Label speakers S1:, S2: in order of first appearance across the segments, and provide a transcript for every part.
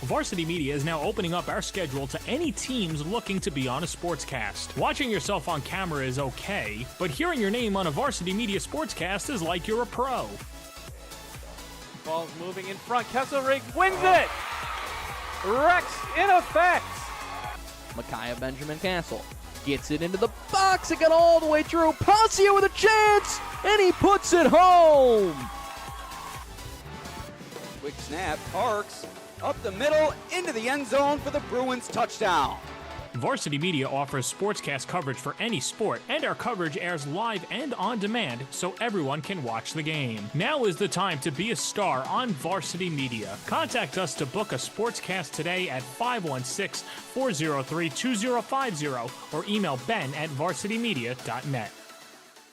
S1: Varsity Media is now opening up our schedule to any teams looking to be on a sportscast. Watching yourself on camera is okay, but hearing your name on a Varsity Media sportscast is like you're a pro.
S2: Ball's moving in front. Kesselring wins it! Rex in effect!
S3: Micaiah Benjamin Castle gets it into the box. It got all the way through. Pasio with a chance, and he puts it home.
S4: Quick snap. Parks up the middle into the end zone for the Bruins touchdown.
S1: Varsity Media offers sportscast coverage for any sport, and our coverage airs live and on demand so everyone can watch the game. Now is the time to be a star on Varsity Media. Contact us to book a sportscast today at 516-403-2050 or email ben@varsitymedia.net.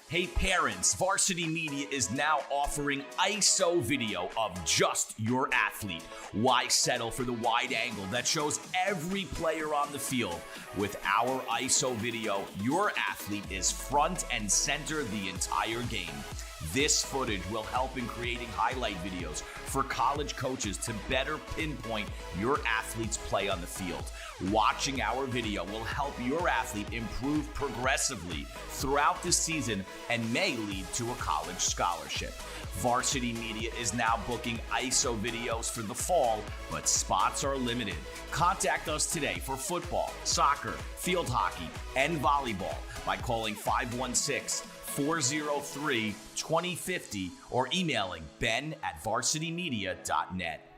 S5: Hey parents, Varsity Media is now offering ISO video of just your athlete. Why settle for the wide angle that shows every player on the field? With our ISO video, your athlete is front and center the entire game. This footage will help in creating highlight videos for college coaches to better pinpoint your athlete's play on the field. Watching our video will help your athlete improve progressively throughout the season and may lead to a college scholarship. Varsity Media is now booking ISO videos for the fall, but spots are limited. Contact us today for football, soccer, field hockey, and volleyball by calling 516-403-2050 or emailing ben@varsitymedia.net.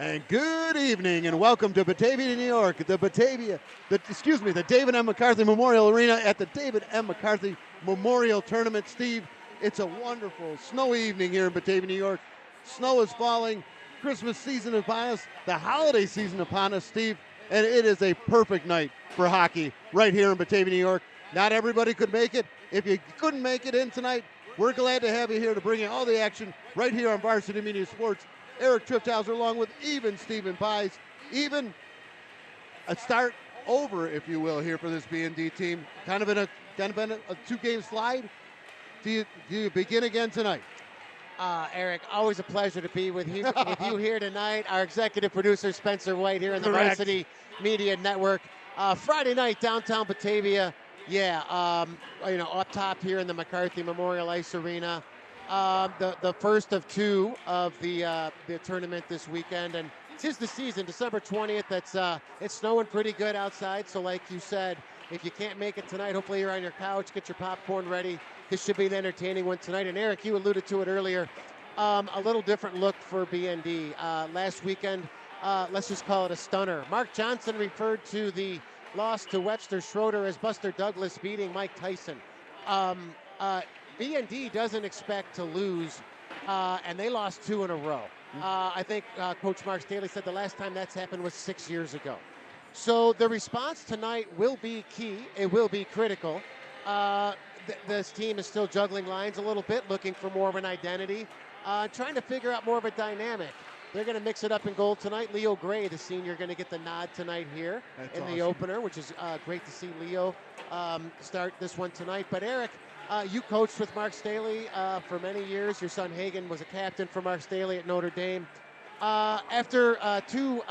S6: And good evening, and welcome to Batavia, New York, the David M. McCarthy Memorial Arena at the David M. McCarthy Memorial Tournament. Steve, it's a wonderful snowy evening here in Batavia, New York. Snow is falling, Christmas season upon us, the holiday season upon us, Steve, and it is a perfect night for hockey right here in Batavia, New York. Not everybody could make it. If you couldn't make it in tonight, we're glad to have you here to bring you all the action right here on Varsity Media Sports. Eric Trifthauser along with even Stephen Pies. Even a start over, if you will, here for this B&D team. Kind of been a two-game slide. Do you begin again tonight?
S7: Eric, always a pleasure to be with you here tonight. Our executive producer, Spencer White, here in the
S6: Correct.
S7: Varsity Media Network. Friday night, downtown Batavia. Yeah, up top here in the McCarthy Memorial Ice Arena. The first of two of the tournament this weekend, and tis the season, December 20th. It's snowing pretty good outside, so like you said, if you can't make it tonight, hopefully you're on your couch, get your popcorn ready. This should be an entertaining one tonight. And Eric, you alluded to it earlier, a little different look for BND. Last weekend, let's just call it a stunner. Mark Johnson referred to the loss to Webster Schroeder as Buster Douglas beating Mike Tyson. BND doesn't expect to lose, and they lost 2 in a row. I think Coach Mark Staley said the last time that's happened was 6 years ago. So the response tonight will be key. It will be critical. This team is still juggling lines a little bit, looking for more of an identity, trying to figure out more of a dynamic. They're going to mix it up in goal tonight. Leo Gray, the senior, going to get the nod tonight here in the opener, which is great to see Leo start this one tonight. But Eric, you coached with Mark Staley for many years. Your son Hagen was a captain for Mark Staley at Notre Dame. After 2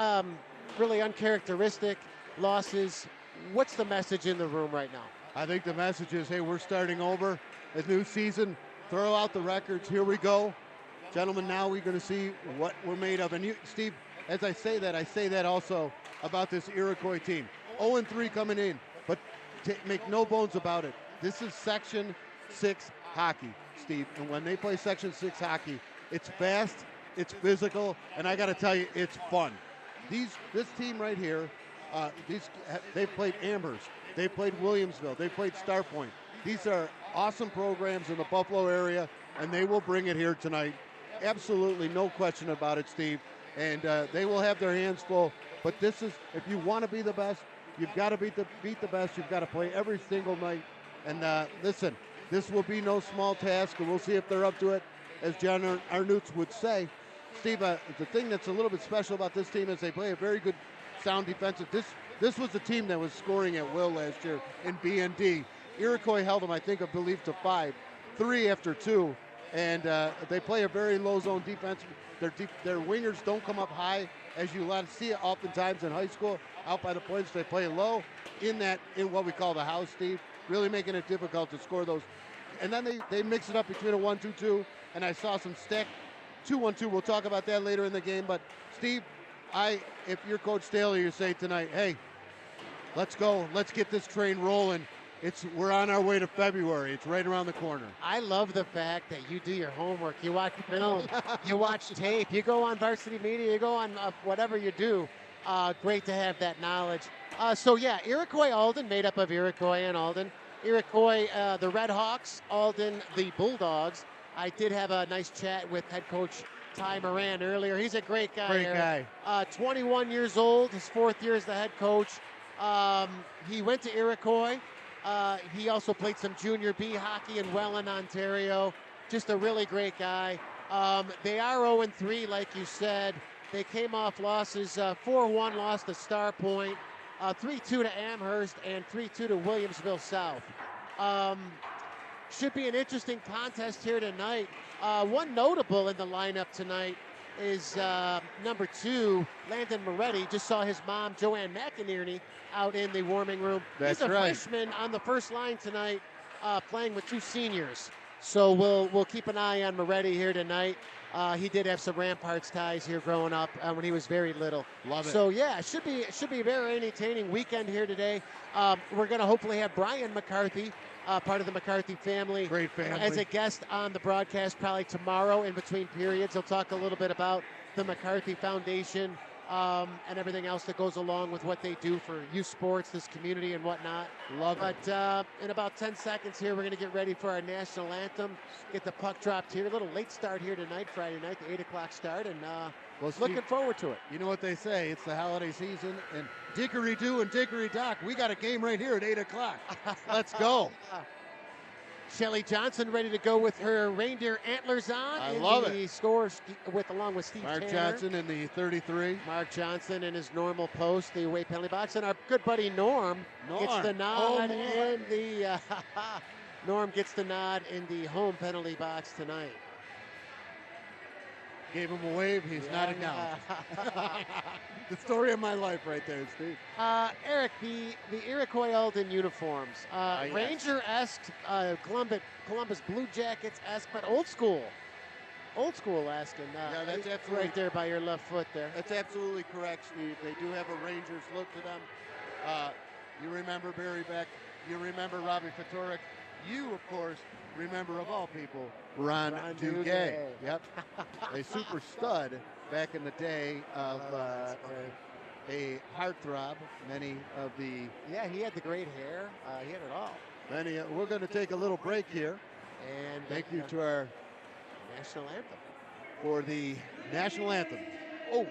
S7: really uncharacteristic losses, what's the message in the room right now?
S6: I think the message is, hey, we're starting over. A new season, throw out the records, here we go. Gentlemen, now we're going to see what we're made of. And you, Steve, as I say that also about this Iroquois team. 0-3 coming in, but make no bones about it. This is Section 6 hockey, Steve. And when they play Section 6 hockey, it's fast, it's physical, and I got to tell you, it's fun. This team right here They've played Amherst. They've played Williamsville. They've played Star Point. These are awesome programs in the Buffalo area, and they will bring it here tonight. Absolutely no question about it, Steve. And they will have their hands full. But this is, if you want to be the best, you've got to beat the best. You've got to play every single night. And listen, this will be no small task, and we'll see if they're up to it, as John Arnouts would say. Steve, the thing that's a little bit special about this team is they play a very good, sound defensive. This was the team that was scoring at will last year in BND. Iroquois held them, I believe, to 5, 3 after 2, and they play a very low zone defense. Their wingers don't come up high, as you see it oftentimes in high school. Out by the points, they play low in what we call the house, Steve, really making it difficult to score those. And then they mix it up between a 1-2-2, and I saw some stack 2-1-2. We'll talk about that later in the game. But Steve, if you're Coach Staley, you say tonight, hey, let's go, let's get this train rolling. We're on our way to February. It's right around the corner.
S7: I love the fact that you do your homework. You watch film, you watch tape, you go on Varsity Media, you go on whatever you do. Great to have that knowledge. Iroquois Alden, made up of Iroquois and Alden. Iroquois, the Red Hawks, Alden, the Bulldogs. I did have a nice chat with head coach Ty Moran earlier. He's a great guy.
S6: Great guy.
S7: 21 years old, his 4th year as the head coach. He went to Iroquois. He also played some junior B hockey in Welland, Ontario. Just a really great guy. They are 0-3, like you said. They came off losses, 4-1 loss to Star Point, 3-2 to Amherst, and 3-2 to Williamsville South. Should be an interesting contest here tonight. One notable in the lineup tonight is number 2, Landon Moretti. Just saw his mom, Joanne McInerney, out in the warming room.
S6: That's
S7: He's a
S6: right.
S7: freshman on the first line tonight, playing with 2 seniors. So we'll keep an eye on Moretti here tonight. He did have some Ramparts ties here growing up when he was very little.
S6: Love it.
S7: So yeah, it should be a very entertaining weekend here today. We're going to hopefully have Brian McCarthy, part of the McCarthy family,
S6: Great family.
S7: as a guest on the broadcast probably tomorrow in between periods. He'll talk a little bit about the McCarthy Foundation and everything else that goes along with what they do for youth sports, this community and whatnot.
S6: Love it.
S7: But in about 10 seconds here, we're going to get ready for our national anthem, get the puck dropped here. A little late start here tonight, Friday night, the 8 o'clock start, and looking forward to it.
S6: You know what they say, it's the holiday season, and dickory-do and dickory-dock, we got a game right here at 8 o'clock. Let's go.
S7: Shelly Johnson ready to go with her reindeer antlers on.
S6: I love
S7: it. The scores along with Steve
S6: Mark
S7: Tanner.
S6: Johnson in the 33.
S7: Mark Johnson in his normal post, the away penalty box, and our good buddy Norm gets the nod in the Norm gets the nod in the home penalty box tonight.
S6: Gave him a wave, he's not acknowledged. The story of my life right there, Steve.
S7: Eric, the Iroquois Alden uniforms,
S6: Yes.
S7: Ranger-esque, Columbus Blue Jackets-esque, but old school-esque, and
S6: Yeah, that's
S7: right
S6: absolutely
S7: there by your left foot there.
S6: That's absolutely correct, Steve. They do have a Rangers look to them. You remember Barry Beck. You remember Robbie Fatorik. You, of course, remember, of all people, Ron Duguay. Yep. A super stud back in the day of a heartthrob. Many of the...
S7: Yeah, he had the great hair. He had it all.
S6: We're going to take a little break here.
S7: And
S6: Thank you to our...
S7: national anthem.
S6: For the national anthem. Oh!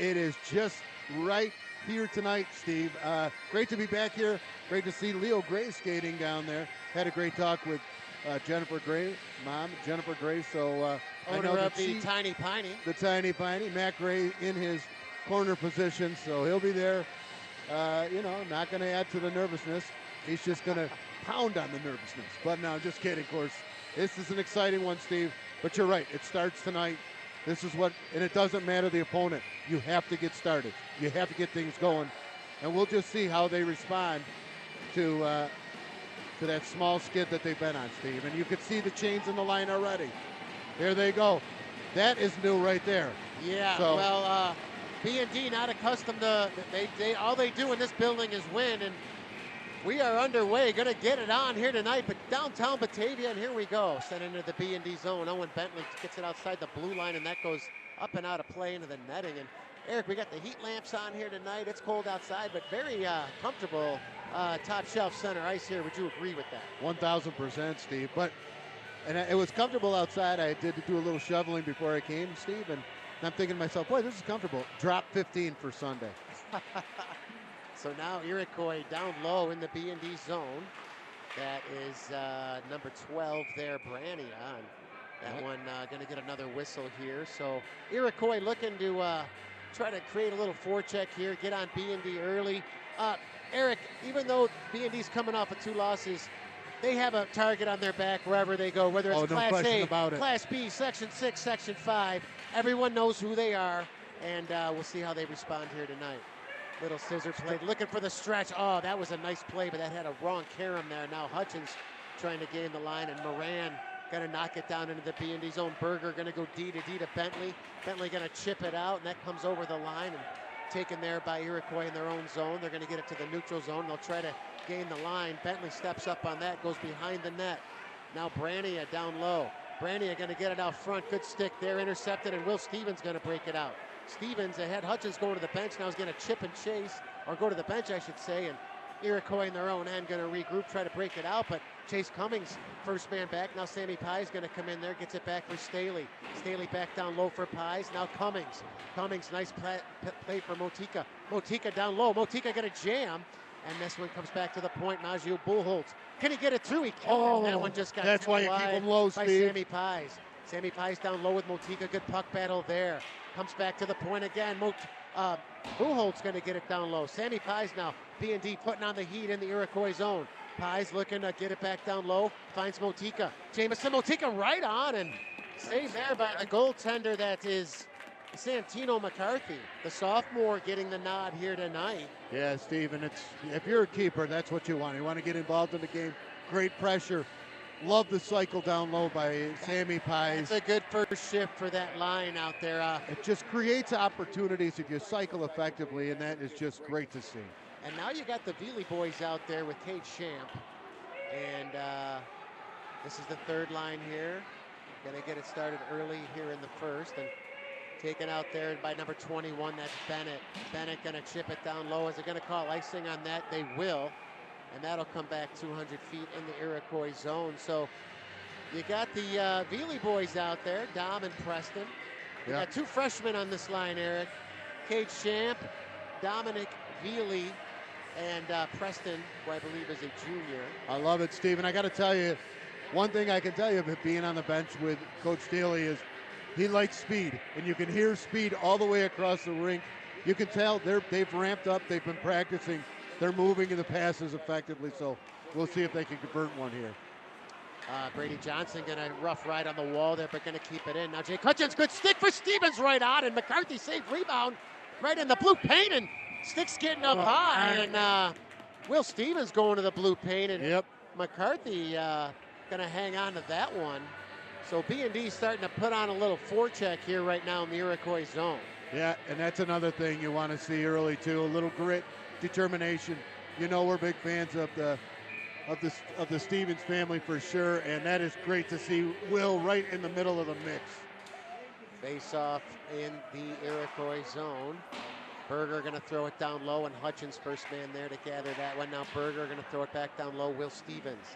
S6: it is just right here tonight, Steve. Great to be back here. Great to see Leo Gray skating down there. Had a great talk with Jennifer Gray, mom, Jennifer Gray. So I know
S7: Owner
S6: that
S7: of the Tiny Piney.
S6: the Tiny Piney, Matt Gray in his corner position, so he'll be there. Not going to add to the nervousness. He's just going to pound on the nervousness. But no, just kidding, of course. This is an exciting one, Steve. But you're right. It starts tonight. This is what, and it doesn't matter the opponent. You have to get started. You have to get things going. And we'll just see how they respond to that small skid that they've been on, Steve. And you can see the chains in the line already. There they go. That is new right there.
S7: Yeah,
S6: So-
S7: well, B&D not accustomed to, all they do in this building is win, and we are underway. Going to get it on here tonight, but downtown Batavia, and here we go. Sent into the B&D zone. Owen Bentley gets it outside the blue line, and that goes up and out of play into the netting. And Eric, we got the heat lamps on here tonight. It's cold outside, but very comfortable top shelf center ice here. Would you agree with that?
S6: 1,000%, Steve. And it was comfortable outside. I did do a little shoveling before I came, Steve, and I'm thinking to myself, boy, this is comfortable. Drop 15 for Sunday.
S7: So now Iroquois down low in the B&D zone. That is number 12 there, Brania. And that one going to get another whistle here. So Iroquois looking to try to create a little forecheck here, get on B&D early. Eric, even though B&D's coming off of 2 losses, they have a target on their back wherever they go, whether it's
S6: no
S7: Class
S6: question
S7: A,
S6: about it.
S7: Class B, Section 6, Section 5. Everyone knows who they are, and we'll see how they respond here tonight. Little scissor play, looking for the stretch. Oh, that was a nice play, but that had a wrong carom there. Now Hutchins trying to gain the line, and Moran going to knock it down into the B&D zone. Berger going to go D to Bentley. Bentley going to chip it out, and that comes over the line and taken there by Iroquois in their own zone. They're going to get it to the neutral zone. They'll try to gain the line. Bentley steps up on that, goes behind the net. Now Brania down low. Brania going to get it out front. Good stick there, intercepted, and Will Stevens going to break it out. Stevens ahead. Hutchins going to the bench. Now he's going to chip and chase, or go to the bench, I should say, and Iroquois in their own end going to regroup, try to break it out, but Chase Cummings, first man back. Now Sammy Pye's going to come in there, gets it back for Staley. Staley back down low for Pies. Now Cummings. Cummings, nice play for Motika. Motika down low. Motika going to jam, and this one comes back to the point. Najee Bullholtz. Can he get it through? He can't. That one just got
S6: That's why you keep
S7: wide
S6: him low,
S7: by
S6: Steve.
S7: Sammy Pies. Sammy Pies down low with Motika. Good puck battle there. Comes back to the point again. Bullholtz going to get it down low. Sammy Pies now. B&D putting on the heat in the Iroquois zone. Pies looking to get it back down low. Finds Motika. Jameson Motika right on, and saved there by the goaltender. That is Santino McCarthy, the sophomore, getting the nod here tonight.
S6: Yeah, Steve, and if you're a keeper, that's what you want. You want to get involved in the game. Great pressure. Love the cycle down low by Sammy Pies.
S7: It's a good first shift for that line out there.
S6: It just creates opportunities if you cycle effectively, and that is just great to see.
S7: And now you got the Veely boys out there with Cade Champ. And this is the third line here. Going to get it started early here in the first. And taken out there by number 21, that's Bennett. Bennett going to chip it down low. Is it going to call icing on that? They will. And that'll come back 200 feet in the Iroquois zone. So you got the Veely boys out there, Dom and Preston. You got 2 freshmen on this line, Eric. Cade Champ, Dominic Veely, and Preston, who I believe is a junior.
S6: I love it, Steve. And I got to tell you, one thing I can tell you about being on the bench with Coach Daly is he likes speed. And you can hear speed all the way across the rink. You can tell they've ramped up. They've been practicing. They're moving in the passes effectively. So we'll see if they can convert one here.
S7: Brady Johnson going to rough ride on the wall there, but going to keep it in. Now Jake Hutchins, good stick for Stevens right on, and McCarthy safe rebound right in the blue paint, and stick's getting up high, and Will Stevens going to the blue paint, and McCarthy going to hang on to that one. So B&D starting to put on a little forecheck here right now in the Iroquois zone.
S6: Yeah, and that's another thing you want to see early too, a little grit, determination. You know we're big fans of the Stevens family for sure, and that is great to see Will right in the middle of the mix.
S7: Face off in the Iroquois zone. Berger going to throw it down low, and Hutchins first man there to gather that one. Now Berger going to throw it back down low. Will Stevens.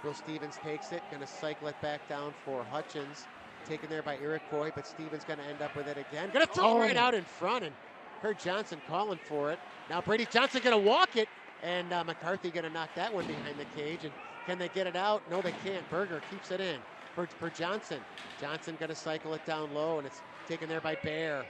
S7: Will Stevens takes it, going to cycle it back down for Hutchins. Taken there by Iroquois, but Stevens going to end up with it again. Going to throw it right out in front, and Heard Johnson calling for it. Now Brady Johnson going to walk it, and McCarthy going to knock that one behind the cage. And can they get it out? No, they can't. Berger keeps it in for Johnson. Johnson going to cycle it down low, and it's taken there by Bear.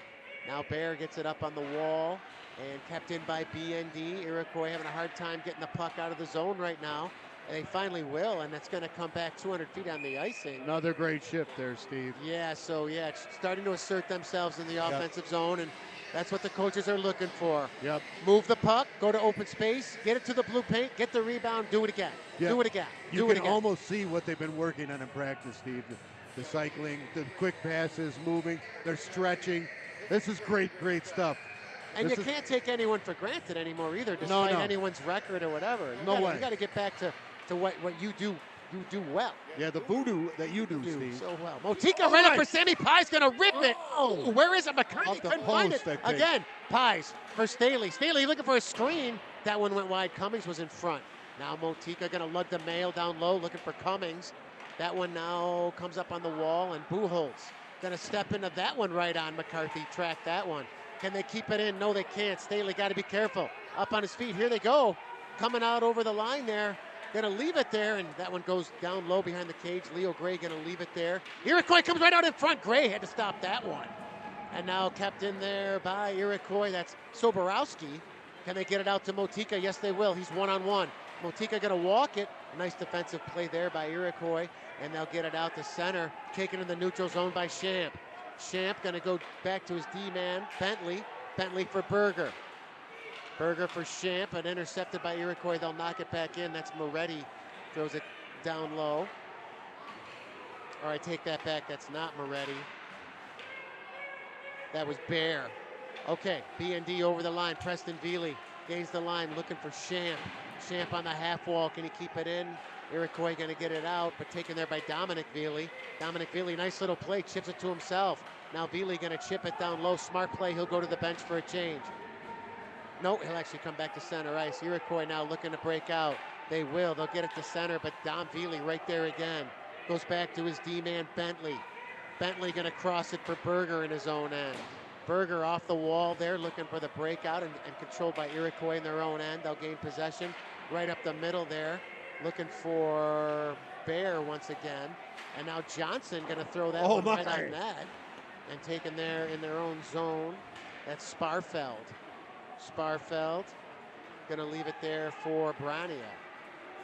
S7: Now Bear gets it up on the wall and kept in by BND. Iroquois having a hard time getting the puck out of the zone right now. And they finally will, and that's going to come back 200 feet on the icing.
S6: Another great shift there, Steve.
S7: Yeah, so yeah, it's starting to assert themselves in the offensive zone, and that's what the coaches are looking for.
S6: Yep.
S7: Move the puck, go to open space, get it to the blue paint, get the rebound, do it again.
S6: Yep.
S7: Do it again.
S6: You can almost see what they've been working on in practice, Steve. The cycling, the quick passes, moving, they're stretching. This is great stuff.
S7: And you can't take anyone for granted anymore either, despite anyone's record or whatever. You got to get back to what you do well.
S6: Yeah, the voodoo that you do, Steve.
S7: So well. Motika right up for Sammy Pies, going to rip it. Oh, where is it? McCarthy couldn't find it. Again, Pies for Staley. Staley looking for a screen. That one went wide. Cummings was in front. Now Motika going to lug the mail down low, looking for Cummings. That one now comes up on the wall, and Buchholz going to step into that one right on. McCarthy tracked that one. Can they keep it in? No, they can't. Staley got to be careful. Up on his feet. Here they go. Coming out over the line there. Going to leave it there, and that one goes down low behind the cage. Leo Gray going to leave it there. Iroquois comes right out in front. Gray had to stop that one. And now kept in there by Iroquois. That's Soborowski. Can they get it out to Motika? Yes, they will. He's one-on-one. Motika going to walk it. Nice defensive play there by Iroquois. And they'll get it out to center. Taken in the neutral zone by Champ. Champ going to go back to his D-man, Bentley. Bentley for Berger. Berger for Champ, and intercepted by Iroquois. They'll knock it back in. That's Moretti. Throws it down low. All right, take that back. That's not Moretti. That was Bear. Okay, B&D over the line. Preston Veely gains the line, looking for Champ. Champ on the half wall. Can he keep it in? Iroquois going to get it out, but taken there by Dominic Veely. Dominic Veely, nice little play, chips it to himself. Now Veely going to chip it down low. Smart play. He'll go to the bench for a change. No, he'll actually come back to center ice. Iroquois now looking to break out. They will. They'll get it to center, but Dom Veely right there again. Goes back to his D-man, Bentley. Bentley going to cross it for Berger in his own end. Berger off the wall there, looking for the breakout and controlled by Iroquois in their own end. They'll gain possession right up the middle there. Looking for Bear once again. And now Johnson going to throw that one right on net. And taken there in their own zone. That's Sparfeld. Sparfeld going to leave it there for Brania.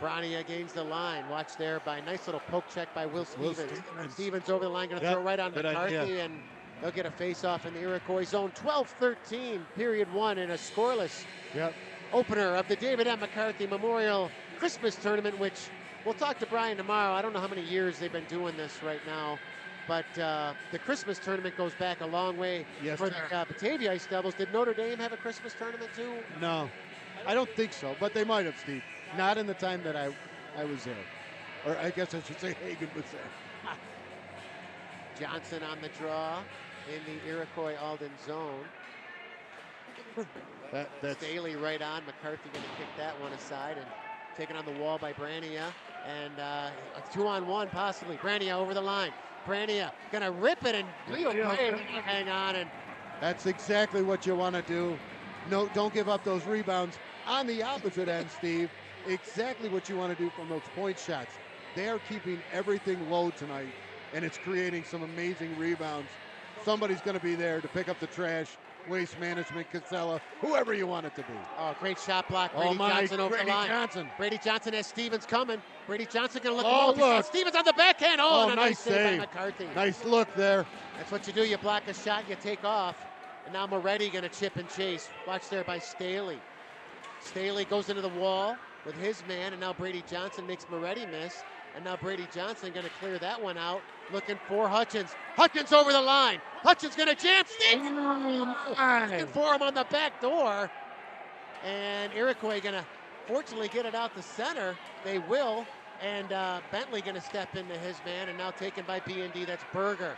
S7: Brania gains the line. Watch there by nice little poke check by Will Stevens. Stevens over the line, going to throw right on McCarthy, and they'll get a face-off in the Iroquois zone. 12-13, period one, in a scoreless opener of the David M. McCarthy Memorial Christmas Tournament, which we'll talk to Brian tomorrow. I don't know how many years they've been doing this right now. But the Christmas tournament goes back a long way for the Batavia Ice Devils. Did Notre Dame have a Christmas tournament too?
S6: No, I don't think so, but they might have, Steve. Not in the time that I was there. Or I guess I should say Hagen was there.
S7: Johnson on the draw in the Iroquois Alden zone.
S6: That's
S7: Staley right on. McCarthy going to kick that one aside and taken on the wall by Brania. And a 2-on-1 possibly. Brania over the line. Brania going to rip it, and Leo Gray hang on. And
S6: that's exactly what you want to do. No, don't give up those rebounds. On the opposite end, Steve, exactly what you want to do from those point shots. They are keeping everything low tonight, and it's creating some amazing rebounds. Somebody's going to be there to pick up the trash. Waste management, Casella, whoever you want it to be.
S7: Oh, great shot block. Brady Johnson over the line. Brady Johnson has Stevens coming. Brady Johnson going to look.
S6: Look.
S7: Stevens on the backhand. Oh, nice
S6: save
S7: by McCarthy.
S6: Nice look there.
S7: That's what you do. You block a shot, you take off. And now Moretti going to chip and chase. Watch there by Staley. Staley goes into the wall with his man, and now Brady Johnson makes Moretti miss. And now Brady Johnson going to clear that one out, looking for Hutchins. Hutchins over the line. Hutchins going to jam. Looking for him on the back door. And Iroquois going to fortunately get it out to center. They will. And Bentley going to step into his man, and now taken by B&D. That's Berger.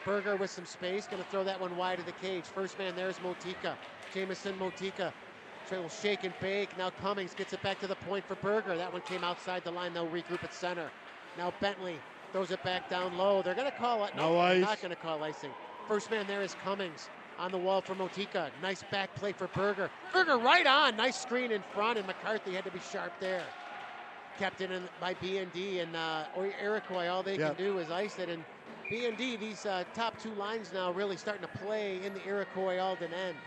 S7: Berger with some space, going to throw that one wide of the cage. First man there is Motika. Jamison Motika. Will shake and bake. Now Cummings gets it back to the point for Berger. That one came outside the line. They'll regroup at center. Now Bentley throws it back down low. They're going to call it. No, they're not going to call icing. First man there is Cummings. on the wall for Motika. Nice back play for Berger. Berger right on. Nice screen in front, and McCarthy had to be sharp there. Kept it in by B&D, and Iroquois, all they can do is ice it. And B&D, these top two lines now really starting to play in the Iroquois-Alden end.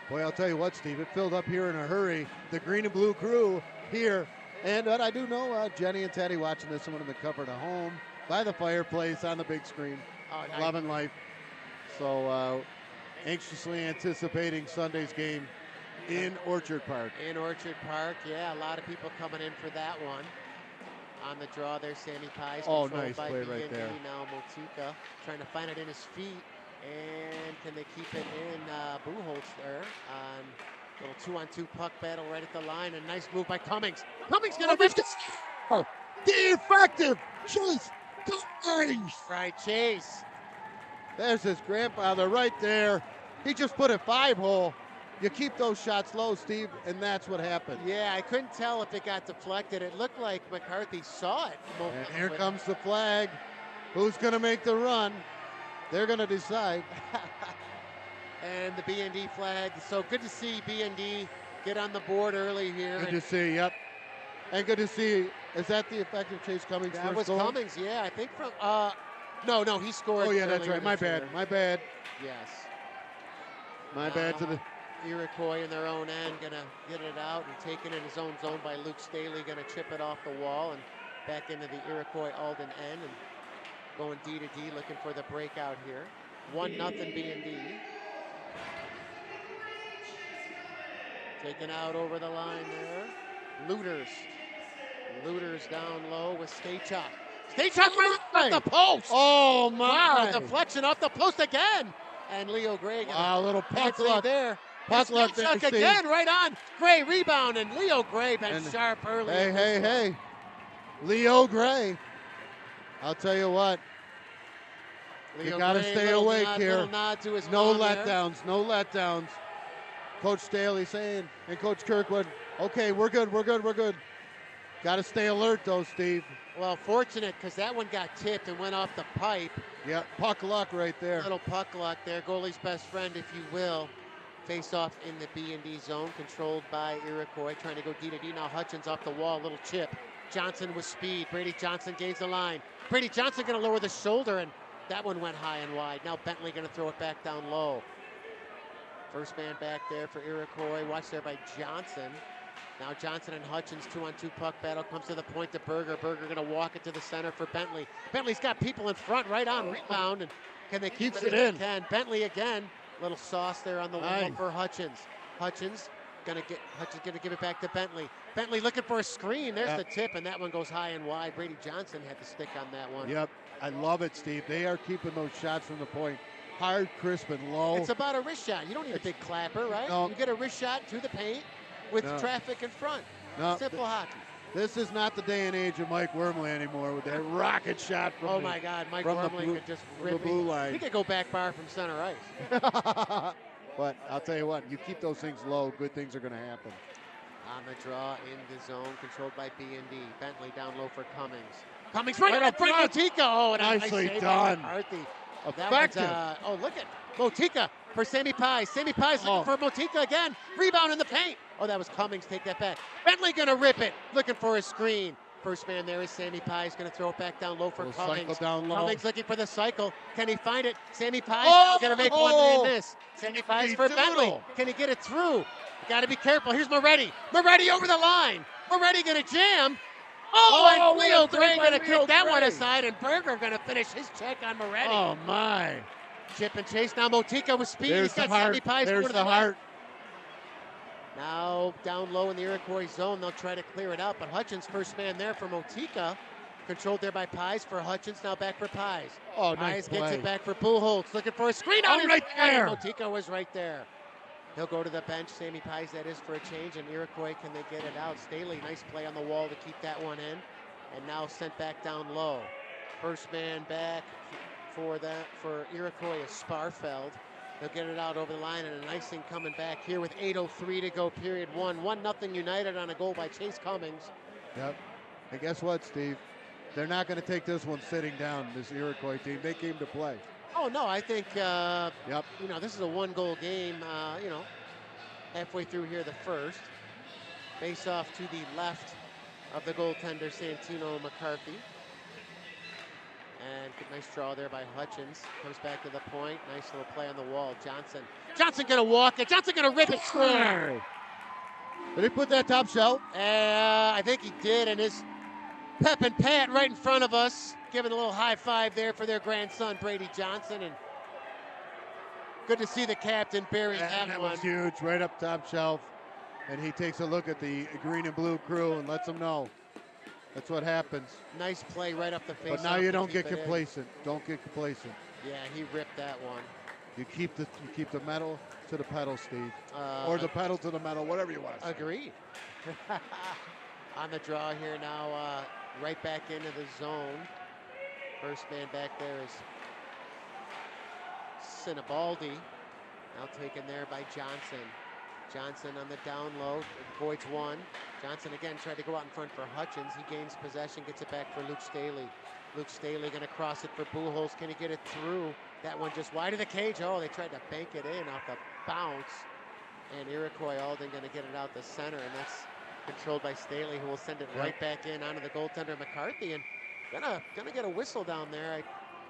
S6: Boy, I'll tell you what, Steve, it filled up here in a hurry. The green and blue crew here. And what I do know, Jenny and Teddy watching this one in the comfort of home, by the fireplace, on the big screen, loving life. So anxiously anticipating Sunday's game in Orchard Park.
S7: In Orchard Park, yeah, a lot of people coming in for that one. On the draw there, Sammy Pies.
S6: Nice
S7: by
S6: play
S7: B&D.
S6: right there.
S7: Now Motika trying to find it in his feet. And can they keep it in? Buchholz there on little 2-on-2 puck battle right at the line. A nice move by Cummings. Cummings gonna lift it.
S6: Defective Chase Cummings.
S7: Right, Chase.
S6: There's his grandfather right there. He just put a 5-hole. You keep those shots low, Steve, and that's what happened.
S7: Yeah, I couldn't tell if it got deflected. It looked like McCarthy saw it.
S6: And here comes the flag. Who's going to make the run? They're going to decide.
S7: And the B&D flag. So good to see B&D get on the board early here.
S6: Good to see, yep. And good to see, is that the effective Chase Cummings
S7: that
S6: first
S7: was
S6: goal?
S7: Cummings, yeah, I think from, no, he scored.
S6: Oh, yeah, that's
S7: earlier
S6: right. My
S7: this year.
S6: bad. My bad.
S7: Yes.
S6: My bad to the...
S7: Iroquois in their own end, gonna get it out and taken in his own zone by Luke Staley, gonna chip it off the wall and back into the Iroquois-Alden end and going D to D, looking for the breakout here. 1-0 B&D. Taken out over the line there. Looters down low with Stachuk. Stachuk right off the post!
S6: Oh, my!
S7: Wow, deflection off the post again! And Leo Gray.
S6: A little puck luck
S7: there.
S6: Puck luck there,
S7: Stachuk again, right on. Gray rebound, and Leo Gray been sharp early.
S6: Hey. Leo Gray. I'll tell you what.
S7: Leo
S6: You got to
S7: Gray,
S6: stay
S7: little
S6: awake
S7: nod,
S6: here.
S7: little nod to his
S6: No
S7: mom there.
S6: letdowns. No letdowns. Coach Staley saying, and Coach Kirkwood, okay, we're good. Got to stay alert, though, Steve.
S7: Well, fortunate, because that one got tipped and went off the pipe.
S6: Yeah, puck luck right there.
S7: Little puck luck there. Goalie's best friend, if you will. Face off in the B&D zone, controlled by Iroquois, trying to go D to D. Now Hutchins off the wall, little chip. Johnson with speed. Brady Johnson gains the line. Brady Johnson going to lower the shoulder, and that one went high and wide. Now Bentley going to throw it back down low. First man back there for Iroquois. Watched there by Johnson. Now Johnson and Hutchins, 2-on-2 puck battle. Comes to the point to Berger. Berger going to walk it to the center for Bentley. Bentley's got people in front, right on rebound. And can they keep it in? Can. Bentley again. Little sauce there on the wall for Hutchins. Hutchins gonna give it back to Bentley. Bentley looking for a screen. There's the tip, and that one goes high and wide. Brady Johnson had to stick on that one.
S6: Yep, I love it, Steve. They are keeping those shots from the point hard, crisp, and low.
S7: It's about a wrist shot. You don't need a big clapper, right?
S6: No.
S7: You get a wrist shot to the paint with traffic in front.
S6: No.
S7: Simple hockey.
S6: This is not the day and age of Mike Wormley anymore with that rocket shot from
S7: Oh my God, Mike Wormley could just rip
S6: the blue line.
S7: He could go back bar from center ice.
S6: But I'll tell you what, you keep those things low, good things are going to happen.
S7: On the draw in the zone, controlled by B&D. Bentley down low for Cummings. Cummings right up front. Motika. Oh, and
S6: nicely
S7: nice
S6: done.
S7: McCarthy.
S6: Effective.
S7: Look at Motika for Sammy Pies. Sammy Pies looking for Motika again. Rebound in the paint. Oh, that was Cummings. Take that back. Bentley going to rip it. Looking for a screen. First man there is Sammy Pies. Going to throw it back down low for Cummings.
S6: Down low.
S7: Cummings looking for the cycle. Can he find it? Sammy Pies going to make one in this. Sammy Pies for Bentley. Can he get it through? Got to be careful. Here's Moretti. Moretti over the line. Moretti going to jam. Oh, and Leo Gray going to kick that one aside, and Berger going to finish his check on Moretti.
S6: Oh, my.
S7: Chip and chase. Now Motika with speed.
S6: There's
S7: He's got
S6: the heart.
S7: 75.
S6: There's the heart.
S7: Now down low in the Iroquois zone, they'll try to clear it out, but Hutchins first man there for Motika. Controlled there by Pies for Hutchins, now back for Pies.
S6: Oh, nice
S7: Pies gets
S6: play.
S7: it back for Buchholz, looking for a screen out
S6: right there.
S7: Motika was right there. He'll go to the bench, Sammy Pies that is, for a change, and Iroquois, can they get it out? Staley, nice play on the wall to keep that one in, and now sent back down low. First man back for Iroquois is Sparfeld. They'll get it out over the line, and an icing coming back here with 8:03 to go, period one. 1-0 United on a goal by Chase Cummings.
S6: Yep. And guess what, Steve? They're not going to take this one sitting down, this Iroquois team. They came to play.
S7: Oh, no, I think, you know, this is a one-goal game, you know, halfway through here, the first. Face off to the left of the goaltender, Santino McCarthy. And good, nice draw there by Hutchins. Comes back to the point. Nice little play on the wall. Johnson. Johnson gonna walk it. Johnson gonna rip it.
S6: Did he put that top shelf?
S7: I think he did, and his Pep and Pat right in front of us, giving a little high five there for their grandson, Brady Johnson. And good to see the captain bury that
S6: That
S7: one.
S6: was huge, right up top shelf. And he takes a look at the green and blue crew and lets them know. That's what happens.
S7: Nice play right up the face.
S6: But now you don't get complacent. Don't get complacent.
S7: Yeah, he ripped that one.
S6: You keep the metal to the pedal, Steve, or the pedal to the metal, whatever you want to say.
S7: Agreed. On the draw here now, right back into the zone. First man back there is Sinibaldi. Now taken there by Johnson. Johnson on the down low, avoids one. Johnson again tried to go out in front for Hutchins. He gains possession, gets it back for Luke Staley. Luke Staley gonna cross it for Buchholz. Can he get it through? That one just wide of the cage. Oh, they tried to bank it in off the bounce. And Iroquois Alden gonna get it out the center, and that's controlled by Staley, who will send it right back in onto the goaltender McCarthy, and gonna get a whistle down there.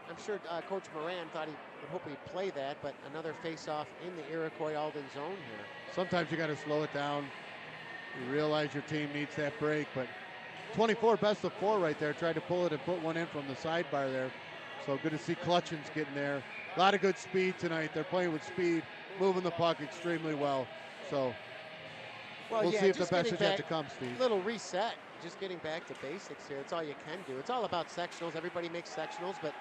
S7: I'm sure Coach Moran thought he would hope he'd play that, but another face-off in the Iroquois Alden zone here.
S6: Sometimes you got to slow it down. You realize your team needs that break, but 24 best of 4 right there. Tried to pull it and put one in from the sidebar there. So good to see Clutchins getting there. A lot of good speed tonight. They're playing with speed, moving the puck extremely well. So we'll see if the best is yet to come, Steve.
S7: Little reset, just getting back to basics here. That's all you can do. It's all about sectionals. Everybody makes sectionals, but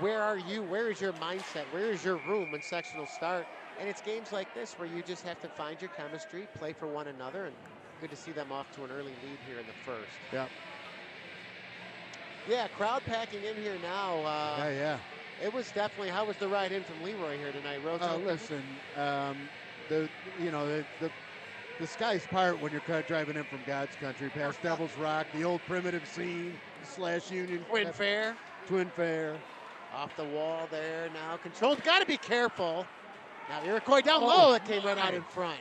S7: where are you? Where is your mindset? Where is your room when sectionals start? And it's games like this where you just have to find your chemistry, play for one another, and good to see them off to an early lead here in the first.
S6: Yeah.
S7: Yeah, crowd packing in here now.
S6: Yeah.
S7: It was definitely. How was the ride in from Leroy here tonight, Rose?
S6: Listen, the sky's part when you're driving in from God's country, past Devil's Rock, the old primitive scene / Union. Twin Fair.
S7: Off the wall there now. Controlled. Got to be careful. Now Iroquois down low. That came right out in front.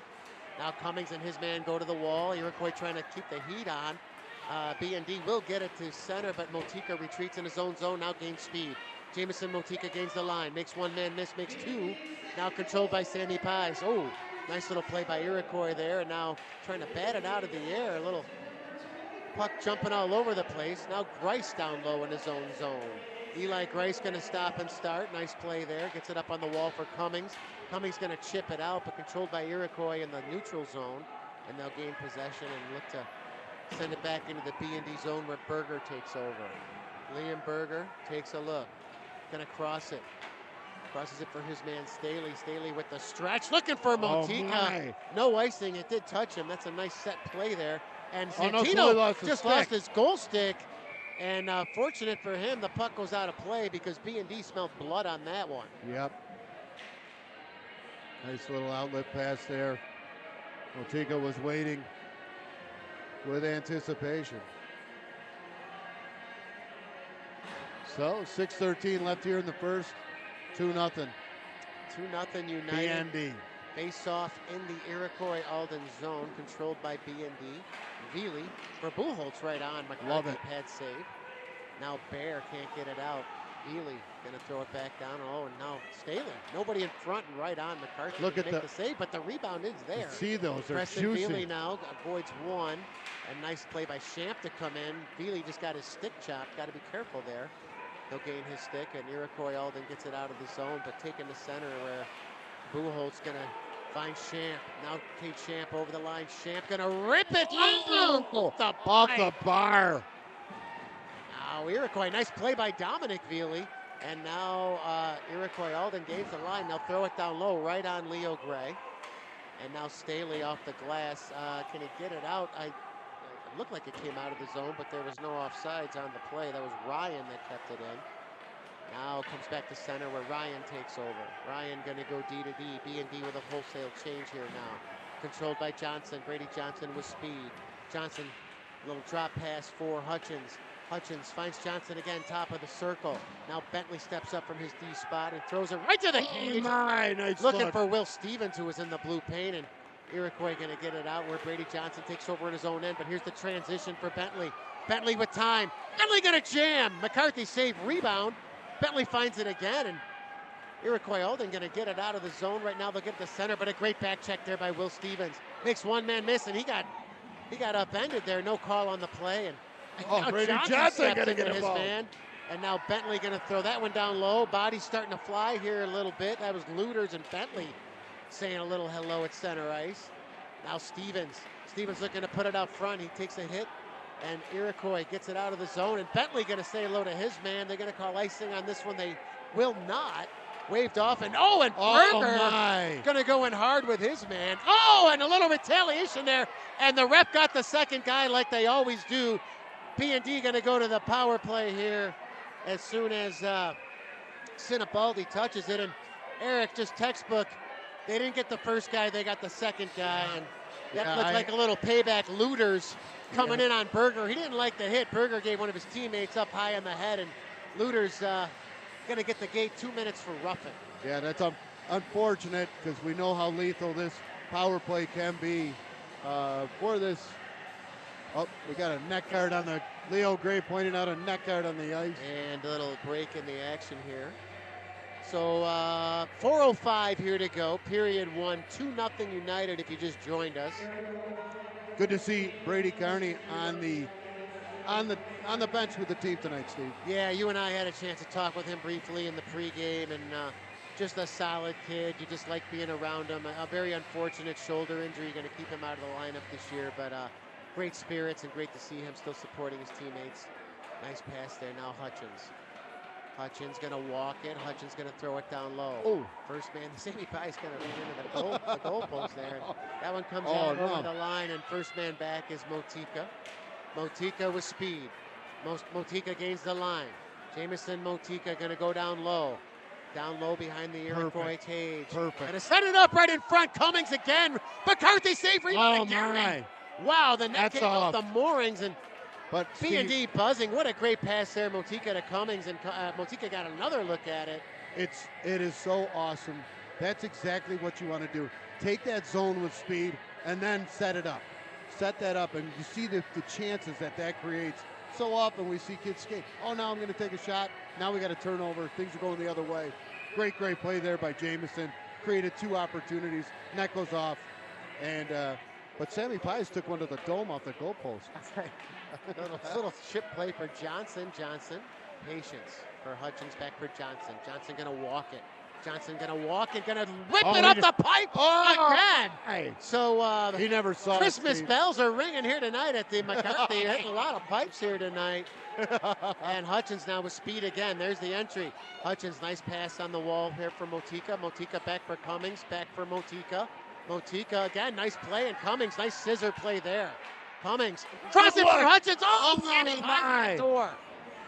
S7: Now Cummings and his man go to the wall. Iroquois trying to keep the heat on. B&D will get it to center, but Motika retreats in his own zone. Now gains speed. Jamison Motika gains the line. Makes one man miss. Makes two. Now controlled by Sammy Pies. Oh, nice little play by Iroquois there. And now trying to bat it out of the air. A little puck jumping all over the place. Now Grice down low in his own zone. Eli Grice going to stop and start. Nice play there. Gets it up on the wall for Cummings. Cummings going to chip it out, but controlled by Iroquois in the neutral zone. And they'll gain possession and look to send it back into the B&D zone where Berger takes over. Liam Berger takes a look. Going to cross it. Crosses it for his man Staley. Staley with the stretch. Looking for Motika. No icing. It did touch him. That's a nice set play there. And Santino lost his goal stick. And fortunate for him, the puck goes out of play because B&D smelled blood on that one.
S6: Yep. Nice little outlet pass there. Motika was waiting with anticipation. So 6:13 left here in the first. 2-0.
S7: 2-0 United.
S6: B&D.
S7: Face off in the Iroquois Alden zone, controlled by B&D. Veely for Buchholz right on. McCarthy pad save. Now Bear can't get it out. Veely gonna throw it back down. Oh, and now Staley. Nobody in front and right on. McCarthy
S6: Look at
S7: the save, but the rebound is there.
S6: See those, they're
S7: Preston
S6: juicy.
S7: Veely now avoids one. And nice play by Champ to come in. Veely just got his stick chopped. Got to be careful there. He'll gain his stick, and Iroquois Alden gets it out of the zone, but taking the center where Buchholz gonna find Champ. Now Kate Champ over the line. Champ gonna rip it
S6: off the bar.
S7: Now Iroquois, nice play by Dominic Veely. And now Iroquois Alden gains the line. They'll throw it down low right on Leo Gray. And now Staley off the glass. Can he get it out? It looked like it came out of the zone, but there was no offsides on the play. That was Ryan that kept it in. Now comes back to center where Ryan takes over. Ryan gonna go D to D. B&D with a wholesale change here now. Controlled by Johnson. Brady Johnson with speed. Johnson, little drop pass for Hutchins. Hutchins finds Johnson again, top of the circle. Now Bentley steps up from his D spot and throws it right to the cage.
S6: Nice
S7: Looking
S6: look.
S7: for Will Stevens, who was in the blue paint, and Iroquois going to get it out where Brady Johnson takes over in his own end. But here's the transition for Bentley. Bentley with time. Bentley going to jam. McCarthy save, rebound. Bentley finds it again, and Iroquois Alden going to get it out of the zone. Right now they'll get the center, but a great back check there by Will Stevens. Makes one man miss, and he got upended there. No call on the play, and now
S6: Brady Johnson going to get
S7: his
S6: involved.
S7: man. And now Bentley going to throw that one down low. Body's starting to fly here a little bit. That was Looters and Bentley saying a little hello at center ice. Now Stevens. Stevens looking to put it out front. He takes a hit, and Iroquois gets it out of the zone. And Bentley going to say hello to his man. They're going to call icing on this one. They will not. Waved off, and Berger going to go in hard with his man. Oh, and a little retaliation there. And the ref got the second guy like they always do. P&D going to go to the power play here as soon as Sinibaldi touches it. And Eric, just textbook, they didn't get the first guy, they got the second guy. And that looked like a little payback. Looters coming in on Berger. He didn't like the hit. Berger gave one of his teammates up high on the head, and Looters going to get the gate. 2 minutes for roughing.
S6: Yeah, that's unfortunate because we know how lethal this power play can be for this. Oh, we got a neck guard on the, Leo Gray pointing out a neck guard on the ice.
S7: And a little break in the action here. So 4:05 here to go, period one, 2-0 United if you just joined us.
S6: Good to see Brady Carney on the bench with the team tonight, Steve.
S7: Yeah, you and I had a chance to talk with him briefly in the pregame, and just a solid kid. You just like being around him. A very unfortunate shoulder injury, going to keep him out of the lineup this year, but great spirits and great to see him still supporting his teammates. Nice pass there. Now Hutchins going to walk it. Hutchins going to throw it down low.
S6: Oh.
S7: First man, Sammy Pye's going to run into the goalpost there. That one comes out over the line, and first man back is Motika. Motika with speed. Motika gains the line. Jamison Motika going to go down low. Down low behind the Iroquois cage.
S6: Perfect.
S7: And to set it up right in front. Cummings again. McCarthy save rebound again. Wow, the net came off the moorings, and B&D buzzing. What a great pass there, Motika to Cummings, and Motika got another look at it.
S6: It is so awesome. That's exactly what you want to do. Take that zone with speed and then set it up. Set that up, and you see the chances that creates. So often we see kids skate. Oh, now I'm going to take a shot. Now we got a turnover. Things are going the other way. Great play there by Jamison. Created 2 opportunities. Net goes off, and but Sammy Pies took one to the dome off the goalpost.
S7: little chip play for Johnson. Patience for Hutchins, back for Johnson. Johnson going to walk it. Johnson going to walk it, going to whip it up the pipe again.
S6: Hey.
S7: So
S6: he never saw
S7: Christmas bells are ringing here tonight at the McCarthy. There's a lot of pipes here tonight. And Hutchins now with speed again. There's the entry. Hutchins, nice pass on the wall here for Motika. Motika back for Cummings, back for Motika. Motika again, nice play, and Cummings, nice scissor play there. Cummings, cross it for Hutchins. Oh, my door.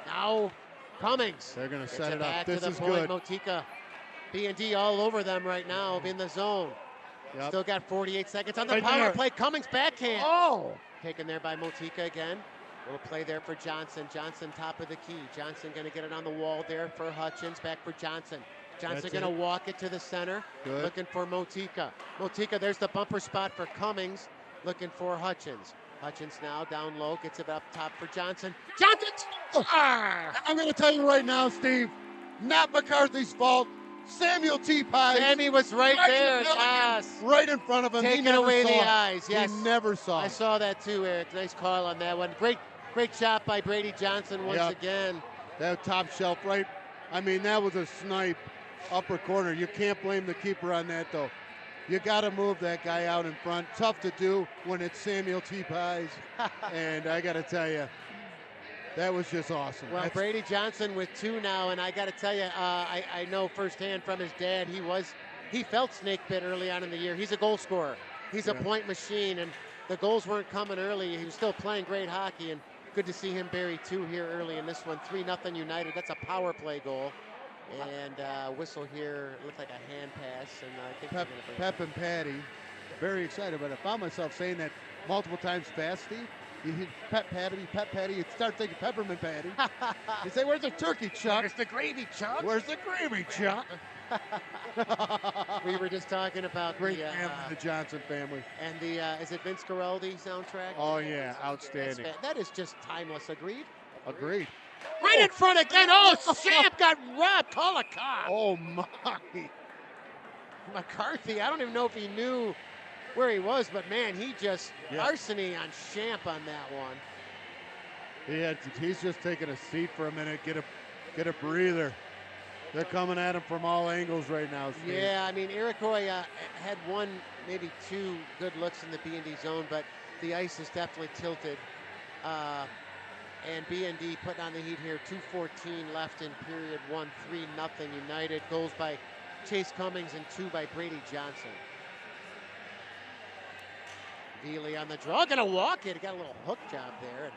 S7: Now Cummings.
S6: They're going to set it up.
S7: This is good. Motika. B&D all over them right now in the zone. Yep. Still got 48 seconds on the power play. Cummings backhand. Oh! Taken there by Motika again. Little play there for Johnson. Johnson top of the key. Johnson going to get it on the wall there for Hutchins. Back for Johnson. Johnson going to walk it to the center. Good. Looking for Motika. Motika, there's the bumper spot for Cummings. Looking for Hutchins. Hutchins now down low. Gets it up top for Johnson. Johnson!
S6: I'm going to tell you right now, Steve, not McCarthy's fault. Samuel T. Pye.
S7: Sammy was right there. Yes.
S6: Right in front of him.
S7: Taking away the eyes. Yes.
S6: He never saw it.
S7: I saw that too, Eric. Nice call on that one. Great shot by Brady Johnson once again.
S6: That top shelf, right? I mean, that was a snipe upper corner. You can't blame the keeper on that, though. You got to move that guy out in front. Tough to do when it's Samuel T. Pye's. And I got to tell you, that was just awesome.
S7: Well, Brady Johnson with 2 now, and I got to tell you, I know firsthand from his dad, he felt snake bit early on in the year. He's a goal scorer. He's a point machine, and the goals weren't coming early. He was still playing great hockey, and good to see him bury 2 here early in this one. 3-0 United. That's a power play goal. And whistle here, looked like a hand pass. And I think
S6: Pep and Patty, very excited about it. I found myself saying that multiple times fast, Steve. You hit pet patty, you start thinking peppermint patty. You say, where's the turkey, Chuck?
S7: Where's the gravy, Chuck?
S6: Where's the gravy, Chuck?
S7: We were just talking about
S6: Great family, the Johnson family.
S7: and the is it Vince Guaraldi soundtrack?
S6: Oh, yeah, outstanding.
S7: That is just timeless. Agreed.
S6: Agreed.
S7: Right in front again. Oh, Champ got robbed. Call a cop.
S6: Oh, my.
S7: McCarthy, I don't even know if he knew where he was, but man, he just larceny on Champ on that one.
S6: He's just taking a seat for a minute, get a breather. They're coming at him from all angles right now, Steve.
S7: Yeah, I mean, Iroquois had one, maybe two good looks in the B&D zone, but the ice is definitely tilted. And B&D putting on the heat here. 2:14 left in period one. 3-0 United. Goals by Chase Cummings and 2 by Brady Johnson. Veely on the draw, gonna walk it. He got a little hook job there. And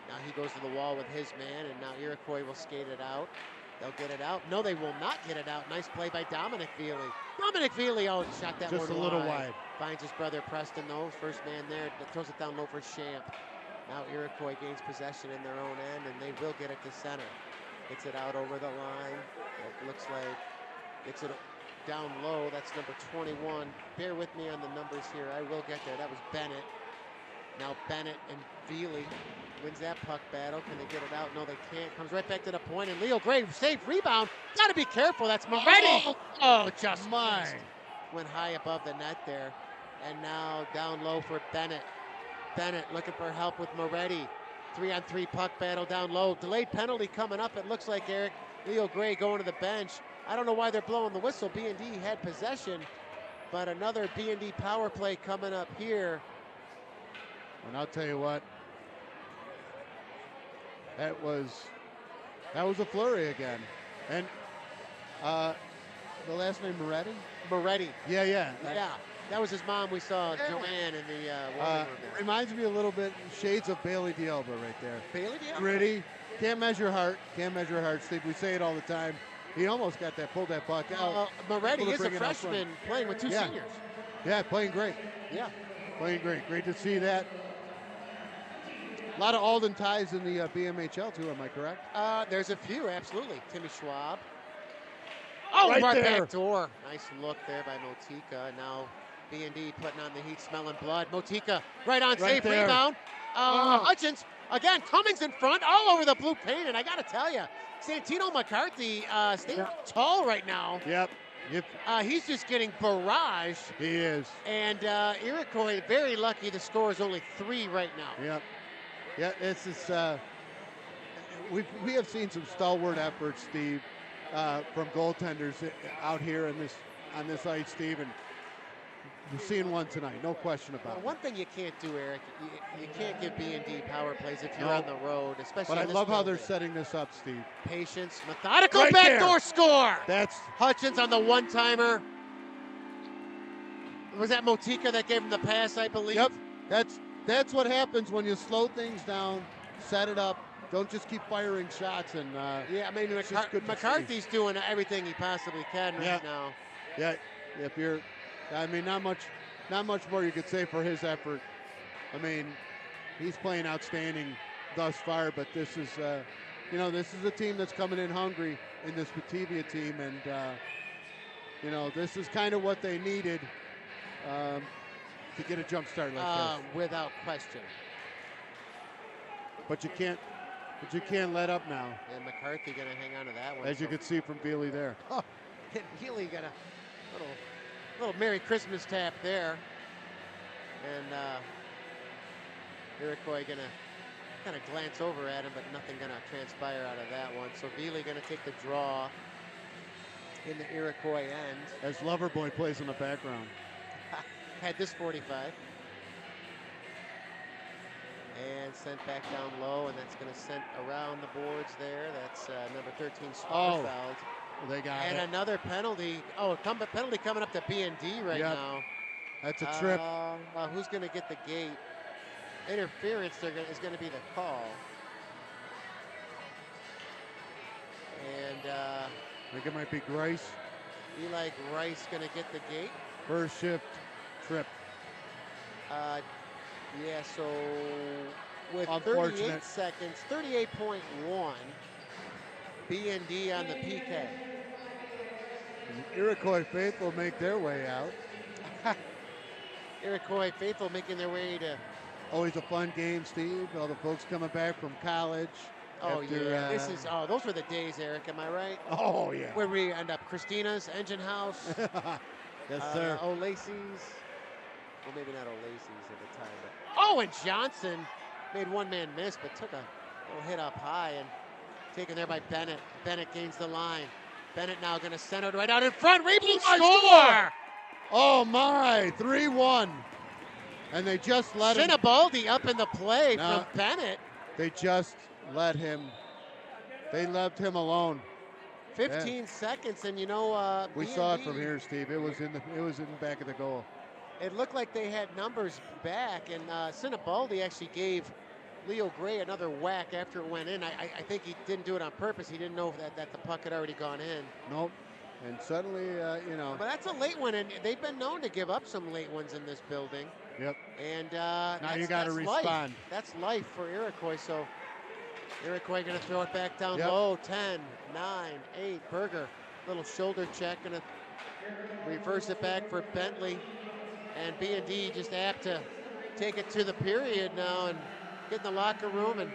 S7: now he goes to the wall with his man, and now Iroquois will skate it out. They'll get it out. No, they will not get it out. Nice play by Dominic Veely. Dominic Veely, oh, shot that one
S6: just a little wide.
S7: Finds his brother Preston, though. First man there, throws it down low for Champ. Now Iroquois gains possession in their own end, and they will get it to center. Gets it out over the line. It looks like gets it down low. That's number 21. Bear with me on the numbers here. I will get there. That was Bennett. Now Bennett and Veely wins that puck battle. Can they get it out? No, they can't. Comes right back to the point, and Leo Gray, safe rebound. Got to be careful. That's Moretti. Oh, just
S6: mine.
S7: Went high above the net there. And now down low for Bennett. Bennett looking for help with Moretti. 3-on-3 puck battle down low. Delayed penalty coming up, it looks like, Eric. Leo Gray going to the bench. I don't know why they're blowing the whistle. B&D had possession, but another B&D power play coming up here.
S6: And I'll tell you what, that was a flurry again. And the last name Moretti?
S7: Moretti.
S6: Yeah.
S7: Yeah, that was his mom. We saw Joanne in the warming room there.
S6: Reminds me a little bit, shades of Bailey D'Alba right there.
S7: Bailey D'Alba?
S6: Gritty, can't measure heart, Steve. We say it all the time. He almost pulled that puck out.
S7: Moretti is a freshman playing with two seniors.
S6: Yeah, playing great.
S7: Yeah.
S6: Playing great. Great to see that. A lot of Alden ties in the BMHL too, am I correct?
S7: There's a few, absolutely. Timmy Schwab. Oh, right back door. Nice look there by Motika. Now B&D putting on the heat, smelling blood. Motika right on, safe rebound. Hutchins, again, Cummings in front, all over the blue paint. And I got to tell you, Santino McCarthy staying tall right now.
S6: Yep.
S7: He's just getting barraged.
S6: He is.
S7: And Iroquois very lucky the score is only 3 right now.
S6: Yep. Yeah, this is. We have seen some stalwart efforts, Steve, from goaltenders out here on this ice, Steve, and you're seeing one tonight, no question about it.
S7: One thing you can't do, Eric, you can't give B&D power plays if you're on the road, especially.
S6: But I love how they're setting this up, Steve.
S7: Patience, methodical backdoor score.
S6: That's
S7: Hutchins on the one-timer. Was that Motika that gave him the pass, I believe?
S6: Yep. That's what happens when you slow things down, set it up. Don't just keep firing shots. And
S7: yeah, I mean McCarthy's doing everything he possibly can right now.
S6: Yeah, not much more you could say for his effort. I mean, he's playing outstanding thus far. But this is, this is a team that's coming in hungry in this Batavia team, and this is kind of what they needed. To get a jump start like this.
S7: Without question.
S6: But you can't let up now.
S7: And McCarthy gonna hang on to that one.
S6: As you can see from Veely there.
S7: Oh, and Veely got a little Merry Christmas tap there. And Iroquois gonna kind of glance over at him, but nothing gonna transpire out of that one. So Veely gonna take the draw in the Iroquois end.
S6: As Loverboy plays in the background.
S7: Had this 45. And sent back down low, and that's going to send around the boards there. That's number 13, Starfeld.
S6: Oh, they got it.
S7: And another penalty. Oh, penalty coming up to B&D right now.
S6: That's a trip.
S7: Who's going to get the gate? Interference is going to be the call. And
S6: I think it might be Grice.
S7: Eli Grice going to get the gate.
S6: First shift trip.
S7: Yeah, so with 38 seconds, 38.1. B&D on the PK.
S6: Iroquois faithful make their way out.
S7: Iroquois faithful making their way to.
S6: Always a fun game, Steve. All the folks coming back from college.
S7: Oh
S6: after,
S7: yeah, this is. Oh, those were the days, Eric. Am I right?
S6: Oh yeah.
S7: Where we end up, Christina's Engine House.
S6: Yes, sir.
S7: O'Lacey's. Well, maybe not O'Lacey's at the time, but and Johnson made one man miss, but took a little hit up high and taken there by Bennett. Bennett gains the line. Bennett now going to center it right out in front. Rebound score!
S6: Oh my, 3-1. And they just let him.
S7: Sinibaldi up in the play from Bennett.
S6: They just let him. They left him alone.
S7: 15 seconds, and
S6: we saw it from here, Steve. It was in the back of the goal.
S7: It looked like they had numbers back, and Sinibaldi actually gave Leo Gray another whack after it went in. I think he didn't do it on purpose. He didn't know that the puck had already gone in.
S6: Nope. And suddenly,
S7: But that's a late one, and they've been known to give up some late ones in this building.
S6: Yep.
S7: And
S6: now you got to respond.
S7: Life. That's life for Iroquois. So Iroquois going to throw it back down low. 10, 9, 8. Berger, little shoulder check, going to reverse it back for Bentley. And B&D just apt to take it to the period now and get in the locker room. And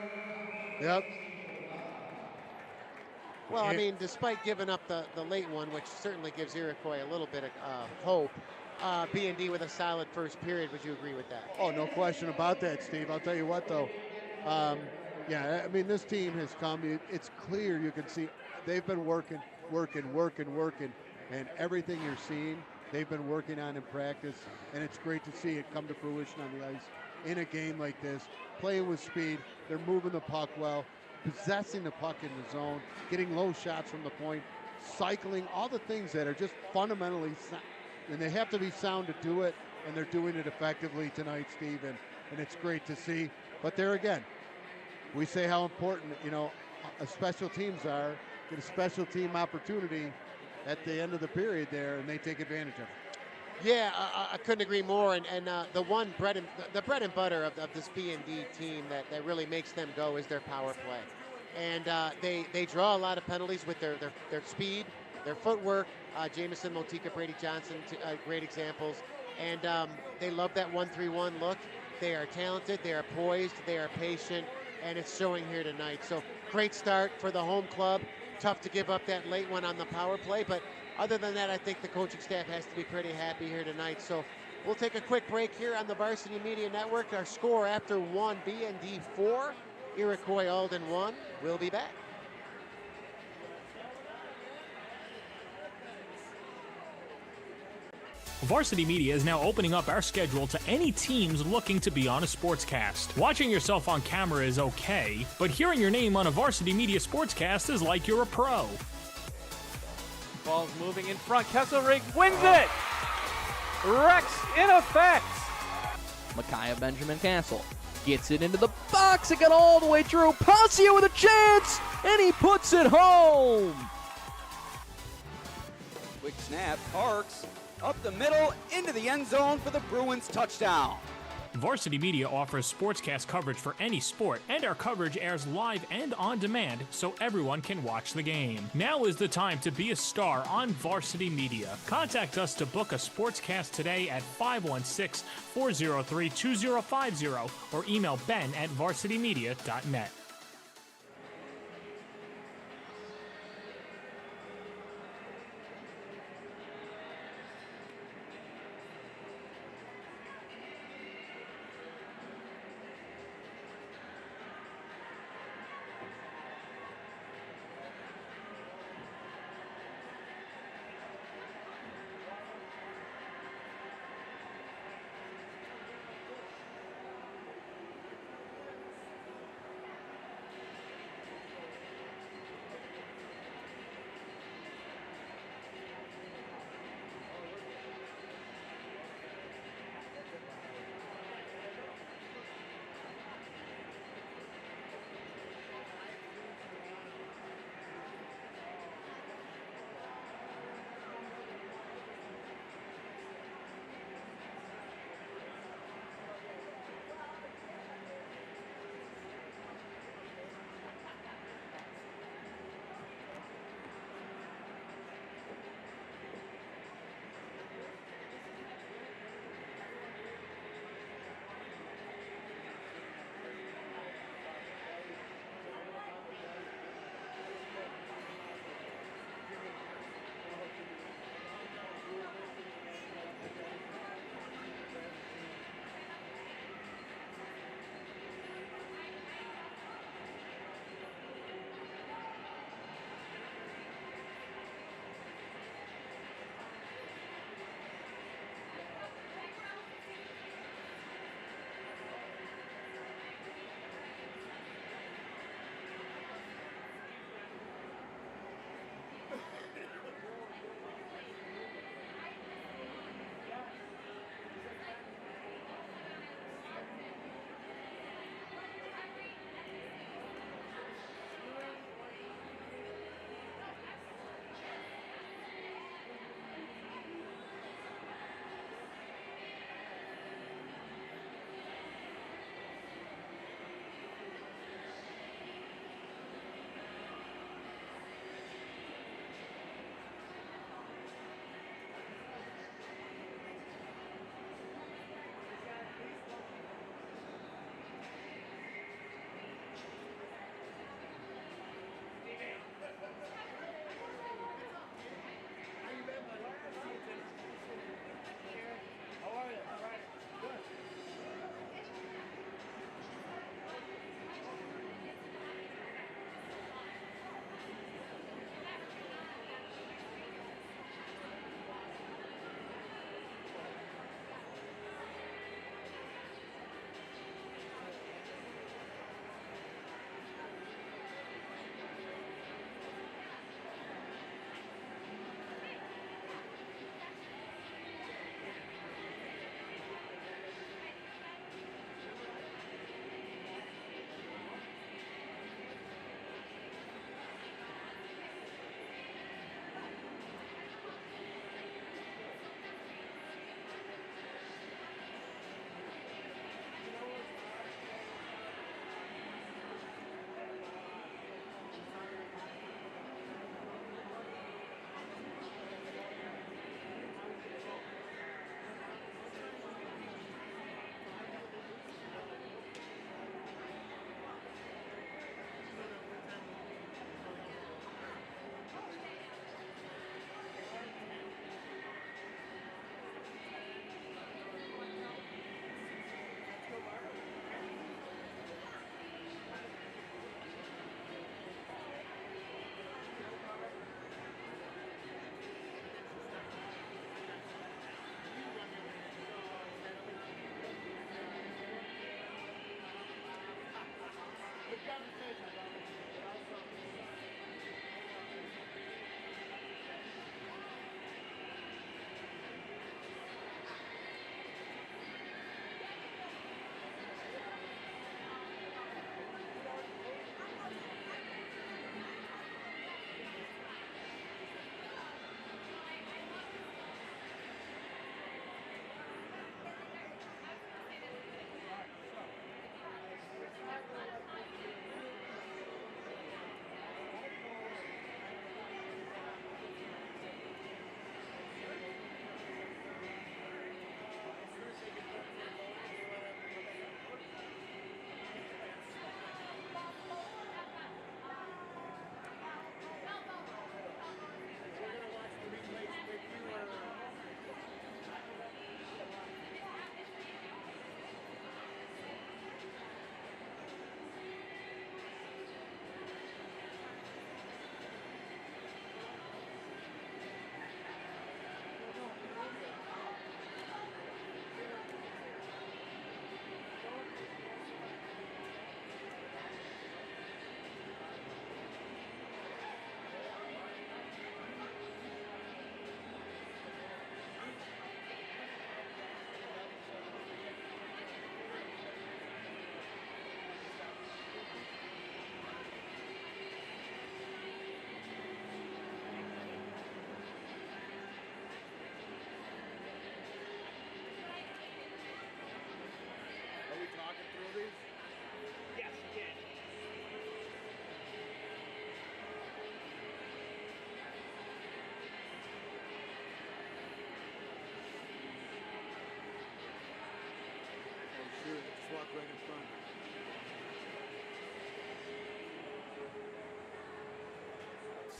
S6: yep.
S7: Well, I mean, despite giving up the late one, which certainly gives Iroquois a little bit of hope, B&D with a solid first period. Would you agree with that?
S6: Oh, no question about that, Steve. I'll tell you what, though. Yeah, I mean, this team has come. It's clear. You can see they've been working, and everything you're seeing, they've been working on in practice, and it's great to see it come to fruition on the ice in a game like this. Playing with speed, they're moving the puck well, possessing the puck in the zone, getting low shots from the point, cycling, all the things that are just fundamentally sound. And they have to be sound to do it, and they're doing it effectively tonight, Steve, and it's great to see. But there again, we say how important, special teams are. Get a special team opportunity at the end of the period there, and they take advantage of it.
S7: Yeah, I couldn't agree more. And the bread and butter of this B&D team that really makes them go is their power play. And they draw a lot of penalties with their speed, their footwork. Jamison, Motika, Brady Johnson, great examples. And they love that 1-3-1 look. They are talented, they are poised, they are patient, and it's showing here tonight. So great start for the home club. Tough to give up that late one on the power play, but other than that, I think the coaching staff has to be pretty happy here tonight. So we'll take a quick break here on the Varsity Media Network. Our score after 1, B&D 4, Iroquois Alden 1. We'll be back.
S1: Varsity Media is now opening up our schedule to any teams looking to be on a sportscast. Watching yourself on camera is okay, but hearing your name on a Varsity Media sportscast is like you're a pro.
S2: Ball's moving in front. Kesselrig wins it! Rex in effect!
S3: Micaiah Benjamin Castle gets it into the box. It got all the way through. Passia with a chance, and he puts it home.
S4: Quick snap, Parks up the middle into the end zone for the Bruins touchdown.
S1: Varsity Media offers sportscast coverage for any sport, and our coverage airs live and on demand so everyone can watch the game. Now is the time to be a star on Varsity Media. Contact us to book a sportscast today at 516-403-2050 or email ben@varsitymedia.net.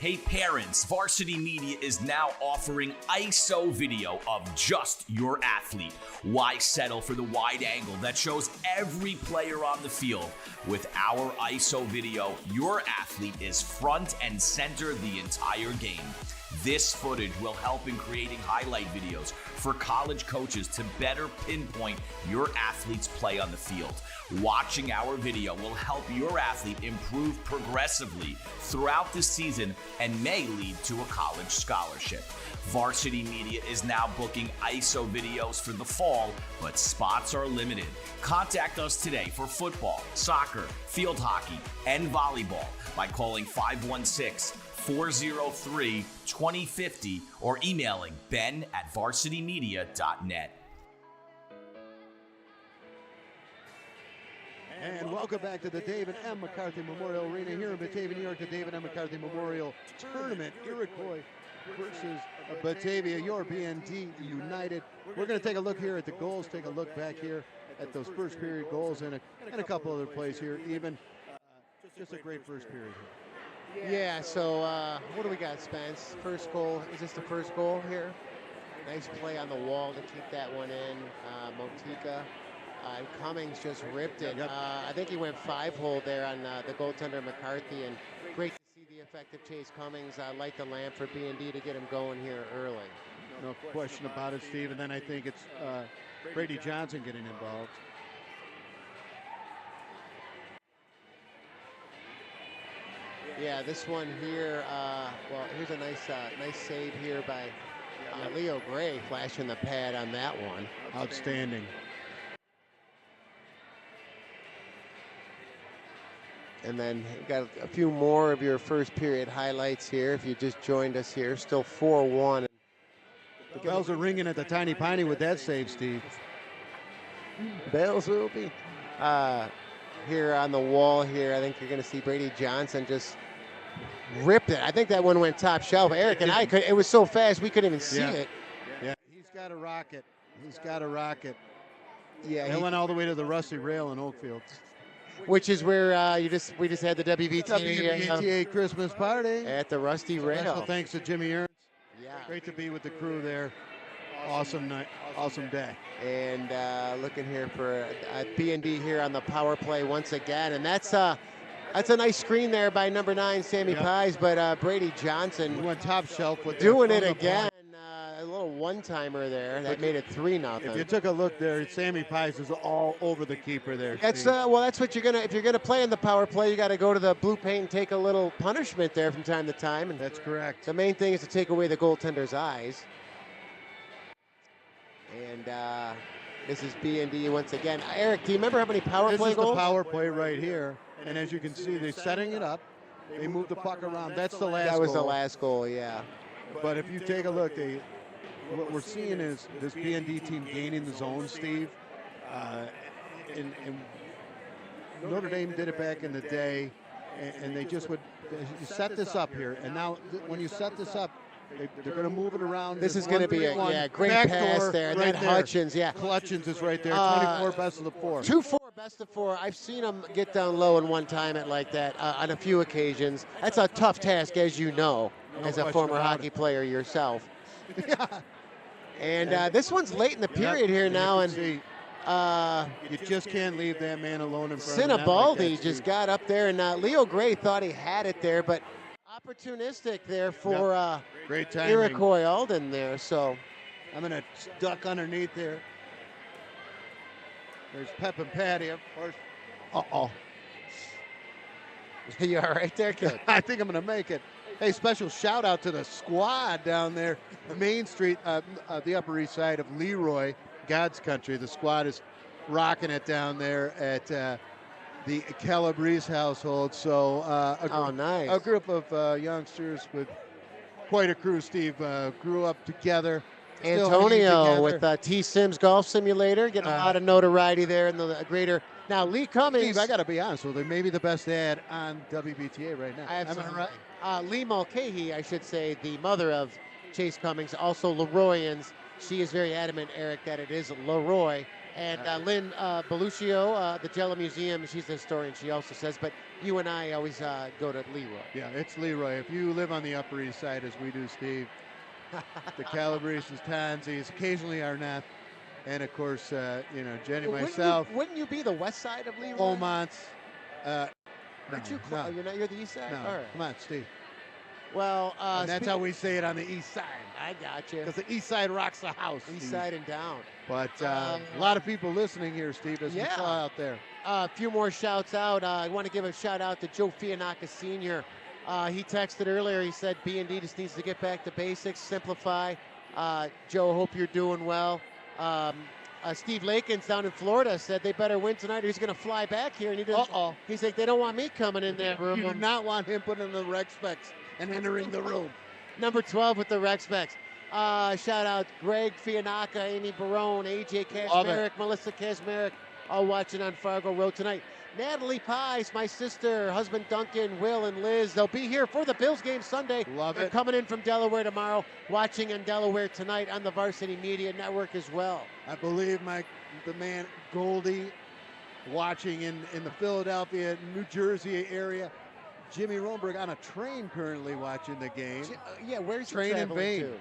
S5: Hey parents, Varsity Media is now offering ISO video of just your athlete. Why settle for the wide angle that shows every player on the field? With our ISO video, your athlete is front and center the entire game. This footage will help in creating highlight videos for college coaches to better pinpoint your athlete's play on the field. Watching our video will help your athlete improve progressively throughout the season and may lead to a college scholarship. Varsity Media is now booking ISO videos for the fall, but spots are limited. Contact us today for football, soccer, field hockey, and volleyball by calling 516-403-2050 or emailing ben@varsitymedia.net.
S6: And welcome back to the David M. McCarthy Memorial Arena here in Batavia, New York, the David M. McCarthy Memorial Tournament. Iroquois versus Batavia, your BND United. We're going to take a look here at the goals, take a look back here at those first period goals and a couple other plays here even. Just a great first period here.
S7: Yeah, so what do we got, Spence? First goal, is this the first goal here? Nice play on the wall to keep that one in. Motika. And Cummings just ripped it. I think he went 5-hole there on the goaltender McCarthy, and great to see the effective Chase Cummings light the lamp for B&D to get him going here early.
S6: No question about it, Steve. And then I think it's Brady Johnson getting involved.
S7: Yeah, this one here, well, here's a nice save here by Leo Gray, flashing the pad on that one.
S6: Outstanding.
S7: And then you got a few more of your first period highlights here. If you just joined us here, still 4-1.
S6: The bells are ringing at the Tiny Piney with that save, Steve.
S7: Bells will be here on the wall here. I think you're going to see Brady Johnson just ripped it. I think that one went top shelf. Eric and I it was so fast we couldn't even see it.
S6: Yeah, he's got a rocket. He's got a rocket.
S7: Yeah,
S6: he went all the way to the Rusty Rail in Oakfield.
S7: Which is where we just had the
S6: WVTA Christmas party
S7: at the Rusty Rail.
S6: Special thanks to Jimmy Ernst.
S7: Yeah,
S6: great to be with the crew there. Awesome night, awesome day.
S7: And looking here for B&D here on the power play once again, and that's a nice screen there by number 9 Sammy Pies, but Brady Johnson
S6: went top shelf with
S7: doing it again. A little one-timer there that made it 3-0.
S6: If you took a look there, Sammy Pies is all over the keeper there.
S7: That's
S6: Steve.
S7: well, that's what you're gonna. If you're gonna play in the power play, you got to go to the blue paint and take a little punishment there from time to time. And
S6: That's correct.
S7: the main thing is to take away the goaltender's eyes. And this is B&D once again. Eric, do you remember how many power play
S6: This is
S7: goals?
S6: the power play right here, and as you can see, they're setting it up. They move the puck around. That's the last.
S7: That was the
S6: goal.
S7: last goal, yeah.
S6: But if you take a look, what we're seeing is this B&D team gaining the zone, Steve. And Notre Dame did it back in the day, and they just would you set this up here. And now when you set this up, they're going to move it around.
S7: This is going to be a great pass there. And
S6: right
S7: then
S6: there.
S7: Hutchins, yeah.
S6: Hutchins is right there. 24 best of the 4.
S7: 2-4 best of 4. I've seen them get down low and one-time it like that on a few occasions. That's a tough task, as you know, as a former hockey player yourself.
S6: Yeah.
S7: And this one's late in the period here now, and
S6: you just can't leave that man alone in front of the net
S7: Sinibaldi
S6: like that,
S7: just
S6: Steve.
S7: got up there, and Leo Gray thought he had it there, but opportunistic there for
S6: Great timing.
S7: Iroquois Alden there. So
S6: I'm going to duck underneath there. There's Pep and Patty, of course. Uh-oh.
S7: you all right there, kid?
S6: I think I'm going to make it. Hey, special shout out to the squad down there, Main Street, the Upper East Side of Leroy, God's country. The squad is rocking it down there at the Calabrese household. So
S7: nice.
S6: A group of youngsters with quite a crew, Steve, grew up together. still hanging
S7: Antonio
S6: together.
S7: with T Sims Golf Simulator, getting a lot of notoriety there in the greater. Now, Lee Cummings.
S6: Steve, I got to be honest with you, maybe the best ad on WBTA right now.
S7: Absolutely.
S6: Am I right?
S7: Lee Mulcahy, I should say, the mother of Chase Cummings, also Leroyans. She is very adamant, Eric, that it is Leroy. And Lynn Beluccio, the Jello Museum, she's the historian, she also says, but you and I always go to Leroy.
S6: Yeah, it's Leroy. If you live on the Upper East Side, as we do, Steve, the Calabreses, Tansies, occasionally Arnett, and of course, Jenny, myself.
S7: Wouldn't you be the west side of Leroy?
S6: Beaumonts.
S7: Aren't you
S6: no.
S7: You're the east side?
S6: No,
S7: All right.
S6: come on, Steve.
S7: Well,
S6: And that's how we say it on the east side.
S7: I got you.
S6: Because the east side rocks the house.
S7: East
S6: Steve.
S7: side and down.
S6: But a lot of people listening here, Steve, as we saw out there.
S7: A few more shouts out. I want to give a shout out to Joe Fianaka Sr. He texted earlier. He said B&D just needs to get back to basics, simplify. Joe, hope you're doing well. Steve Lakins down in Florida said they better win tonight or he's going to fly back here. And he doesn't. He's like, they don't want me coming in that room.
S6: You do not want him putting in the rec specs and entering the room.
S7: Number 12 with the rec specs. Shout out Greg Fianaka, Amy Barone, AJ Kazmarek, Melissa Kazmarek, all watching on Fargo Road tonight. Natalie Pies, my sister, husband Duncan, Will, and Liz. They'll be here for the Bills game Sunday. They're coming in from Delaware tomorrow, watching in Delaware tonight on the Varsity Media Network as well.
S6: I believe the man Goldie watching in the Philadelphia, New Jersey area. Jimmy Roenberg on a train currently watching the game.
S7: Yeah, where's he
S6: Train in
S7: traveling
S6: vain?
S7: to?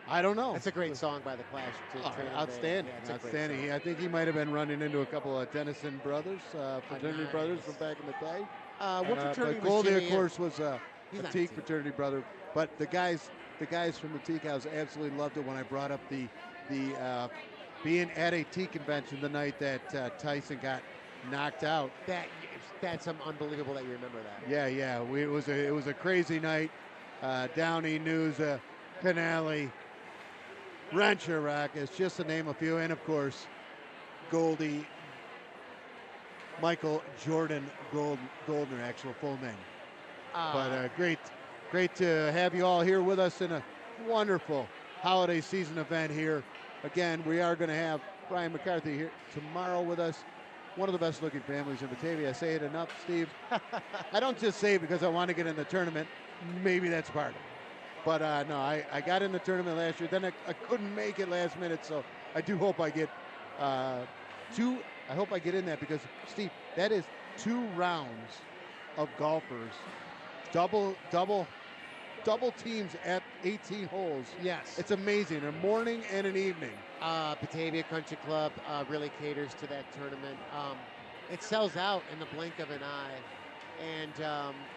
S6: I don't know.
S7: That's a great song by the Clash. Too, Train in Vain.
S6: Outstanding,
S7: Yeah, it's a great
S6: outstanding.
S7: song.
S6: I think he might have been running into a couple of Dennison brothers, fraternity brothers from back in the day.
S7: What fraternity
S6: but
S7: was
S6: Goldie,
S7: Jimmy
S6: of
S7: in?
S6: course, was a
S7: He's not
S6: Teague fraternity brother. But the guys from the Teague House absolutely loved it when I brought up the being at a Teague convention the night that Tyson got knocked out.
S7: That's unbelievable that you remember that.
S6: Yeah. It was a crazy night. Downey, Nusa, Canale, Rancher is just to name a few, and of course, Goldie, Michael Jordan Goldner, actual full name. But great to have you all here with us in a wonderful holiday season event here. Again, we are going to have Brian McCarthy here tomorrow with us. One of the best looking families in Batavia. I say it enough, Steve. I don't just say it because I want to get in the tournament. Maybe that's part of it. But no, I got in the tournament last year. Then I couldn't make it last minute, so I do hope I get I hope I get in that because, Steve, that is 2 rounds of golfers, double teams at 18 holes.
S7: Yes.
S6: It's amazing. A morning and an evening.
S7: Batavia Country Club really caters to that tournament. It sells out in the blink of an eye. And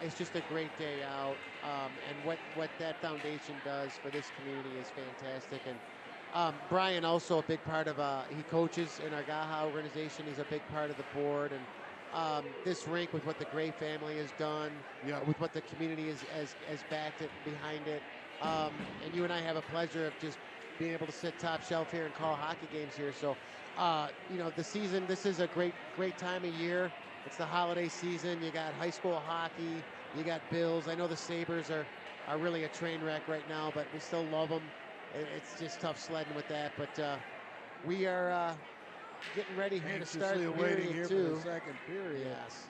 S7: it's just a great day out. And what that foundation does for this community is fantastic. And Brian also a big part of, he coaches in our Gaha organization. He's a big part of the board. And this rink with what the Gray family has done, with what the community has backed it behind it. And you and I have a pleasure of just being able to sit top shelf here and call hockey games here. So, the season, this is a great time of year. It's the holiday season. You got high school hockey. You got Bills. I know the Sabres are really a train wreck right now, but we still love them. It's just tough sledding with that. But we are getting ready here to start
S6: waiting here
S7: two.
S6: for the second period.
S7: Yes.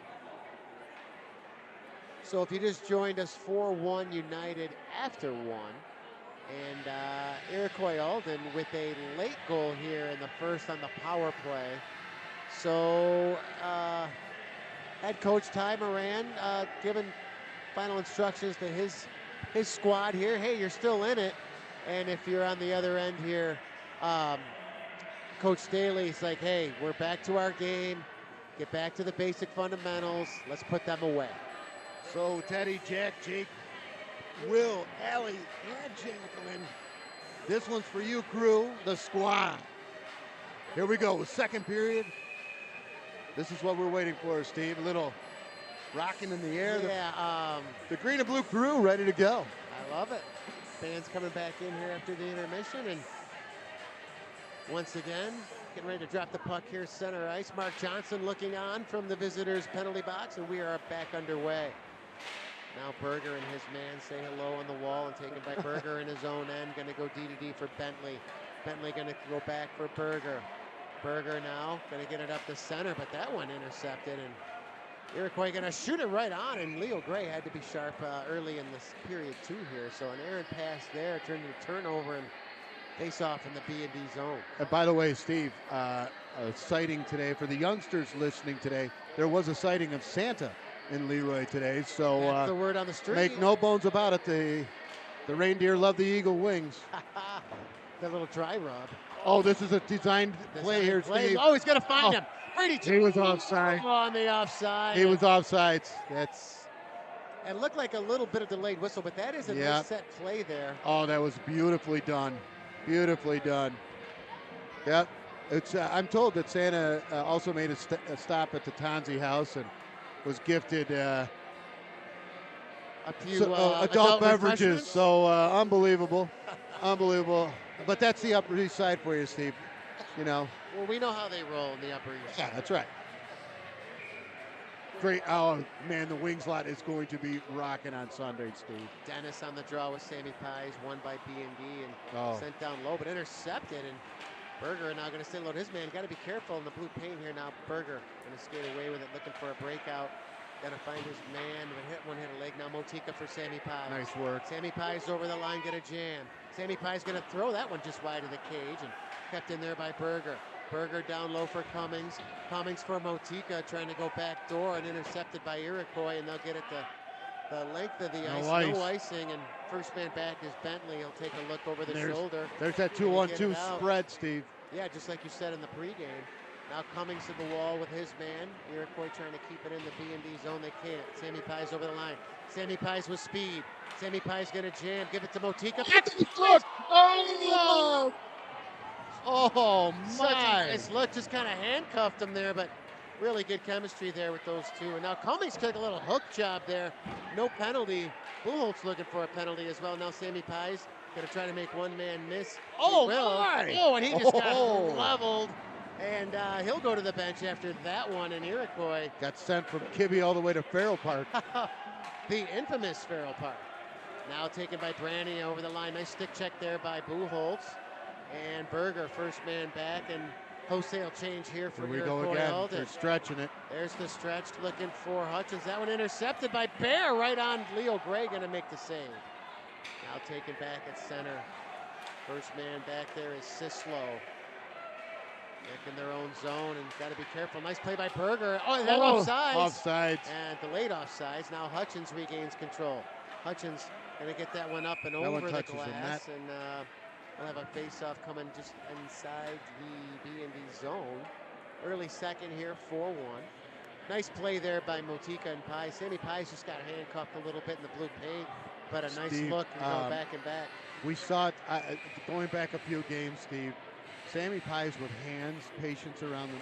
S7: So if you just joined us, 4-1 United after one. And Iroquois Alden with a late goal here in the first on the power play. So head coach Ty Moran giving final instructions to his squad here. Hey, you're still in it. And if you're on the other end here, Coach Staley's like, hey, we're back to our game. Get back to the basic fundamentals. Let's put them away.
S6: So Teddy, Jack, Jake, Will, Allie, and Jacqueline. This one's for you, crew, the squad. Here we go, second period. This is what we're waiting for, Steve. A little rocking in the air.
S7: Yeah.
S6: The green and blue crew ready to go.
S7: I love it. Fans coming back in here after the intermission, and once again, getting ready to drop the puck here, center ice. Mark Johnson looking on from the visitors' penalty box, and we are back underway. Now Berger and his man say hello on the wall, and taken by Berger in his own end. Going to go D-to-D for Bentley. Bentley going to go back for Berger. Berger now going to get it up the center, but that one intercepted, and Iroquois going to shoot it right on, and Leo Gray had to be sharp early in this period two here. So an errant pass there turned into turnover and face off in the B&D zone.
S6: And by the way, Steve, a sighting today for the youngsters listening today. There was a sighting of Santa in Leroy today. So
S7: that's the word on the street.
S6: Make no bones about it. The reindeer love the eagle wings.
S7: That little dry rub.
S6: Oh, this is a designed play here, Steve.
S7: Oh, he's going to find him. Brady
S6: He was offside.
S7: on the offside.
S6: He was offsides. That's.
S7: It looked like a little bit of delayed whistle, but that is a nice set play there.
S6: Oh, that was beautifully done. Beautifully done. Yep. It's. I'm told that Santa also made a stop at the Tonzi house and was gifted
S7: a few
S6: adult beverages. So unbelievable, unbelievable. But that's the Upper East Side for you, Steve. You know.
S7: Well, we know how they roll in the Upper East Side.
S6: Yeah, that's right. Great. Oh, man, the Wings lot is going to be rocking on Sunday, Steve.
S7: Dennis on the draw with Sammy Pies, won by B&D and sent down low, but intercepted. And Berger now going to stay low. His man got to be careful in the blue paint here now. Berger going to skate away with it, looking for a breakout. Got to find his man. One hit a leg. Now Motika for Sammy Pies.
S6: Nice work.
S7: Sammy Pies over the line, get a jam. Sammy Pies going to throw that one just wide of the cage and kept in there by Berger. Berger down low for Cummings. Cummings for Motika, trying to go back door and intercepted by Iroquois, and they'll get it the length of the ice. No icing, and first man back is Bentley. He'll take a look over the shoulder.
S6: There's that 2-on-2 spread, Steve.
S7: Yeah, just like you said in the pregame. Now Cummings to the wall with his man. Iroquois trying to keep it in the B&D zone. They can't. Sammy Pies over the line. Sammy Pies with speed. Sammy Pies going to jam. Give it to Motika. Oh, my. It's look, just kind of handcuffed him there, but really good chemistry there with those two. And now Cummings took a little hook job there. No penalty. Buchholz looking for a penalty as well. Now Sammy Pies going to try to make one man miss.
S6: Oh, my.
S7: Oh, and he just got leveled. And he'll go to the bench after that one. And Iroquois
S6: got sent from Kibbe all the way to Farrell Park.
S7: The infamous Farrell Park. Now taken by Brandy over the line. Nice stick check there by Buchholz. And Berger, first man back, and wholesale change here for
S6: Here we
S7: Iroquois
S6: go again.
S7: Alden.
S6: They're stretching it.
S7: There's the stretch, looking for Hutchins. That one intercepted by Bear, right on Leo Gray, going to make the save. Now taken back at center. First man back there is Sislo. Back in their own zone, and got to be careful. Nice play by Berger. Oh, that offsides.
S6: Offsides.
S7: And delayed offsides. Now Hutchins regains control. Hutchins going to get that one up and over the glass, and we'll have a face-off coming just inside the B&D zone. Early second here, 4-1. Nice play there by Motika and Pies. Sammy Pies just got handcuffed a little bit in the blue paint. but a nice
S6: Steve,
S7: look and go back and back.
S6: We saw it going back a few games, Steve. Sammy Pies with hands, patience around them.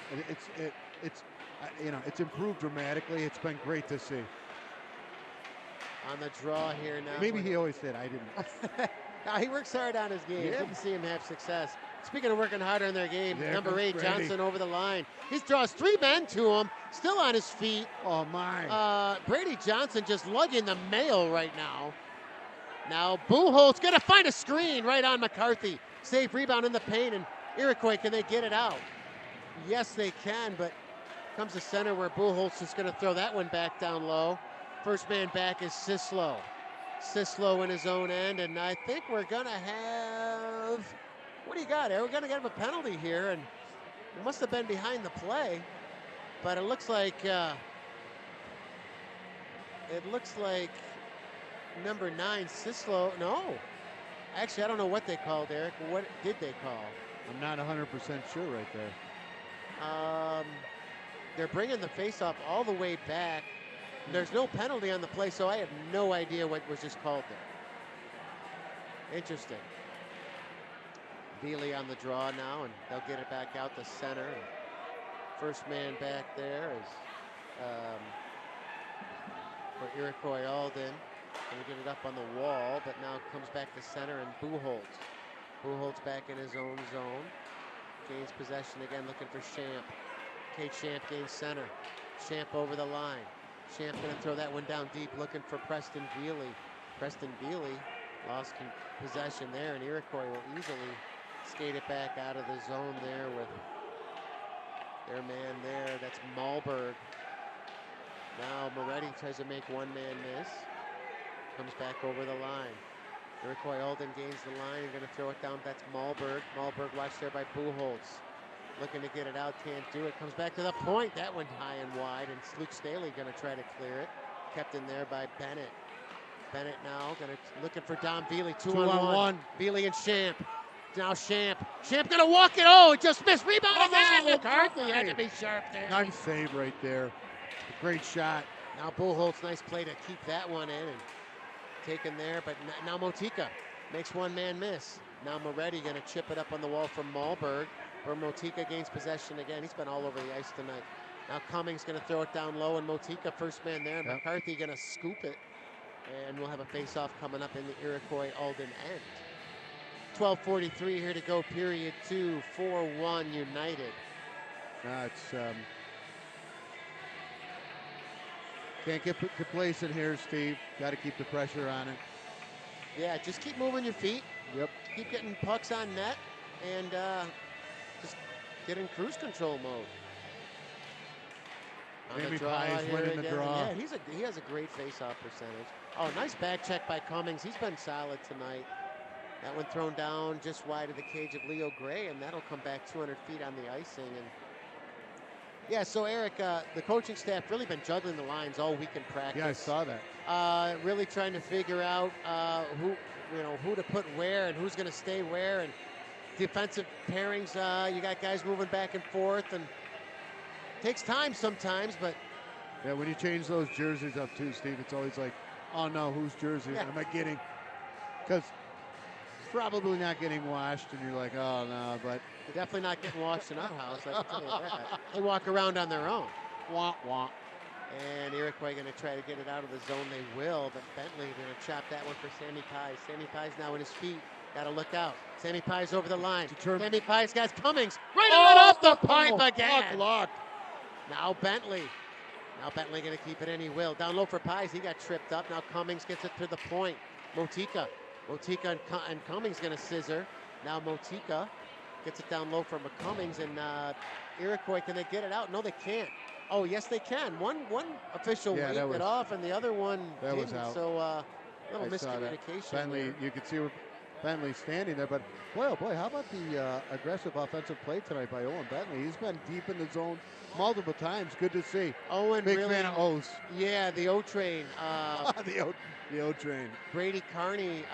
S6: It's improved dramatically. It's been great to see.
S7: On the draw here now.
S6: Maybe he always did. I didn't.
S7: No, he works hard on his game.
S6: Yeah.
S7: Didn't see him have success. Speaking of working hard on their game,
S6: There
S7: number
S6: goes
S7: 8,
S6: Brady.
S7: Johnson over the line. He draws 3 men to him, still on his feet.
S6: Oh, my.
S7: Brady Johnson just lugging the mail right now. Now Buchholz going to find a screen right on McCarthy. Safe rebound in the paint, and Iroquois, can they get it out? Yes, they can, but comes the center where Buchholz is going to throw that one back down low. First man back is Sislo. Sislo in his own end, and I think we're going to have, what do you got, Eric? We're going to get a penalty here, and it must have been behind the play, but it looks like number 9, Sislo, no. Actually, I don't know what they called, Eric. What did they call?
S6: I'm not 100% sure right there.
S7: They're bringing the faceoff all the way back. There's no penalty on the play, so I have no idea what was just called there. Interesting. Bealey on the draw now, and they'll get it back out to center. First man back there is for Iroquois Alden. Gonna get it up on the wall, but now comes back to center, and Buchholz. Buchholz back in his own zone. Gains possession again, looking for Champ. Kate Champ gains center. Champ over the line. Champ gonna throw that one down deep, looking for Preston Bealey. Preston Bealey lost possession there, and Iroquois will easily skate it back out of the zone there with their man there. That's Malberg. Now Moretti tries to make one man miss. Comes back over the line. Iroquois Alden gains the line. You're going to throw it down. That's Malberg. Malberg watched there by Buchholz. Looking to get it out. Can't do it. Comes back to the point. That went high and wide. And Luke Staley going to try to clear it. Kept in there by Bennett. Bennett now looking for Don Bealey. Two on one. Bealey and Champ. Now Champ. Champ going to walk it. Oh, it just missed. Rebound again. McCarthy had to be sharp there.
S6: Nice save right there. Great shot.
S7: Now Buchholz, nice play to keep that one in and taken there, but now Motika makes one man miss. Now Moretti going to chip it up on the wall from Malberg, where Motika gains possession again. He's been all over the ice tonight. Now Cummings going to throw it down low, and Motika first man there. Yep. McCarthy going to scoop it, and we'll have a face-off coming up in the Iroquois Alden end. 12:43 here to go, period 2, 4-1 United.
S6: Can't get complacent here, Steve. Got to keep the pressure on it.
S7: Yeah, just keep moving your feet.
S6: Yep.
S7: Keep getting pucks on net, and just get in cruise control mode.
S6: Sammy Pies winning the draw.
S7: Yeah, he has a great face-off percentage. Oh, nice back check by Cummings. He's been solid tonight. That one thrown down just wide of the cage of Leo Gray, and that'll come back 200 feet on the icing. And yeah, so Eric, the coaching staff really been juggling the lines all week in practice.
S6: Yeah, I saw that.
S7: Really trying to figure out who to put where and who's going to stay where, and defensive pairings. You got guys moving back and forth, and it takes time sometimes. But
S6: yeah, when you change those jerseys up too, Steve, it's always like, oh no, whose jersey am I getting? Because probably not getting washed, and you're like, oh no, but
S7: they're definitely not getting washed in our house. I can tell you that. They walk around on their own.
S6: Wah, wah.
S7: And Iroquois going to try to get it out of the zone. They will, but Bentley going to chop that one for Sammy Pies. Sammy Pies now in his feet. Got to look out. Sammy Pies over the line. Sammy Pies got Cummings. Right off the pipe again.
S6: Lock.
S7: Now Bentley. Now Bentley going to keep it in. He will. Down low for Pies. He got tripped up. Now Cummings gets it to the point. Motika and Cummings going to scissor. Now Motika gets it down low for McCummings, and Iroquois, can they get it out? No, they can't. Oh, yes, they can. One official waved it off, and the other one didn't.
S6: Was out.
S7: So a little miscommunication.
S6: Bentley, you can see where Bentley's standing there, but boy, oh boy, how about the aggressive offensive play tonight by Owen Bentley? He's been deep in the zone multiple times. Good to see.
S7: Owen
S6: big
S7: really,
S6: fan of O's.
S7: Yeah, the O train.
S6: The O train.
S7: Brady Carney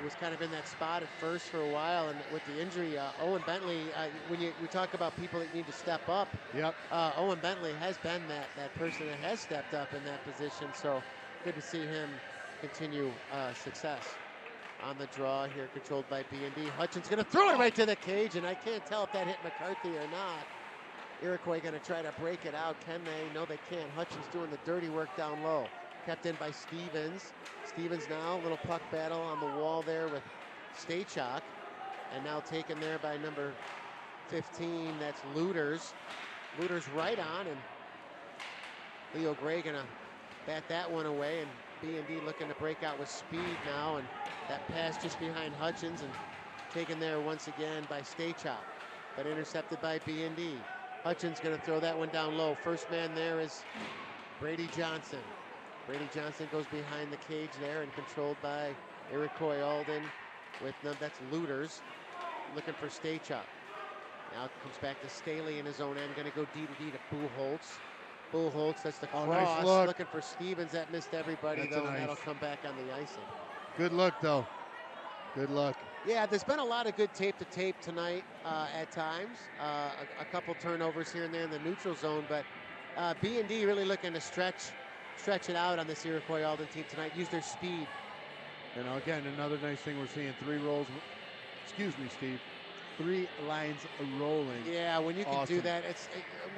S7: was kind of in that spot at first for a while, and with the injury, Owen Bentley, when we talk about people that need to step up,
S6: yep.
S7: Owen Bentley has been that person that has stepped up in that position, so good to see him continue success. On the draw here, controlled by B&D. Hutchins going to throw it right to the cage, and I can't tell if that hit McCarthy or not. Iroquois going to try to break it out. Can they? No, they can't. Hutchins doing the dirty work down low. Kept in by Stevens. Stevens now, little puck battle on the wall there with Stachok. And now taken there by number 15, that's Looters. Looters right on, and Leo Gray going to bat that one away, and B&D looking to break out with speed now, and that pass just behind Hutchins and taken there once again by Stachok, but intercepted by B&D. Hutchins going to throw that one down low. First man there is Brady Johnson. Brady Johnson goes behind the cage there and controlled by Iroquois Alden with, no, that's Looters, looking for Stachok. Now it comes back to Staley in his own end, going to go D-to-D to Buchholz. Buchholz, that's the cross,
S6: nice look.
S7: looking for Stevens. That missed everybody,
S6: That's
S7: though,
S6: nice.
S7: and that'll come back on the icing.
S6: Good look, though. Good luck.
S7: Yeah, there's been a lot of good tape-to-tape tonight at times. A couple turnovers here and there in the neutral zone, but B&D really looking to stretch it out on this Iroquois Alden team tonight, use their speed.
S6: And again, another nice thing we're seeing, 3 rolls. Excuse me, Steve. 3 lines rolling.
S7: Yeah, when you can
S6: Awesome.
S7: do that,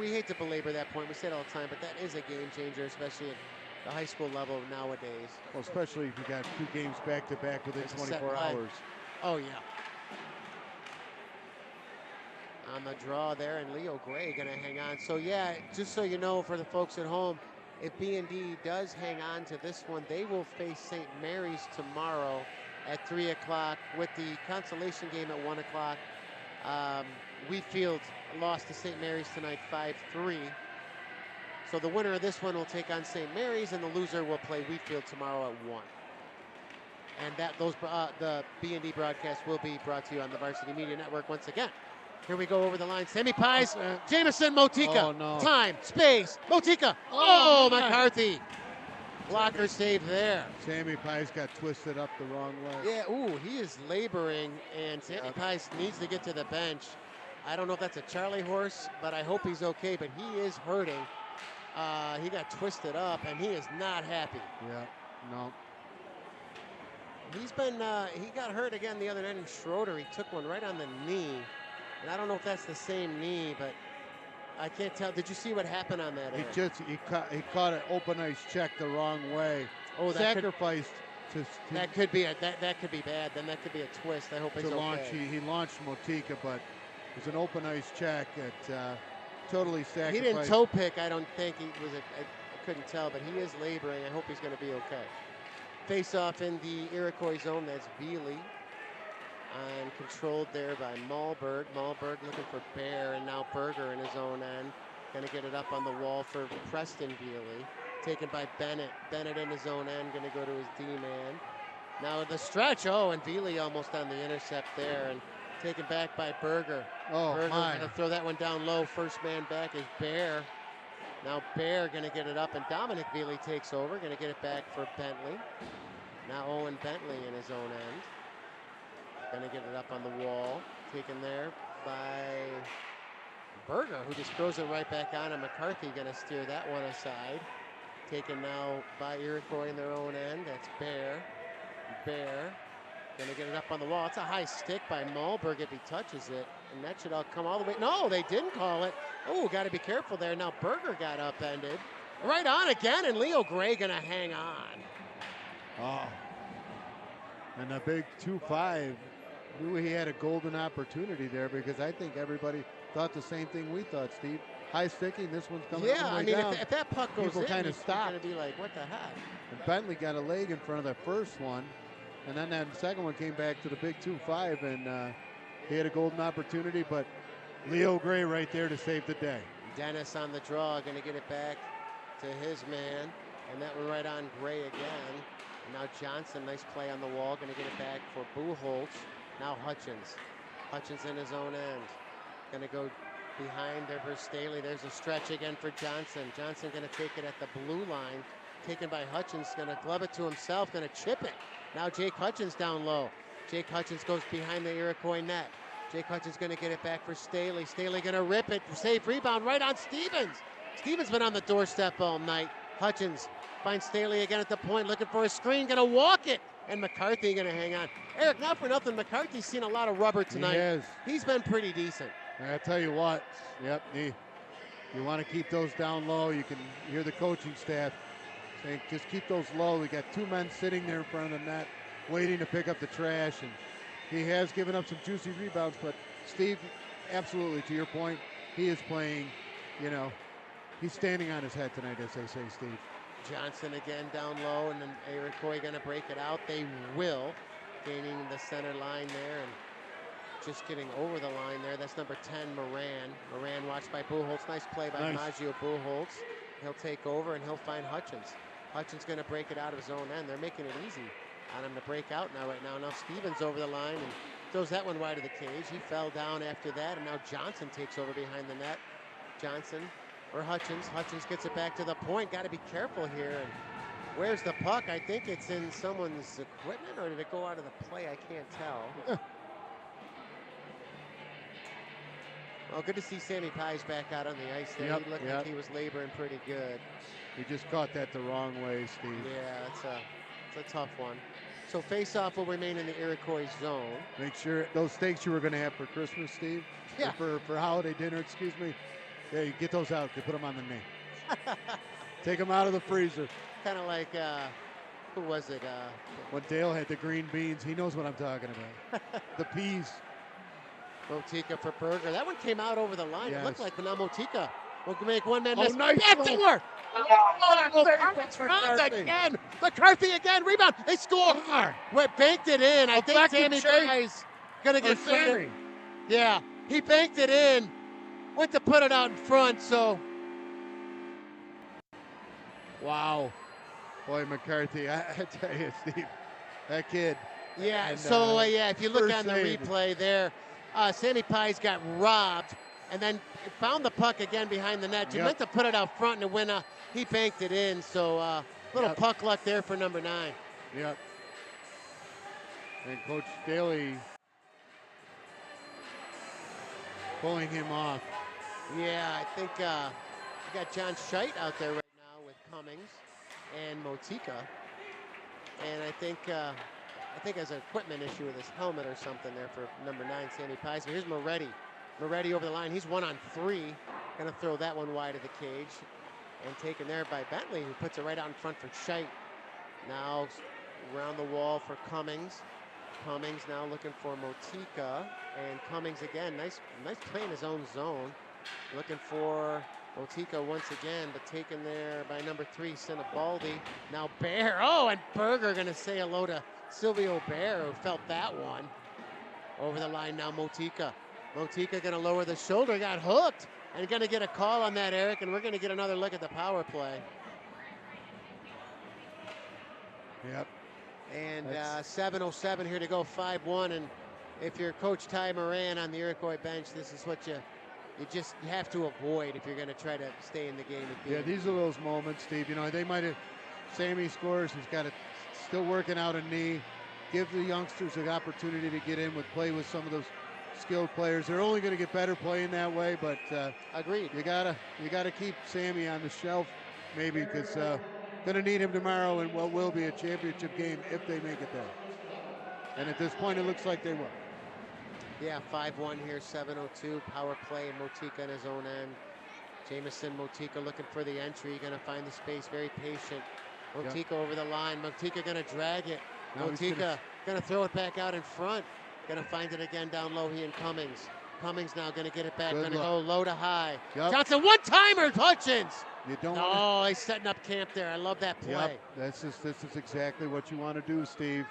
S7: we hate to belabor that point. We say it all the time, but that is a game changer, especially at the high school level nowadays.
S6: Well, especially if you got 2 games back-to-back within
S7: There's a set
S6: 24
S7: play.
S6: hours.
S7: Oh, yeah. On the draw there, and Leo Gray going to hang on. So, yeah, just so you know, for the folks at home, if B&D does hang on to this one, they will face St. Mary's tomorrow at 3 o'clock with the consolation game at 1 o'clock. Wheatfield lost to St. Mary's tonight 5-3. So the winner of this one will take on St. Mary's, and the loser will play Wheatfield tomorrow at 1. And the B&D broadcast will be brought to you on the Varsity Media Network once again. Here we go over the line. Sammy Pies, Jameson, Motika.
S6: Oh, no.
S7: Time, space, Motika. Oh, McCarthy. Blocker save there.
S6: Sammy Pies got twisted up the wrong way.
S7: Yeah, ooh, he is laboring, and Sammy Pies needs to get to the bench. I don't know if that's a Charlie horse, but I hope he's okay, but he is hurting. He got twisted up, and he is not happy.
S6: Yeah, no.
S7: He's been, he got hurt again the other night in Schroeder. He took one right on the knee, and I don't know if that's the same knee, but I can't tell. Did you see what happened on that?
S6: He caught an open ice check the wrong way.
S7: Oh, that
S6: sacrificed to
S7: that could be that could be bad. Then that could be a twist. I hope he's
S6: to launch.
S7: okay.
S6: He launched Motika, but it was an open ice check that totally sacrificed.
S7: He didn't toe pick. I don't think he was. I couldn't tell, but he is laboring. I hope he's going to be okay. Face off in the Iroquois zone. That's Veely. And controlled there by Malberg. Malberg looking for Bear, and now Berger in his own end. Going to get it up on the wall for Preston Veely. Taken by Bennett. Bennett in his own end, going to go to his D-man. Now the stretch, and Veely almost on the intercept there, and taken back by Berger.
S6: Oh,
S7: Berger
S6: my.
S7: going to throw that one down low. First man back is Bear. Now Bear going to get it up, and Dominic Veely takes over. Going to get it back for Bentley. Now Owen Bentley in his own end. Going to get it up on the wall. Taken there by Berger, who just throws it right back on, and McCarthy going to steer that one aside. Taken now by Iroquois in their own end. That's Bear. Bear going to get it up on the wall. It's a high stick by Malberg if he touches it, and that should all come all the way. No, they didn't call it. Oh, got to be careful there. Now Berger got upended. Right on again, and Leo Gray going to hang on.
S6: Oh. And a big 2-5. Knew he had a golden opportunity there, because I think everybody thought the same thing we thought, Steve. High sticking, this one's coming all the way
S7: I mean,
S6: down.
S7: if that puck goes
S6: People
S7: in,
S6: kinda
S7: you're
S6: stop.
S7: going to be like, what the heck?
S6: And Bentley got a leg in front of that first one, and then that second one came back to the big 2-5, and he had a golden opportunity, but Leo Gray right there to save the day.
S7: Dennis on the draw, going to get it back to his man, and that one right on Gray again. And now Johnson, nice play on the wall, going to get it back for Buchholz. Now Hutchins. Hutchins in his own end. Going to go behind there for Staley. There's a stretch again for Johnson. Johnson going to take it at the blue line. Taken by Hutchins, going to glove it to himself, going to chip it. Now Jake Hutchins down low. Jake Hutchins goes behind the Iroquois net. Jake Hutchins going to get it back for Staley. Staley going to rip it. Safe rebound right on Stevens. Stevens been on the doorstep all night. Hutchins Finds Staley again at the point, looking for a screen, gonna walk it. And McCarthy gonna hang on. Eric, not for nothing, McCarthy's seen a lot of rubber tonight.
S6: He has.
S7: He's been pretty decent.
S6: I tell you what, yep, you want to keep those down low. You can hear the coaching staff saying, just keep those low. We got 2 men sitting there in front of the net waiting to pick up the trash, and he has given up some juicy rebounds, but Steve, absolutely, to your point, he is playing, he's standing on his head tonight, as they say, Steve.
S7: Johnson again down low, and then Iroquois gonna break it out. They will, gaining the center line there and just getting over the line there. That's number 10, Moran. Moran watched by Buchholz. Nice play by Maggio Buchholz. He'll take over and he'll find Hutchins. Hutchins gonna break it out of his own end. They're making it easy on him to break out right now. Now Stevens over the line and throws that one wide of the cage. He fell down after that, and now Johnson takes over behind the net. Johnson or Hutchins. Hutchins gets it back to the point. Got to be careful here. And where's the puck? I think it's in someone's equipment, or did it go out of the play? I can't tell. Well, good to see Sammy Pies back out on the ice there. He looked like he was laboring pretty good.
S6: He just caught that the wrong way, Steve.
S7: Yeah, it's a tough one. So face-off will remain in the Iroquois zone.
S6: Make sure those steaks you were going to have for Christmas, Steve,
S7: yeah,
S6: for holiday dinner, excuse me, yeah, you get those out. You put them on the knee. Take them out of the freezer.
S7: Kind of like, who was it?
S6: When Dale had the green beans, he knows what I'm talking about. The peas.
S7: Motika for Berger. That one came out over the line.
S6: Yes.
S7: It looked like, but now Motika will make one man miss.
S6: Nice
S7: Backdoor! Again! McCarthy again! Rebound! They score! Banked it in. I think Sammy Pies gonna get Sammy. Yeah, he banked it in. Went to put it out in front, so.
S6: Wow. Boy, McCarthy, I tell you, Steve, that kid.
S7: Yeah,
S6: and,
S7: if you look on the
S6: save.
S7: replay there, Sammy Pies got robbed and then found the puck again behind the net. You meant to put it out front, and when he banked it in, so little puck luck there for number 9.
S6: Yep. And Coach Daly pulling him off.
S7: Yeah, I think we got John Scheidt out there right now with Cummings and Motika, and I think there's an equipment issue with his helmet or something there for number 9, Sammy Pies. But here's Moretti. Moretti over the line. He's 1 on 3. Gonna throw that one wide of the cage. And taken there by Bentley, who puts it right out in front for Scheidt. Now around the wall for Cummings. Cummings now looking for Motika. And Cummings again. Nice play in his own zone. Looking for Motika once again, but taken there by number 3, Sinibaldi. Now Bear. Oh, and Berger gonna say hello to Silvio Bear, who felt that one. Over the line now, Motika. Motika gonna lower the shoulder, got hooked, and gonna get a call on that, Eric, and we're gonna get another look at the power play.
S6: Yep.
S7: And 7:07 here to go, 5-1, and if you're Coach Ty Moran on the Iroquois bench, this is what you have to avoid if you're gonna try to stay in the game.
S6: Yeah, these are those moments, Steve. They might have, Sammy scores, he's got it. Still working out a knee. Give the youngsters an opportunity to get in play with some of those skilled players. They're only going to get better playing that way, but
S7: agreed.
S6: You gotta keep Sammy on the shelf, maybe, because going to need him tomorrow in what will be a championship game if they make it there. And at this point, it looks like they will.
S7: Yeah, 5-1 here, 7:02 power play, and Motika in his own end. Jamison Motika looking for the entry, going to find the space, very patient. Motika over the line. Motika going to drag it. Motika going to throw it back out in front. Going to find it again down low. He and Cummings. Cummings now going to get it back. Going to go low to high. Johnson, one-timer, Hutchins.
S6: You don't.
S7: Oh, he's setting up camp there. I love that play.
S6: Yep. This is exactly what you want to do, Steve.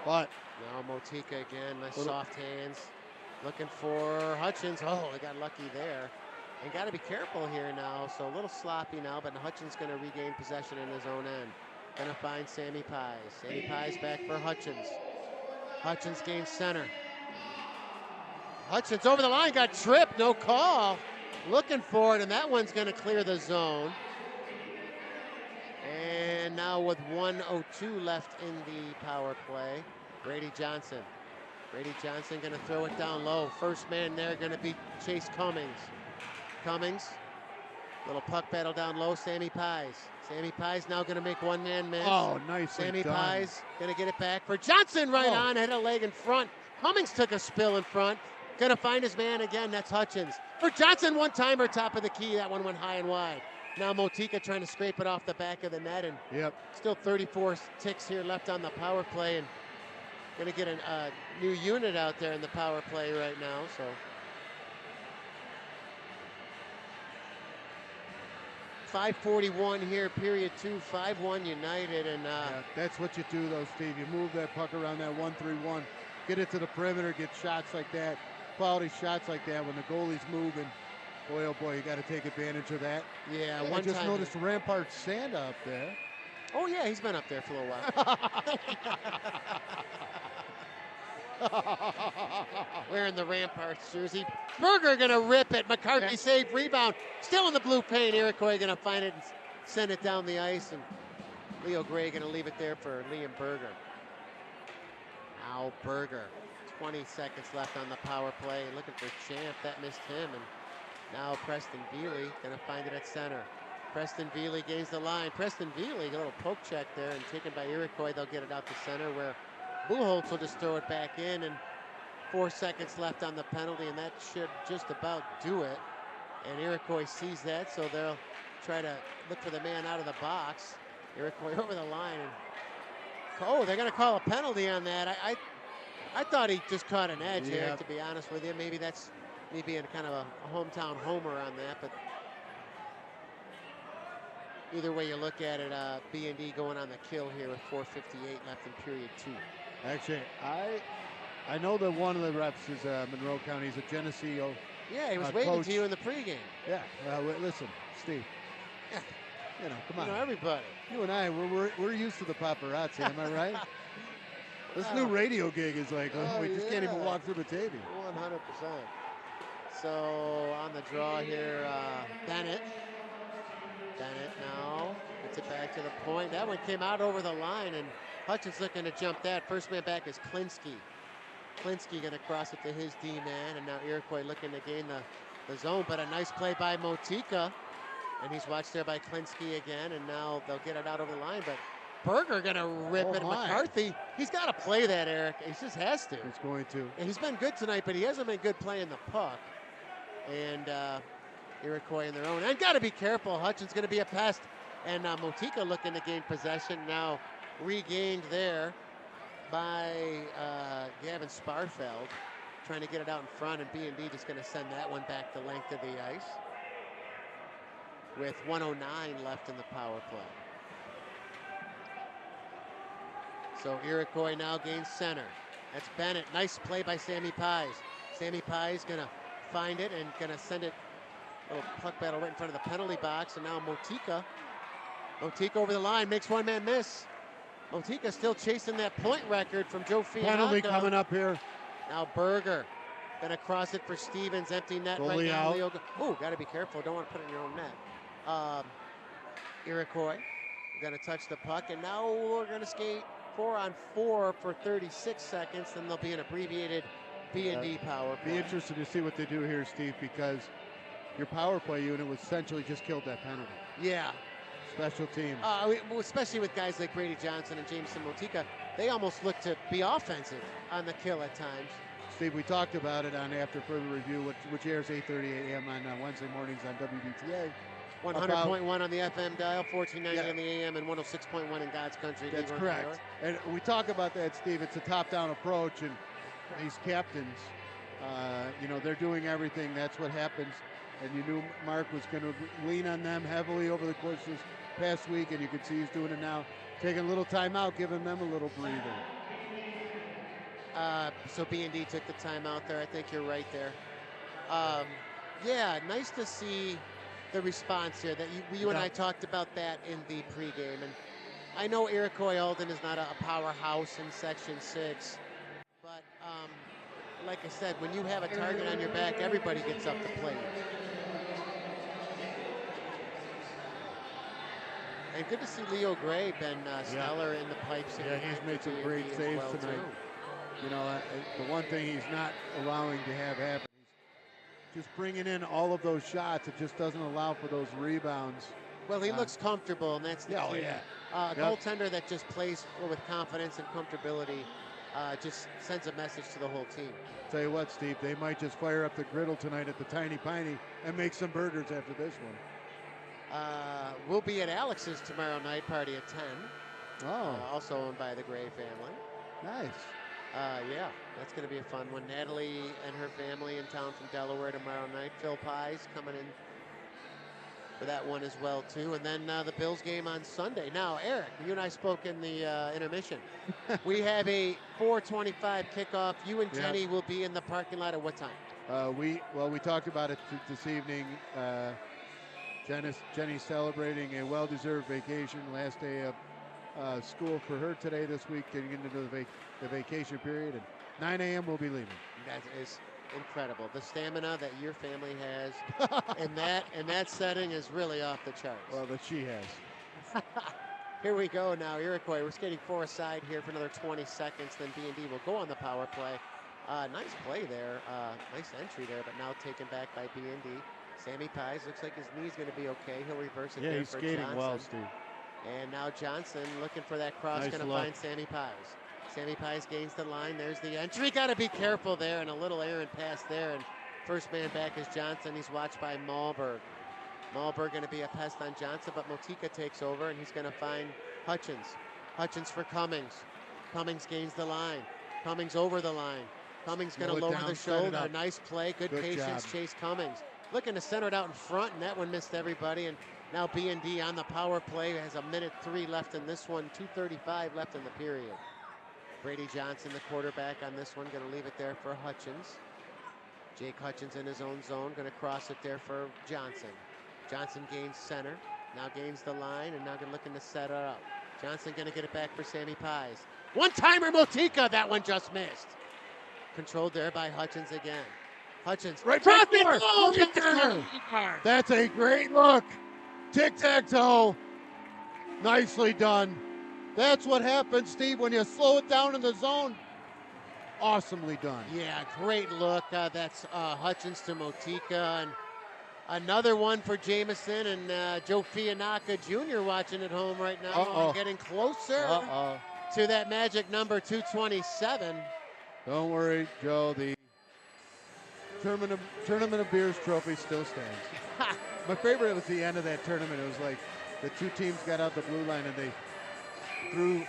S6: But
S7: now Motika again. Nice soft hands. Looking for Hutchins. Oh, they got lucky there. And got to be careful here now. So a little sloppy now, but Hutchins going to regain possession in his own end. Going to find Sammy Pies. Sammy Pies back for Hutchins. Hutchins gains center. Hutchins over the line, got tripped, no call. Looking for it, and that one's going to clear the zone. And now with 1:02 left in the power play, Brady Johnson. Brady Johnson going to throw it down low. First man there going to be Chase Cummings. Cummings Little puck battle down low, Sammy Pies. Sammy Pies now going to make one man miss.
S6: Oh, nicely
S7: Sammy
S6: done.
S7: Pies going to get it back for Johnson right on, hit a leg in front. Cummings took a spill in front. Going to find his man again, that's Hutchins. For Johnson, one-timer, top of the key. That one went high and wide. Now Motika trying to scrape it off the back of the net, and still 34 ticks here left on the power play, and going to get a new unit out there in the power play right now. So 5:41 here, period 2, 5-1 United, and
S6: that's what you do, though, Steve. You move that puck around that 1-3-1, get it to the perimeter, get shots like that, quality shots like that when the goalie's moving. Boy, oh boy, you got to take advantage of that.
S7: Yeah,
S6: I just noticed Rampart Santa up there.
S7: Oh yeah, he's been up there for a little while. Wearing the Ramparts jersey. Berger gonna rip it. McCarthy save, rebound. Still in the blue paint. Iroquois gonna find it and send it down the ice, and Leo Gray gonna leave it there for Liam Berger. Now Berger. 20 seconds left on the power play. Looking for Champ. That missed him, and now Preston Veely gonna find it at center. Preston Veely gains the line. Preston Veely, a little poke check there, and taken by Iroquois. They'll get it out to center, where Buchholz will just throw it back in, and 4 seconds left on the penalty, and that should just about do it. And Iroquois sees that, so they'll try to look for the man out of the box. Iroquois over the line, and they're gonna call a penalty on that. I thought he just caught an edge here, to be honest with you. Maybe that's me being kind of a hometown homer on that, but either way you look at it, B&D going on the kill here with 4:58 left in period 2.
S6: Actually, I know that one of the reps is Monroe County. He's a Geneseo.
S7: Yeah, he was waiting to you in the pregame.
S6: Yeah, listen, Steve.
S7: Yeah.
S6: You know, come on.
S7: You know, everybody.
S6: You and I, we're used to the paparazzi, am I right? This new radio gig is like, we just can't even walk through Batavia.
S7: 100%. So on the draw here, Bennett. Bennett now gets it back to the point. That one came out over the line, and Hutchins looking to jump that. First man back is Klinsky. Klinsky going to cross it to his D-man, and now Iroquois looking to gain the zone, but a nice play by Motika, and he's watched there by Klinsky again, and now they'll get it out over the line, but Berger going to rip it. McCarthy, he's got to play that, Eric. He just has to.
S6: He's going to.
S7: And he's been good tonight, but he hasn't been good playing the puck. And Iroquois in their own. And got to be careful. Hutchins going to be a pest. And Motika looking to gain possession. Now regained there by Gavin Sparfeld. Trying to get it out in front. And B&D just going to send that one back the length of the ice. With 1:09 left in the power play. So Iroquois now gains center. That's Bennett. Nice play by Sammy Pies. Sammy Pies gonna find it and gonna send it. A little puck battle right in front of the penalty box. And now Motika. Motika over the line, makes one man miss. Motika still chasing that point record from Joe Fianato.
S6: Penalty coming up here.
S7: Now Berger gonna cross it for Stevens. Empty net
S6: Goalie
S7: right now.
S6: out.
S7: Oh, gotta be careful. Don't want to put it in your own net. Iroquois gonna touch the puck, and now we're gonna skate 4-on-4 for 36 seconds, then there'll be an abbreviated B&D power play.
S6: Be interested to see what they do here, Steve, because your power play unit was essentially just killed that penalty.
S7: Yeah.
S6: Special teams.
S7: Especially with guys like Brady Johnson and Jameson Motika, they almost look to be offensive on the kill at times.
S6: Steve, we talked about it on After Further Review, which airs 8:30 a.m. on Wednesday mornings on WBTA.
S7: 100.1 on the FM dial, 1490 on the AM, and 106.1 in God's country.
S6: That's correct. And we talk about that, Steve. It's a top-down approach, and these captains, they're doing everything. That's what happens. And you knew Mark was going to lean on them heavily over the course of this past week, and you can see he's doing it now. Taking a little time out, giving them a little breather.
S7: So B&D took the time out there. I think you're right there. Yeah, nice to see the response here. That you and I talked about that in the pregame, and I know Iroquois Alden is not a powerhouse in Section 6, but like I said, when you have a target on your back, everybody gets up to play. And good to see Leo Gray been stellar in the pipes.
S6: Yeah, he's made some great saves tonight. You know, the one thing he's not allowing to have happen, he's just bringing in all of those shots. It just doesn't allow for those rebounds.
S7: Well, he looks comfortable, and that's the key.
S6: Yeah.
S7: A goaltender that just plays with confidence and comfortability just sends a message to the whole team.
S6: Tell you what, Steve, they might just fire up the griddle tonight at the Tiny Piney and make some burgers after this one.
S7: We'll be at Alex's tomorrow night, party at 10.
S6: Oh.
S7: Also owned by the Gray family.
S6: Nice.
S7: Yeah, that's going to be a fun one. Natalie and her family in town from Delaware tomorrow night. Phil Pye's coming in for that one as well, too. And then the Bills game on Sunday. Now, Eric, you and I spoke in the intermission. We have a 4:25 kickoff. You and Jenny will be in the parking lot at what time?
S6: We talked about it this evening. Jenny's celebrating a well-deserved vacation. Last day of school for her today this week, getting into the vacation period. And 9 a.m. we'll be leaving.
S7: That is incredible. The stamina that your family has in that setting is really off the charts.
S6: Well, that she has.
S7: Here we go now, Iroquois. We're skating 4-a-side here for another 20 seconds. Then B&D will go on the power play. Nice play there. Nice entry there, but now taken back by B&D. Sammy Pies looks like his knee's going to be okay. He'll reverse it there
S6: he's
S7: for
S6: skating
S7: Johnson.
S6: well, Steve.
S7: And now Johnson looking for that cross,
S6: Nice
S7: going to
S6: look.
S7: find Sammy Pies. Sammy Pies gains the line. There's the entry. Got to be careful there, and a little errant pass there. And first man back is Johnson. He's watched by Malberg. Malberg going to be a pest on Johnson, but Motika takes over, and he's going to find Hutchins. Hutchins for Cummings. Cummings gains the line. Cummings over the line. Cummings going to lower the shoulder. Nice play. Good patience.
S6: Job.
S7: Chase Cummings. Looking to center it out in front, and that one missed everybody. And now B&D on the power play has a minute 3 left in this one. 2:35 left in the period. Brady Johnson, the quarterback on this one, going to leave it there for Hutchins. Jake Hutchins in his own zone, going to cross it there for Johnson. Johnson gains center, now gains the line, and now looking to set it up. Johnson going to get it back for Sammy Pies. One-timer Motika, that one just missed. Controlled there by Hutchins again. Hutchins,
S6: Right back there. That's a great look. Tic-tac-toe. Nicely done. That's what happens, Steve, when you slow it down in the zone. Awesomely done.
S7: Yeah, great look. That's Hutchins to Motika. And another one for Jamison and Joe Fianaka Jr. watching at home right now. Getting closer to that magic number 227.
S6: Don't worry, Joe. The Tournament of Beers trophy still stands. My favorite was the end of that tournament. It was like the two teams got out the blue line and they threw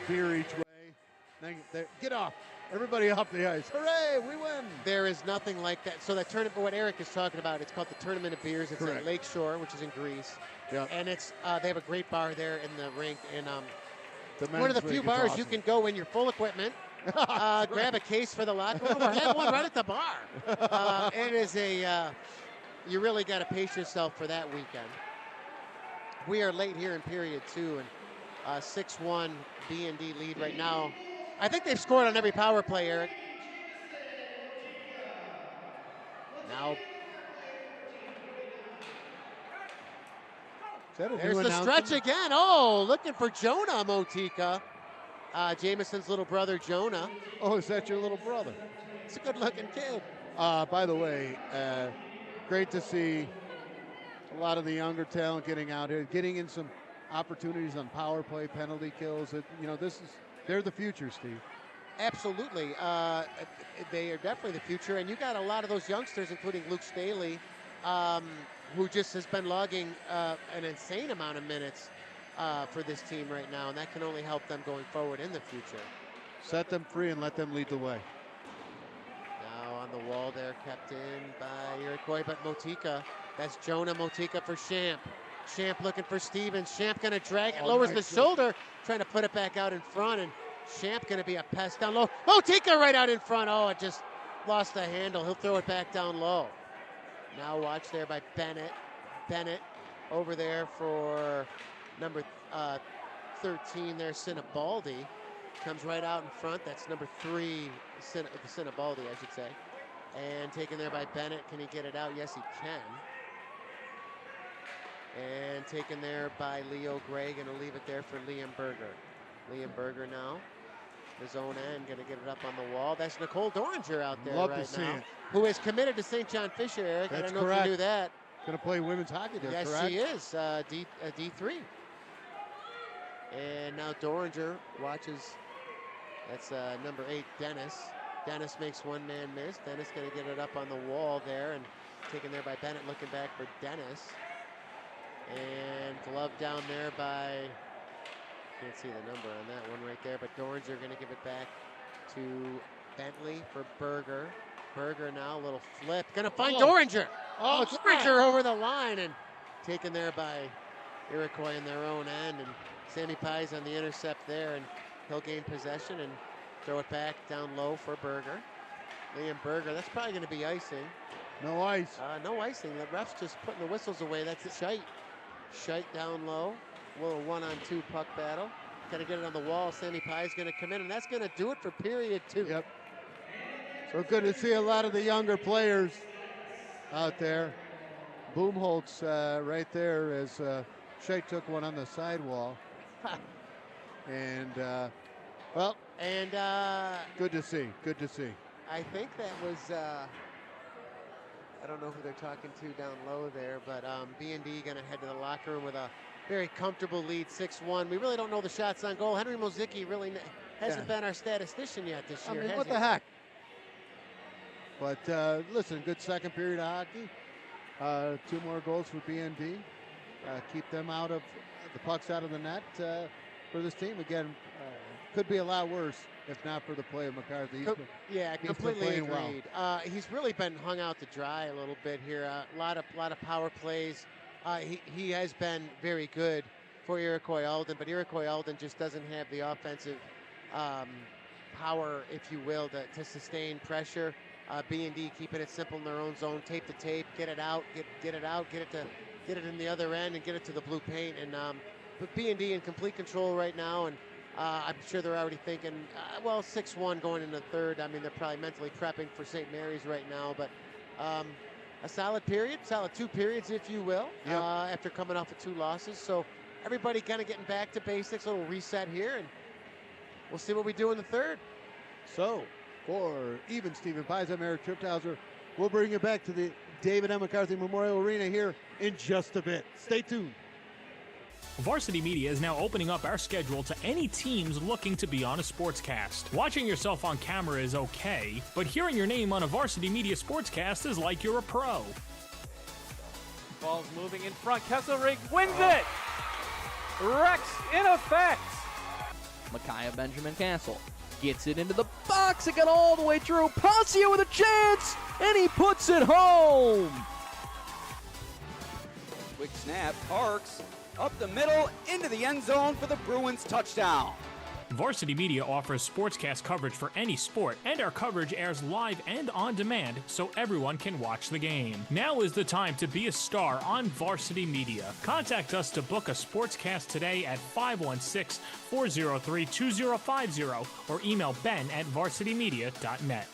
S6: beer each way. Get off. Everybody off the ice. Hooray, we win.
S7: There is nothing like that. So that tournament, what Eric is talking about, it's called the Tournament of Beers. It's at Lakeshore, which is in Greece.
S6: Yeah.
S7: And it's they have a great bar there in the rink. And
S6: The
S7: one of the
S6: men's
S7: few
S6: league is
S7: bars
S6: awesome.
S7: you can go in your full equipment, grab a case for the locker room, or have one right at the bar. It is you really got to pace yourself for that weekend. We are late here in period 2, and 6-1 B&D lead right now. I think they've scored on every power play, Eric. Now, there's the stretch again. Oh, looking for Jonah Motika. Jameson's little brother, Jonah.
S6: Oh, is that your little brother?
S7: It's a good-looking kid.
S6: By the way, great to see a lot of the younger talent getting out here, getting in some opportunities on power play, penalty kills. They're the future, Steve.
S7: Absolutely. They are definitely the future. And you got a lot of those youngsters, including Luke Staley, who just has been logging an insane amount of minutes for this team right now. And that can only help them going forward in the future.
S6: Set them free and let them lead the way.
S7: Now on the wall there, kept in by Iroquois, but Motika. That's Jonah Motika for Champ. Champ looking for Stevens. Champ going to drag it, lowers the shoulder, trying to put it back out in front, and Champ going to be a pest down low. Motika right out in front. Oh, it just lost the handle. He'll throw it back down low. Now watch there by Bennett. Bennett over there for number 13 there, Sinibaldi. Comes right out in front. That's number 3, Sinibaldi, I should say. And taken there by Bennett. Can he get it out? Yes, he can. And taken there by Leo Gray. Going to leave it there for Liam Berger. Liam Berger now His own end, going to get it up on the wall. That's Nicole Doringer out there
S6: Love
S7: right
S6: to see
S7: now,
S6: it.
S7: who is committed to St. John Fisher, Eric.
S6: That's
S7: I don't know
S6: correct.
S7: if you knew that.
S6: Going to play women's hockey there,
S7: Yes,
S6: correct?
S7: she is, D3. And now Doringer watches, that's number 8, Dennis. Dennis makes one man miss. Dennis going to get it up on the wall there and taken there by Bennett, looking back for Dennis. And glove down there by, can't see the number on that one right there, but Doringer going to give it back to Bentley for Berger. Berger now, a little flip, going to find Doringer. Oh, Doringer over the line and taken there by Iroquois in their own end. And Sammy Pies on the intercept there, and he'll gain possession and throw it back down low for Berger. Liam Berger, that's probably going to be icing.
S6: No ice.
S7: No icing. The ref's just putting the whistles away. That's it. Shite. Shite down low. A little 1-on-2 puck battle. Got to get it on the wall. Sammy Pie's going to come in, and that's going to do it for period 2.
S6: Yep. So good to see a lot of the younger players out there. Boomholtz right there as Shea took one on the sidewall. And, well,
S7: and
S6: good to see. Good to see.
S7: I think that was, I don't know who they're talking to down low there, but B&D going to head to the locker room with a very comfortable lead, 6-1. We really don't know the shots on goal. Henry Mozicki really hasn't been our statistician yet this year.
S6: I mean, what the heck? But listen, good second period of hockey. 2 more goals for B&D. Keep them out of the pucks out of the net for this team. Again, could be a lot worse if not for the play of McCarthy.
S7: Completely agreed.
S6: Well.
S7: He's really been hung out to dry a little bit here. A lot of power plays. He has been very good for Iroquois Alden, but Iroquois Alden just doesn't have the offensive power, if you will, to sustain pressure. B&D keeping it simple in their own zone, tape to tape, get it out, get it in the other end, and get it to the blue paint. And but B&D in complete control right now, and I'm sure they're already thinking, well, 6-1 going into third. I mean, they're probably mentally prepping for St. Mary's right now, but a solid 2 periods, if you will, after coming off of 2 losses. So everybody kind of getting back to basics, a little reset here, and we'll see what we do in the third.
S6: So, for even Stephen Pies, I'm Eric Tripthauser. We'll bring you back to the David M. McCarthy Memorial Arena here in just a bit. Stay tuned.
S1: Varsity Media is now opening up our schedule to any teams looking to be on a sportscast. Watching yourself on camera is okay, but hearing your name on a Varsity Media sportscast is like you're a pro.
S2: Ball's moving in front. Kesselrig wins it. Rex in effect.
S3: Micaiah Benjamin Castle gets it into the box. It got all the way through. Passia with a chance, and he puts it home.
S4: Quick snap, Parks up the middle into the end zone for the Bruins touchdown.
S1: Varsity Media offers sportscast coverage for any sport, and our coverage airs live and on demand so everyone can watch the game. Now is the time to be a star on Varsity Media. Contact us to book a sportscast today at 516-403-2050 or email ben@varsitymedia.net.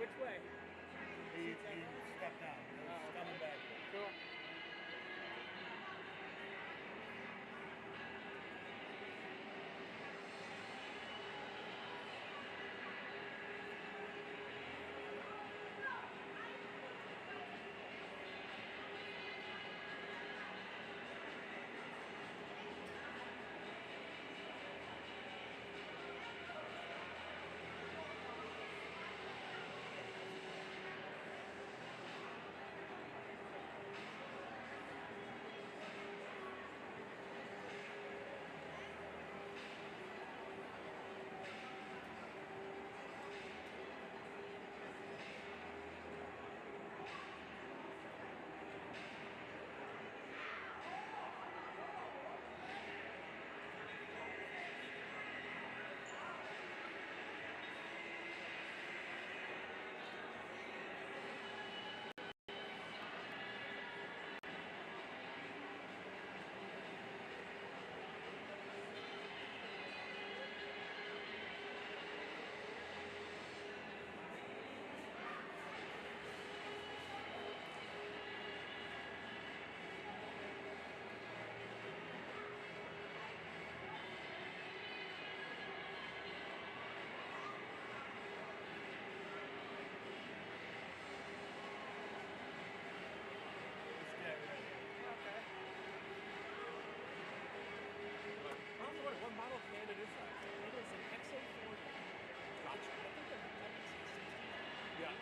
S2: Which way?
S8: He stepped out. He's coming back.
S2: Cool.
S8: What model can it is that?
S2: It is an XA4.
S8: Gotcha.
S2: I think they're technically 60.
S8: Yeah.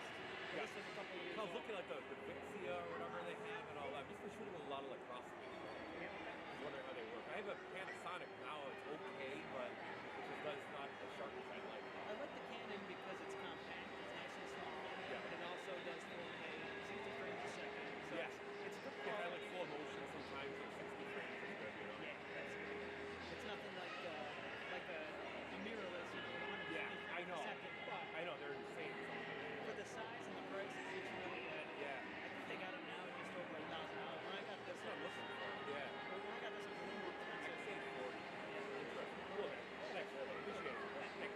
S2: This is a couple years
S8: I was
S2: old.
S8: looking at the Vixia or whatever they have and all that. I've just been shooting a lot of lacrosse games.
S2: Yeah, okay.
S8: I was wondering how they work. I have a Panasonic now. It's okay, but it just does not as sharp as I like.
S9: I like the Canon because it's compact. It's nice and small.
S8: Yeah.
S9: But it also does 4K, 60 frames a second. So
S8: Yeah.
S9: it's good
S8: If I
S9: quality.
S8: like full motion sometimes, it's 60 frames is good, you know?
S9: Yeah, that's good. It's nothing like a mirrorless, you know, with 120
S8: Yeah, I
S9: frames
S8: know.
S9: a second. But
S8: I know, they're insane.
S9: for the size and the prices, it's really good.
S8: Yeah.
S9: I think they got it now just over $1,000. When I got this,
S8: That's what I'm looking for. Yeah.
S9: when I got this, it was a little more
S8: I
S9: expensive.
S8: say 40. Interesting. Cool, man. Thanks. Appreciate it. Thanks.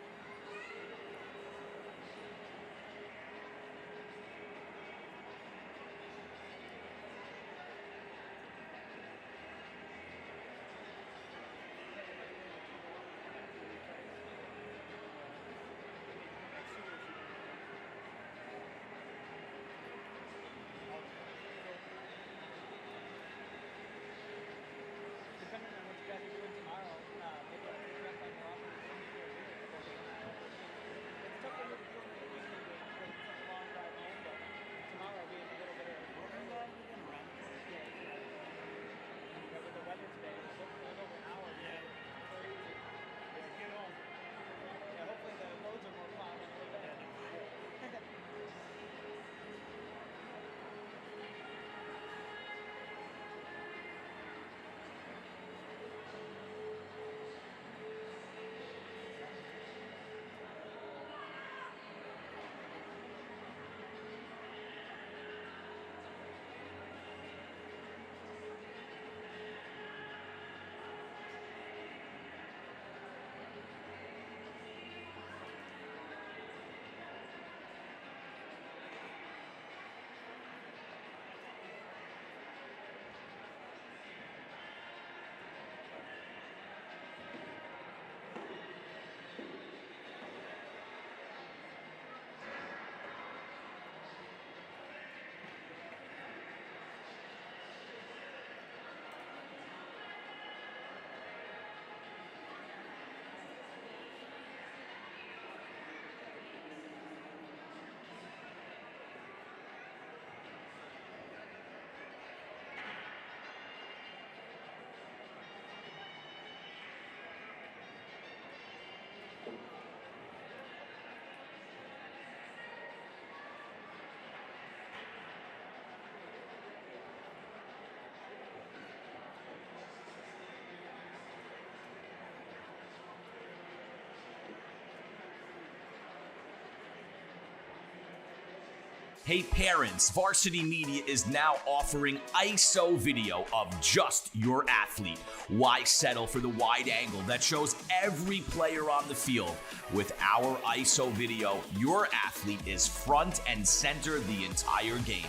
S5: Hey parents, Varsity Media is now offering ISO video of just your athlete. Why settle for the wide angle that shows every player on the field? With our ISO video, your athlete is front and center the entire game.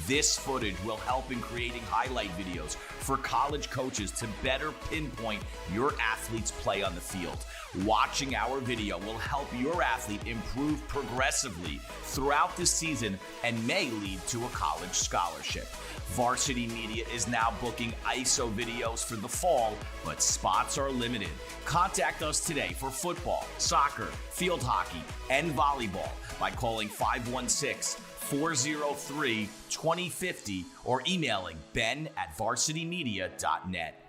S5: This footage will help in creating highlight videos for college coaches to better pinpoint your athlete's play on the field. Watching our video will help your athlete improve progressively throughout the season and may lead to a college scholarship. Varsity Media is now booking ISO videos for the fall, but spots are limited. Contact us today for football, soccer, field hockey, and volleyball by calling 516-403-2050 or emailing ben@varsitymedia.net.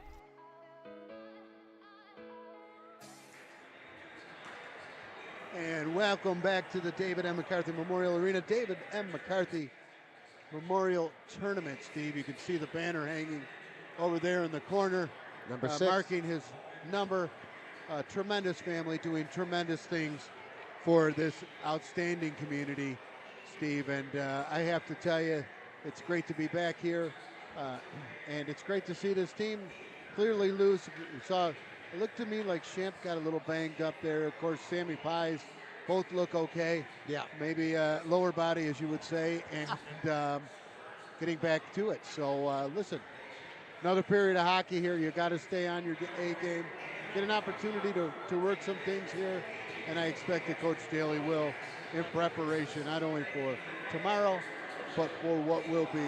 S6: And welcome back to the David M. McCarthy Memorial Arena. David M. McCarthy Memorial Tournament, Steve. You can see the banner hanging over there in the corner.
S7: Number 6.
S6: Marking his number. Tremendous family doing tremendous things for this outstanding community, Steve. And I have to tell you, it's great to be back here. And it's great to see this team clearly lose. We saw, it looked to me like Shemp got a little banged up there. Of course, Sammy Pies both look okay.
S7: Yeah.
S6: Maybe lower body, as you would say, and getting back to it. So, listen, another period of hockey here. You got to stay on your A game. Get an opportunity to work some things here, and I expect that Coach Daly will in preparation, not only for tomorrow, but for what will be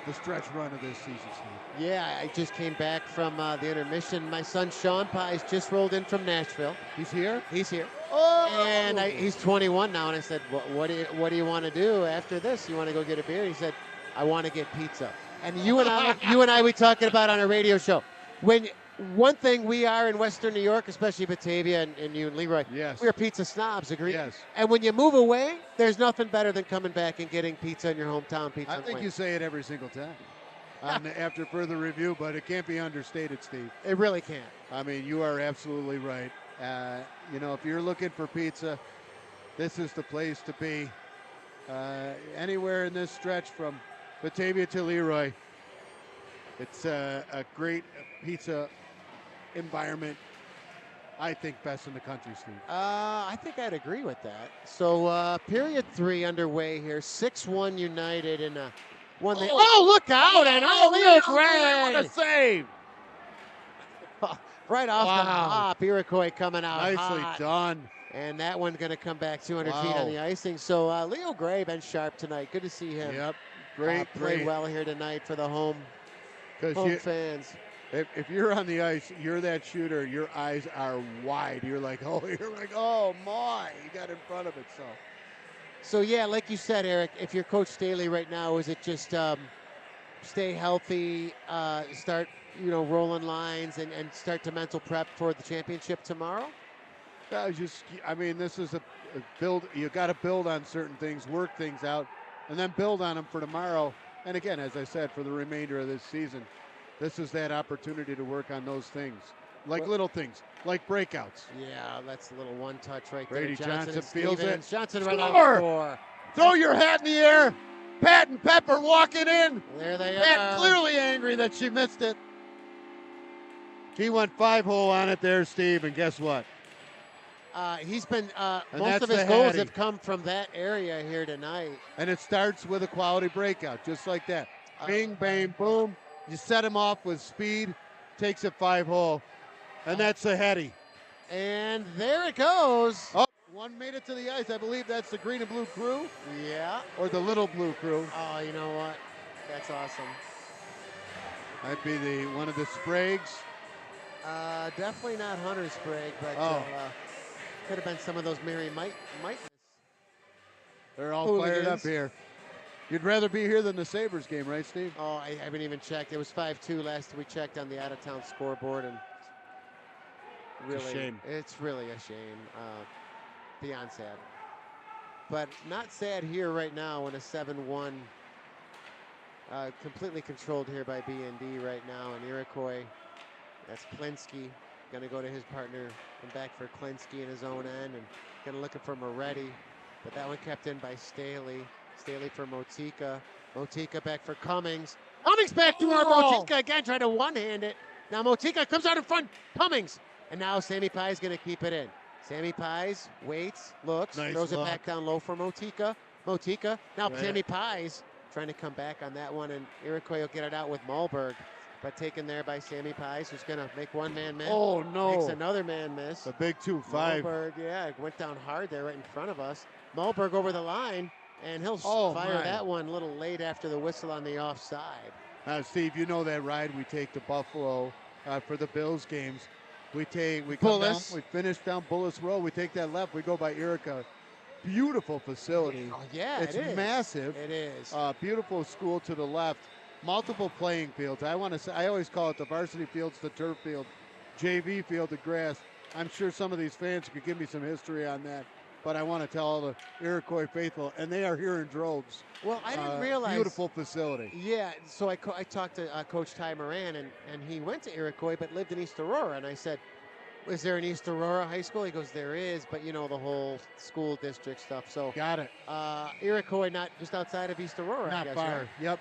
S6: the stretch run of this season, Steve.
S7: Yeah, I just came back from the intermission. My son Sean Pies just rolled in from Nashville.
S6: He's here?
S7: He's here.
S6: Oh!
S7: And he's 21 now, and I said, what do you want to do after this? You want to go get a beer? He said, I want to get pizza. And you and I we talking about on a radio show. One thing we are in Western New York, especially Batavia and you and Leroy,
S6: yes,
S7: we're pizza snobs, agree?
S6: Yes.
S7: And when you move away, there's nothing better than coming back and getting pizza in your hometown. Pizza.
S6: I think you say it every single time. After further review, but it can't be understated, Steve.
S7: It really can't.
S6: I mean, you are absolutely right. You know, if you're looking for pizza, this is the place to be. Anywhere in this stretch from Batavia to Leroy, it's a great pizza environment. I think best in the country, Steve.
S7: I think I'd agree with that. So period 3 underway here. 6-1 United in a one. Oh, look out! And Leo Gray!
S6: What a save!
S7: Right off the hop, Iroquois coming out
S6: nicely
S7: hot.
S6: done.
S7: And that one's going to come back 200 feet on the icing. So Leo Gray been sharp tonight. Good to see him.
S6: Yep, great.
S7: Play well here tonight for the home fans.
S6: If you're on the ice, you're that shooter. Your eyes are wide. You're like, oh my! You got in front of it.
S7: So yeah, like you said, Eric. If you're Coach Staley right now, is it just stay healthy, start rolling lines, and start to mental prep for the championship tomorrow?
S6: I mean, this is a build. You got to build on certain things, work things out, and then build on them for tomorrow. And again, as I said, for the remainder of this season. This is that opportunity to work on those things, like little things, like breakouts.
S7: Yeah, that's a little one-touch right
S6: Brady
S7: there.
S6: Johnson feels it.
S7: Johnson right on the floor.
S6: Throw your hat in the air. Pat and Pepper walking in.
S7: There they
S6: Pat
S7: are.
S6: clearly angry that she missed it. He went 5-hole on it there, Steve, and guess what?
S7: He's been most of his goals have come from that area here tonight.
S6: And it starts with a quality breakout, just like that. Bing, bang, boom. You set him off with speed, takes it 5-hole, and that's a heady.
S7: And there it goes.
S6: Oh, one made it to the ice. I believe that's the green and blue crew.
S7: Yeah.
S6: Or the little blue crew.
S7: Oh, you know what? That's awesome.
S6: Might be one of the Spragues.
S7: Definitely not Hunter Sprague, but could have been some of those Mary Might.
S6: They're all fired up here. You'd rather be here than the Sabres game, right, Steve?
S7: Oh, I haven't even checked. It was 5-2 last we checked on the out-of-town scoreboard, and really,
S6: it's a shame.
S7: It's really a shame. Beyond sad. But not sad here right now in a 7-1. Completely controlled here by B&D right now, and Iroquois. That's Klinsky. Going to go to his partner and back for Klinsky in his own end, and going to looking for Moretti. But that one kept in by Staley. Staley for Motika. Motika back for Cummings. Cummings back to our Motika again, trying to one-hand it. Now Motika comes out in front. Cummings. And now Sammy Pie's going to keep it in. Sammy Pies waits, looks,
S6: Nice
S7: throws
S6: look.
S7: it back down low for Motika. Motika. Now Sammy Pies trying to come back on that one, and Iroquois will get it out with Malberg. But taken there by Sammy Pies, who's going to make one man miss.
S6: Oh, no.
S7: Makes another man miss.
S6: The big 2-5.
S7: Malberg, yeah, it went down hard there right in front of us. Malberg over the line, and he'll fire that one a little late after the whistle on the offside.
S6: Steve, you know that ride we take to Buffalo for the Bills games. We come down, we finish down Bullis Road. We take that left. We go by Iroquois. Beautiful facility.
S7: Oh, yeah,
S6: it's massive.
S7: It is.
S6: Beautiful school to the left. Multiple playing fields. I always call it the varsity fields, the turf field, JV field, the grass. I'm sure some of these fans could give me some history on that, but I want to tell all the Iroquois faithful, and they are here in droves.
S7: Well, I didn't realize.
S6: Beautiful facility.
S7: Yeah, so I talked to Coach Ty Moran, and he went to Iroquois but lived in East Aurora, and I said, is there an East Aurora high school? He goes, there is, but you know, the whole school district stuff. So
S6: got it.
S7: Iroquois, not just outside of East Aurora.
S6: Not
S7: I guess,
S6: far.
S7: Right?
S6: Yep.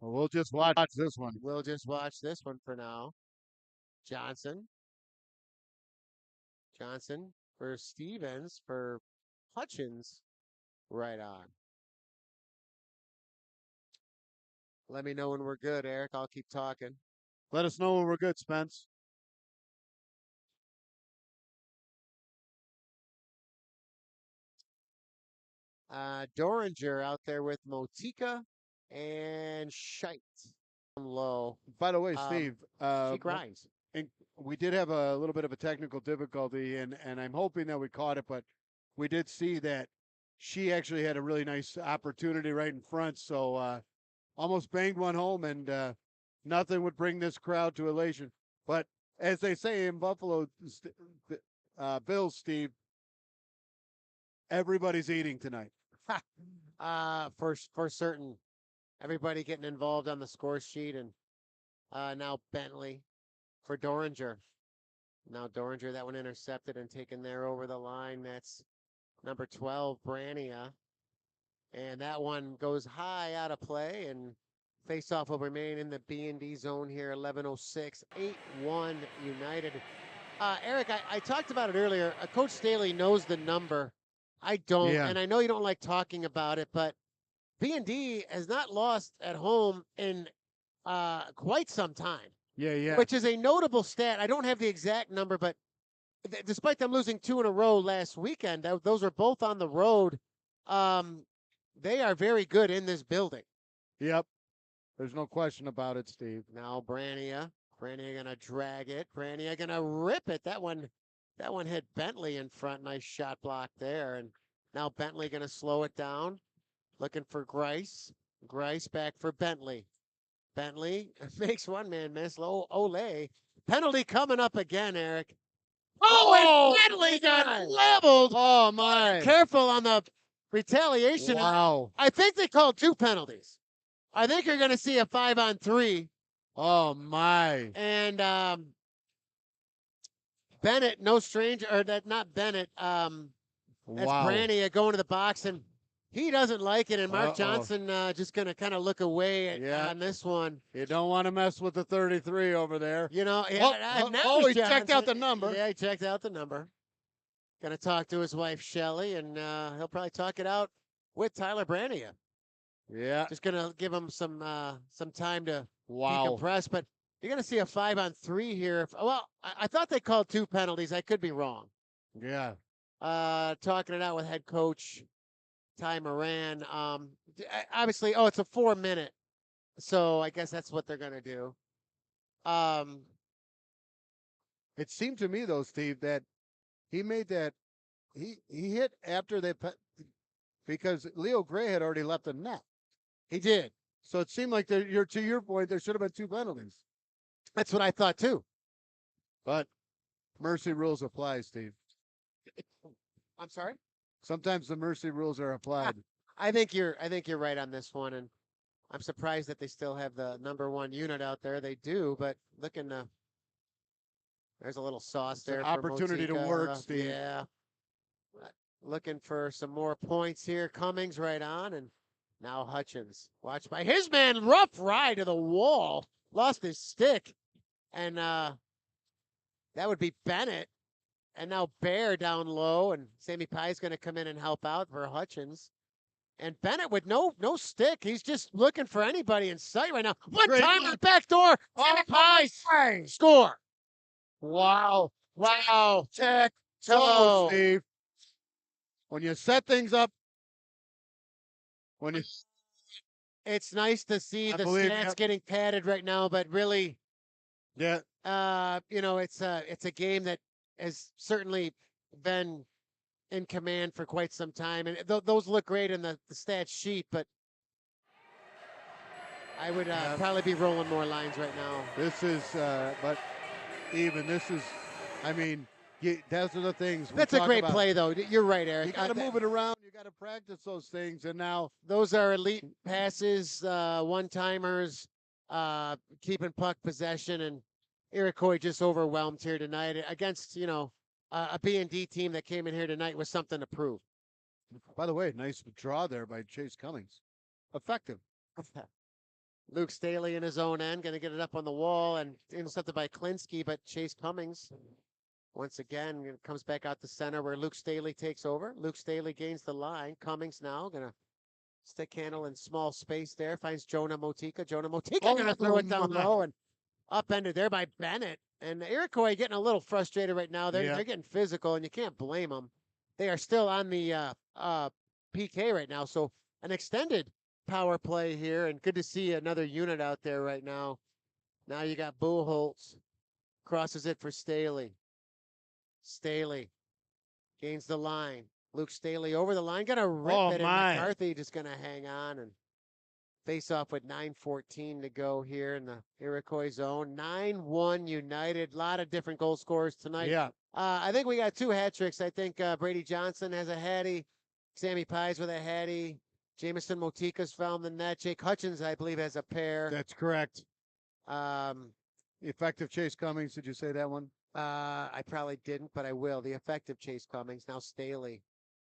S6: Well, we'll just watch this one.
S7: We'll just watch this one for now. Johnson for Stevens for Hutchins. Right on. Let me know when we're good, Eric. I'll keep talking.
S6: Let us know when we're good, Spence.
S7: Doringer out there with Motika and Scheidt low.
S6: By the way, Steve,
S7: she grinds.
S6: And we did have a little bit of a technical difficulty, and I'm hoping that we caught it, but we did see that she actually had a really nice opportunity right in front, so almost banged one home, and nothing would bring this crowd to elation. But as they say in Buffalo, Bills, Steve, everybody's eating tonight.
S7: For certain. Everybody getting involved on the score sheet, and now Bentley for Doringer. Now Doringer, that one intercepted and taken there over the line. That's number 12, Brania. And that one goes high out of play, and face-off will remain in the B&D zone here, 11:06, 8-1 United. Eric, I talked about it earlier. Coach Staley knows the number. I don't, and I know you don't like talking about it, but B&D has not lost at home in quite some time.
S6: Yeah.
S7: Which is a notable stat. I don't have the exact number, but despite them losing 2 in a row last weekend, those are both on the road. They are very good in this building.
S6: Yep. There's no question about it, Steve.
S7: Now Brania gonna drag it. Brania gonna rip it. That one hit Bentley in front. Nice shot block there. And now Bentley gonna slow it down. Looking for Grice. Grice back for Bentley. Bentley makes one man miss. Ole. Penalty coming up again, Eric. Oh, and Bentley got leveled.
S6: Oh, my.
S7: Careful on the retaliation.
S6: Wow.
S7: I think they called 2 penalties. I think you're going to see a 5-on-3.
S6: Oh, my.
S7: And Bennett, no stranger, or that not Bennett. That's Brania going to the box, and He doesn't like it, and Mark
S6: Uh-oh.
S7: Johnson just going to kind of look away on this one.
S6: You don't want to mess with the 33 over there.
S7: You know,
S6: Oh, he checked out the number.
S7: Yeah, he checked out the number. Going to talk to his wife, Shelly, and he'll probably talk it out with Tyler Brandia.
S6: Yeah.
S7: Just going to give him some time to
S6: Wow.
S7: decompress. But you're going to see a 5-on-3 here. Well, I thought they called 2 penalties. I could be wrong.
S6: Yeah.
S7: Talking it out with head coach Ty Moran. Obviously, it's a 4-minute. So I guess that's what they're going to do.
S6: It seemed to me, though, Steve, that he made that he hit after they because Leo Gray had already left the net.
S7: He did.
S6: So it seemed like to your point, there should have been 2 penalties.
S7: That's what I thought too.
S6: But mercy rules apply, Steve.
S7: I'm sorry?
S6: Sometimes the mercy rules are applied.
S7: I think you're right on this one, and I'm surprised that they still have the number 1 unit out there. They do, but looking there's a little sauce there.
S6: An opportunity to work, Steve.
S7: Yeah. Looking for some more points here. Cummings right on, and now Hutchins. Watched by his man. Rough ride to the wall. Lost his stick, and that would be Bennett. And now Bear down low, and Sammy Pye's going to come in and help out for Hutchins. And Bennett with no stick. He's just looking for anybody in sight right now. One time on the back door. Sammy Pye score. Wow.
S6: Check. So, Steve, when you set things up,
S7: it's nice to see the stats getting padded right now, but really,
S6: yeah,
S7: it's a game that has certainly been in command for quite some time, and those look great in the stat sheet, but I would probably be rolling more lines right now.
S6: This is, but even this is, I mean, those are the things.
S7: That's a great play, though. You're right, Eric.
S6: You got to move it around. You got to practice those things, and now
S7: those are elite passes, one-timers, keeping puck possession, and Iroquois just overwhelmed here tonight against, a B&D team that came in here tonight with something to prove.
S6: By the way, nice draw there by Chase Cummings. Effective.
S7: Luke Staley in his own end, going to get it up on the wall and intercepted by Klinsky, but Chase Cummings, once again, comes back out the center where Luke Staley takes over. Luke Staley gains the line. Cummings now going to stick handle in small space there, finds Jonah Motika. Jonah Motika going to throw it down low and upended there by Bennett. And Iroquois getting a little frustrated right now. They're getting physical, and you can't blame them. They are still on the PK right now, so an extended power play here, and good to see another unit out there right now. Now you got Buchholz, crosses it for Staley. Staley gains the line. Luke Staley over the line, gonna rip it, and McCarthy just gonna hang on and face off with 9:14 to go here in the Iroquois zone. 9-1 United. A lot of different goal scorers tonight.
S6: Yeah.
S7: I think we got 2 hat tricks. I think Brady Johnson has a hattie. Sammy Pye's with a hattie. Jameson Motika's found the net. Jake Hutchins, I believe, has a pair.
S6: That's correct. Effective Chase Cummings. Did you say that one?
S7: I probably didn't, but I will. The effective Chase Cummings. Now Staley.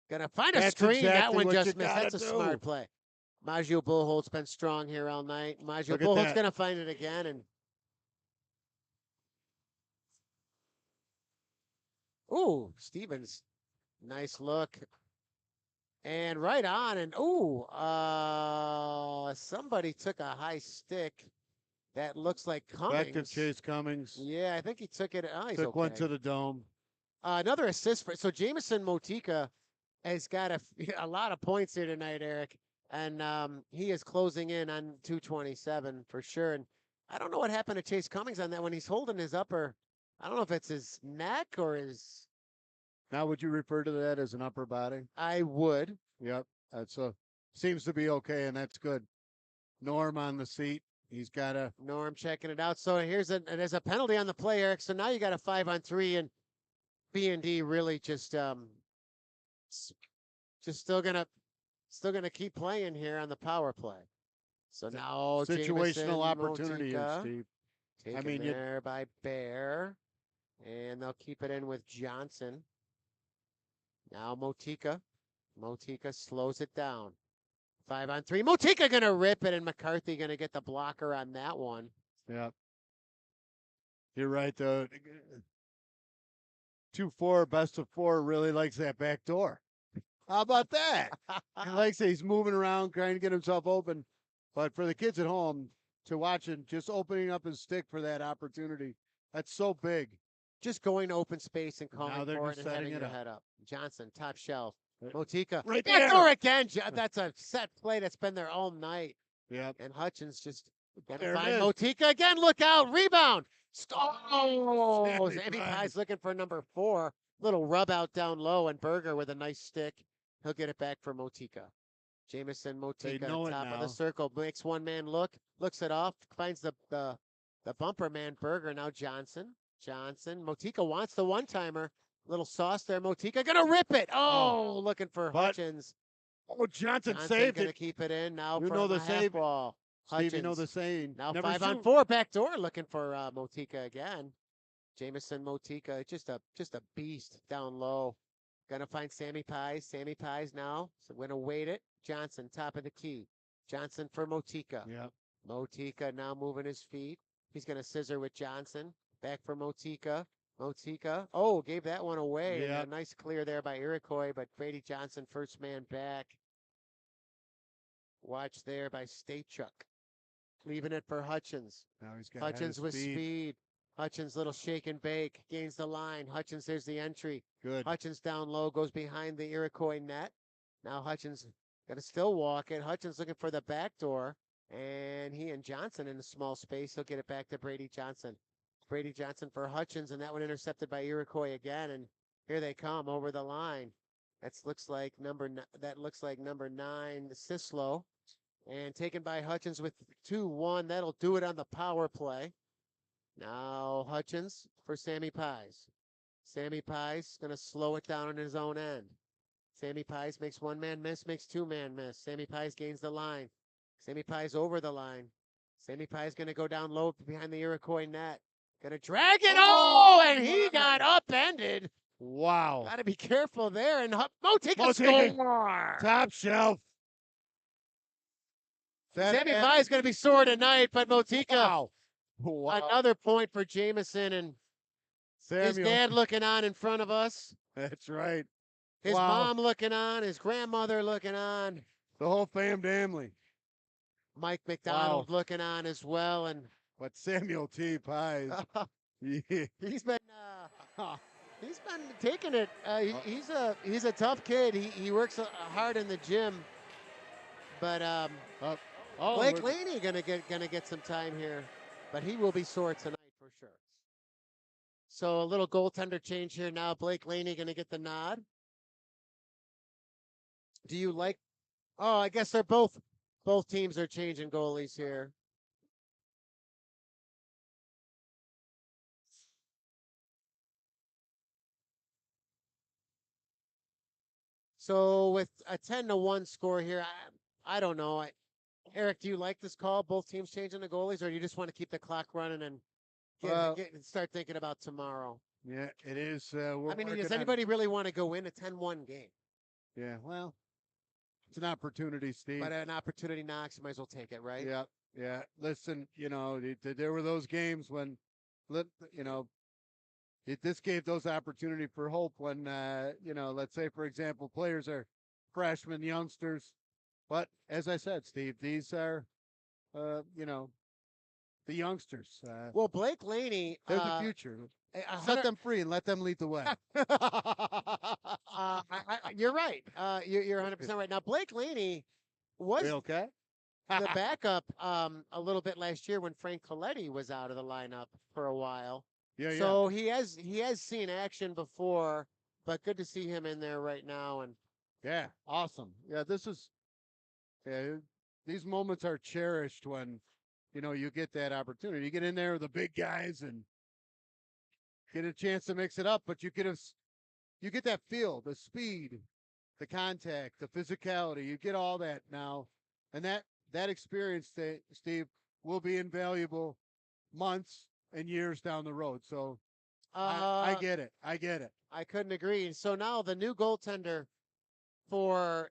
S7: Gonna find a
S6: That's
S7: screen.
S6: exactly
S7: That one
S6: what
S7: just
S6: you
S7: missed.
S6: gotta
S7: That's a
S6: do.
S7: smart play. Maggio Buchholz been strong here all night. Maggio
S6: Look at
S7: Buchholz
S6: that.
S7: gonna find it again, and ooh, Stevens, nice look, and right on, and ooh, somebody took a high stick. That looks like Cummings.
S6: Effective Chase Cummings.
S7: Yeah, I think he took it. Oh, he's
S6: Took
S7: okay.
S6: one to the dome.
S7: Another assist so Jameson Motika has got a lot of points here tonight, Eric. And he is closing in on 227 for sure. And I don't know what happened to Chase Cummings on that when he's holding his upper. I don't know if it's his neck or his.
S6: Now, would you refer to that as an upper body?
S7: I would.
S6: Yep. That's seems to be okay, and that's good. Norm on the seat. He's got a
S7: Norm checking it out. So there's a penalty on the play, Eric. So now you got a 5-on-3, and B&D really just still gonna keep playing here on the power play. So now
S6: situational opportunity,
S7: Motika,
S6: Steve.
S7: taken there by Bear, and they'll keep it in with Johnson. Now Motika Motika slows it down. 5-on-3. Motika going to rip it, and McCarthy going to get the blocker on that one.
S6: Yeah. You're right, though. 2-4, best of 4 really likes that back door. How about that? He likes it. He's moving around, trying to get himself open. But for the kids at home to watch it, just opening up his stick for that opportunity, that's so big.
S7: Just going to open space and
S6: Now
S7: calling
S6: they're
S7: for it
S6: just
S7: and having
S6: setting it
S7: your
S6: up.
S7: head up. Johnson, top shelf. Motika.
S6: Right
S7: Back
S6: there.
S7: door again. That's a set play that's been there all night.
S6: Yep.
S7: And Hutchins just going to
S6: There it
S7: find
S6: is.
S7: Motika again. Look out. Rebound. Oh,
S6: Sammy
S7: Sammy
S6: Pies.
S7: Pies looking for number 4. Little rub out down low, and Berger with a nice stick. He'll get it back for Motika. Jamison
S6: They
S7: Motika,
S6: know it
S7: top of
S6: now.
S7: the circle, makes one man look, looks it off, finds the bumper man, Berger. Now Johnson. Motika wants the one-timer. Little sauce there. Motika gonna rip it. Oh, looking for Hutchins.
S6: Oh, Johnson
S7: Johnson
S6: saved
S7: gonna
S6: it.
S7: keep it in now
S6: You
S7: from
S6: know the
S7: a half
S6: save.
S7: wall.
S6: Steve, you know
S7: Hutchins.
S6: the saying.
S7: Now
S6: Never
S7: 5-on-4 back door, looking for Motika again. Jamison Motika, just a beast down low. Gonna find Sammy Pies. Sammy Pies now. So gonna wait it. Johnson, top of the key. Johnson for Motika.
S6: Yep.
S7: Motika now moving his feet. He's gonna scissor with Johnson. Back for Motika. Motika. Oh, gave that one away. And
S6: Yep.
S7: a nice clear there by Iroquois, but Brady Johnson, first man back. Watch there by Stachuk. Leaving it for Hutchins.
S6: Now he's got
S7: Hutchins with speed. Hutchins, little shake and bake, gains the line. Hutchins, there's the entry.
S6: Good.
S7: Hutchins down low, goes behind the Iroquois net. Now Hutchins going to still walk it. Hutchins looking for the back door, and he and Johnson in a small space. He'll get it back to Brady Johnson. Brady Johnson for Hutchins, and that one intercepted by Iroquois again, and here they come over the line. That looks like number 9, Sislo, and taken by Hutchins with 2-1. That'll do it on the power play. Now Hutchins for Sammy Pies. Sammy Pies going to slow it down on his own end. Sammy Pies makes one man miss, makes two man miss. Sammy Pies gains the line. Sammy Pies over the line. Sammy Pies going to go down low behind the Iroquois net. Going to drag it. Oh, and he got upended.
S6: Wow.
S7: Got to be careful there. And Motika score.
S6: Top shelf.
S7: Sammy Pies going to be sore tonight, but Motika.
S6: Wow.
S7: Another point for Jamison, and his dad looking on in front of us.
S6: That's right.
S7: His mom looking on. His grandmother looking on.
S6: The whole family.
S7: Mike McDonald looking on as well. And
S6: But Samuel T. Pies. Yeah.
S7: he's been taking it. He's a tough kid. He works hard in the gym. But Blake Laney gonna get some time here. But he will be sore tonight for sure. So a little goaltender change here now. Blake Laney going to get the nod. Do you like? Oh, I guess they're both teams are changing goalies here. So with a 10-1 score here, I don't know. Eric, do you like this call? Both teams changing the goalies, or do you just want to keep the clock running and start thinking about tomorrow?
S6: Yeah, it is.
S7: Does anybody really want to go in a 10-1 game?
S6: Yeah, well, it's an opportunity, Steve.
S7: But an opportunity knocks, you might as well take it, right?
S6: Yeah. Listen, there were those games when, this gave those opportunity for hope when, let's say, for example, players are freshmen, youngsters. But as I said, Steve, these are, the youngsters.
S7: Well, Blake Laney,
S6: they're the future. Set them free and let them lead the way.
S7: You're right. You're 100% right. Now, Blake Laney was
S6: the
S7: backup a little bit last year when Frank Coletti was out of the lineup for a while.
S6: Yeah.
S7: So he has seen action before, but good to see him in there right now. And
S6: yeah, awesome. Yeah, these moments are cherished when, you get that opportunity. You get in there with the big guys and get a chance to mix it up, but you get that feel, the speed, the contact, the physicality. You get all that now, and that experience, Steve, will be invaluable months and years down the road. So I get it.
S7: I couldn't agree. So now the new goaltender for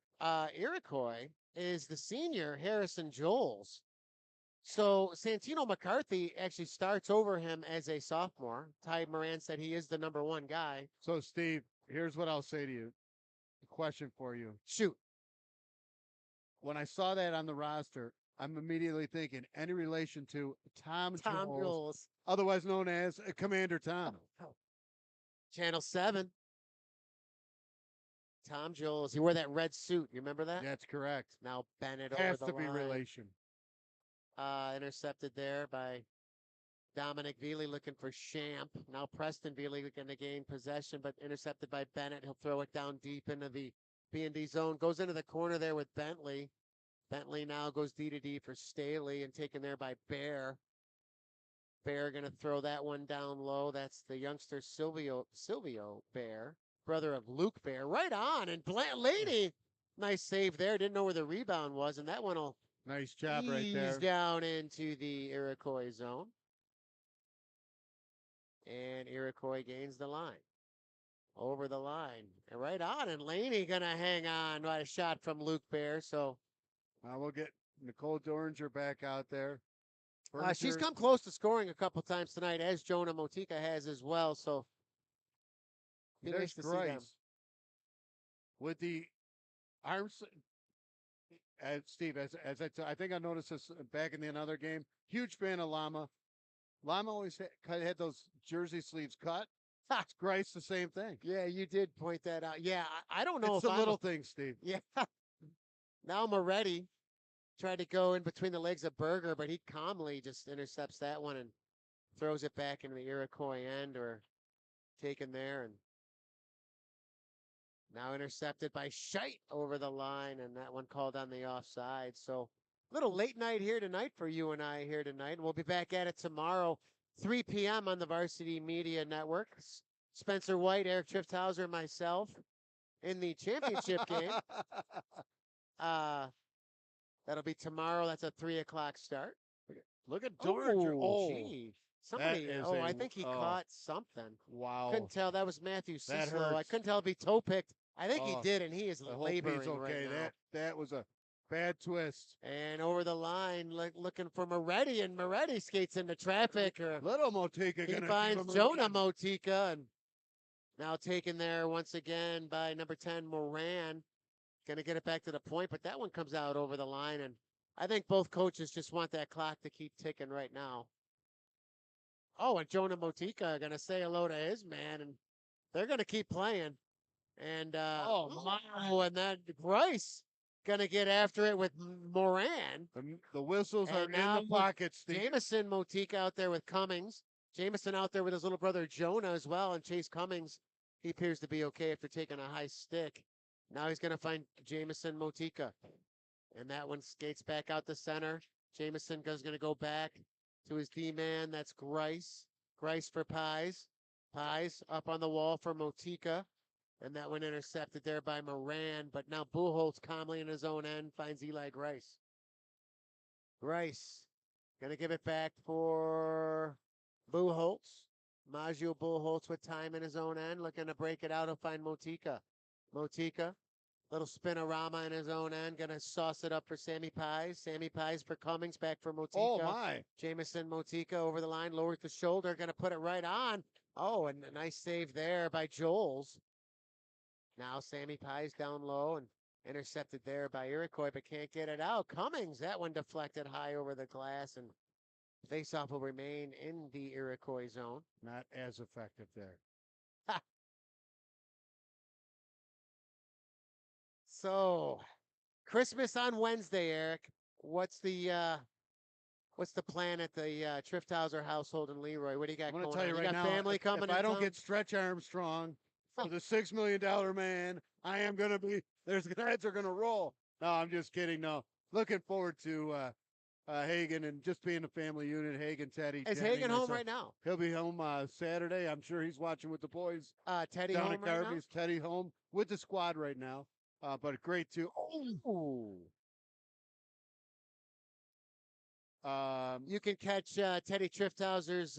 S7: Iroquois is the senior, Harrison Joles. So Santino McCarthy actually starts over him as a sophomore. Ty Moran said he is the number 1 guy.
S6: So, Steve, here's what I'll say to you. A question for you.
S7: Shoot.
S6: When I saw that on the roster, I'm immediately thinking any relation to Tom Jones,
S7: Joles.
S6: otherwise known as Commander Tom.
S7: Channel 7. Tom Joles. He wore that red suit. You remember that?
S6: That's correct.
S7: Now Bennett
S6: Has
S7: over the
S6: to be
S7: line.
S6: relation.
S7: Intercepted there by Dominic Veely looking for Champ. Now Preston Veely going to gain possession, but intercepted by Bennett. He'll throw it down deep into the B&D zone. Goes into the corner there with Bentley. Bentley now goes D to D for Staley and taken there by Bear. Bear going to throw that one down low. That's the youngster Silvio Bear, brother of Luke Bear. Right on. And Lady, nice save there. Didn't know where the rebound was, and that one will
S6: Nice job right
S7: ease
S6: there.
S7: down into the Iroquois zone. And Iroquois gains the line. Over the line. And right on. And Laney going to hang on by a shot from Luke Bear. So
S6: We'll get Nicole Doringer back out there.
S7: she's come close to scoring a couple times tonight, as Jonah Motika has as well. So be nice to see them.
S6: With the arms, Steve, I think I noticed this back in the another game. Huge fan of Lama. Lama always had those jersey sleeves cut. It's Grice, the same thing.
S7: Yeah, you did point that out. Yeah, I don't know
S6: It's
S7: if
S6: the little things, Steve.
S7: Yeah. Now Moretti tried to go in between the legs of Berger, but he calmly just intercepts that one and throws it back into the Iroquois end, or taken there, and now intercepted by Scheidt over the line, and that one called on the offside. So a little late night here tonight for you and I here tonight. We'll be back at it tomorrow, 3 p.m. on the Varsity Media Network. Spencer White, Eric Trifthauser, myself in the championship game. That'll be tomorrow. That's a 3 o'clock start.
S6: Look at Doringer.
S7: Oh, gee. Somebody, I think he caught something.
S6: Wow.
S7: Couldn't tell. That was Matthew
S6: That
S7: Cicelo. I
S6: hurts.
S7: couldn't tell if he toe picked. I think he did, and he is
S6: I hope
S7: laboring
S6: he's okay.
S7: right now.
S6: That was a bad twist.
S7: And over the line, looking for Moretti, and Moretti skates into traffic.
S6: Little Motika.
S7: He finds Jonah Motika, and now taken there once again by number 10, Moran. Going to get it back to the point, but that one comes out over the line, and I think both coaches just want that clock to keep ticking right now. Oh, and Jonah Motika going to say hello to his man, and they're going to keep playing. And, and then Grice going to get after it with Moran.
S6: The whistles are in
S7: now
S6: the pockets, Steve.
S7: Jamison Motika out there with Cummings. Jamison out there with his little brother Jonah as well, and Chase Cummings, he appears to be okay after taking a high stick. Now he's going to find Jamison Motika. And that one skates back out the center. Jamison is going to go back to his D-man. That's Grice. Grice for Pies. Pies up on the wall for Motika. And that one intercepted there by Moran. But now Buchholz calmly in his own end finds Eli Grice. Grice going to give it back for Buchholz. Maggio Buchholz with time in his own end. Looking to break it out. He'll find Motika. Motika. Little spinorama in his own end. Going to sauce it up for Sammy Pies. Sammy Pies for Cummings. Back for Motika.
S6: Oh, my.
S7: Jamison Motika over the line. Lowers the shoulder. Going to put it right on. Oh, and a nice save there by Joles. Now Sammy Pies down low and intercepted there by Iroquois, but can't get it out. Cummings, that one deflected high over the glass, and faceoff will remain in the Iroquois zone.
S6: Not as effective there.
S7: So, Christmas on Wednesday, Eric. What's the plan at the Trifthauser household in Leroy? What do you got
S6: I'm
S7: going
S6: going to tell you
S7: on?
S6: right
S7: You got
S6: now,
S7: family coming
S6: if
S7: in
S6: I don't
S7: town?
S6: get Stretch Armstrong for the $6 million man, I am going to be, there's guys are going to roll. No, I'm just kidding. No, looking forward to Hagen and just being a family unit. Hagen, Teddy.
S7: Is
S6: Jenny,
S7: Hagen home
S6: myself.
S7: right now?
S6: He'll be home Saturday. I'm sure he's watching with the boys.
S7: Teddy
S6: down
S7: home
S6: at
S7: right now?
S6: Garvey's. Teddy home with the squad right now. But great too.
S7: You can catch Teddy Trifthauser's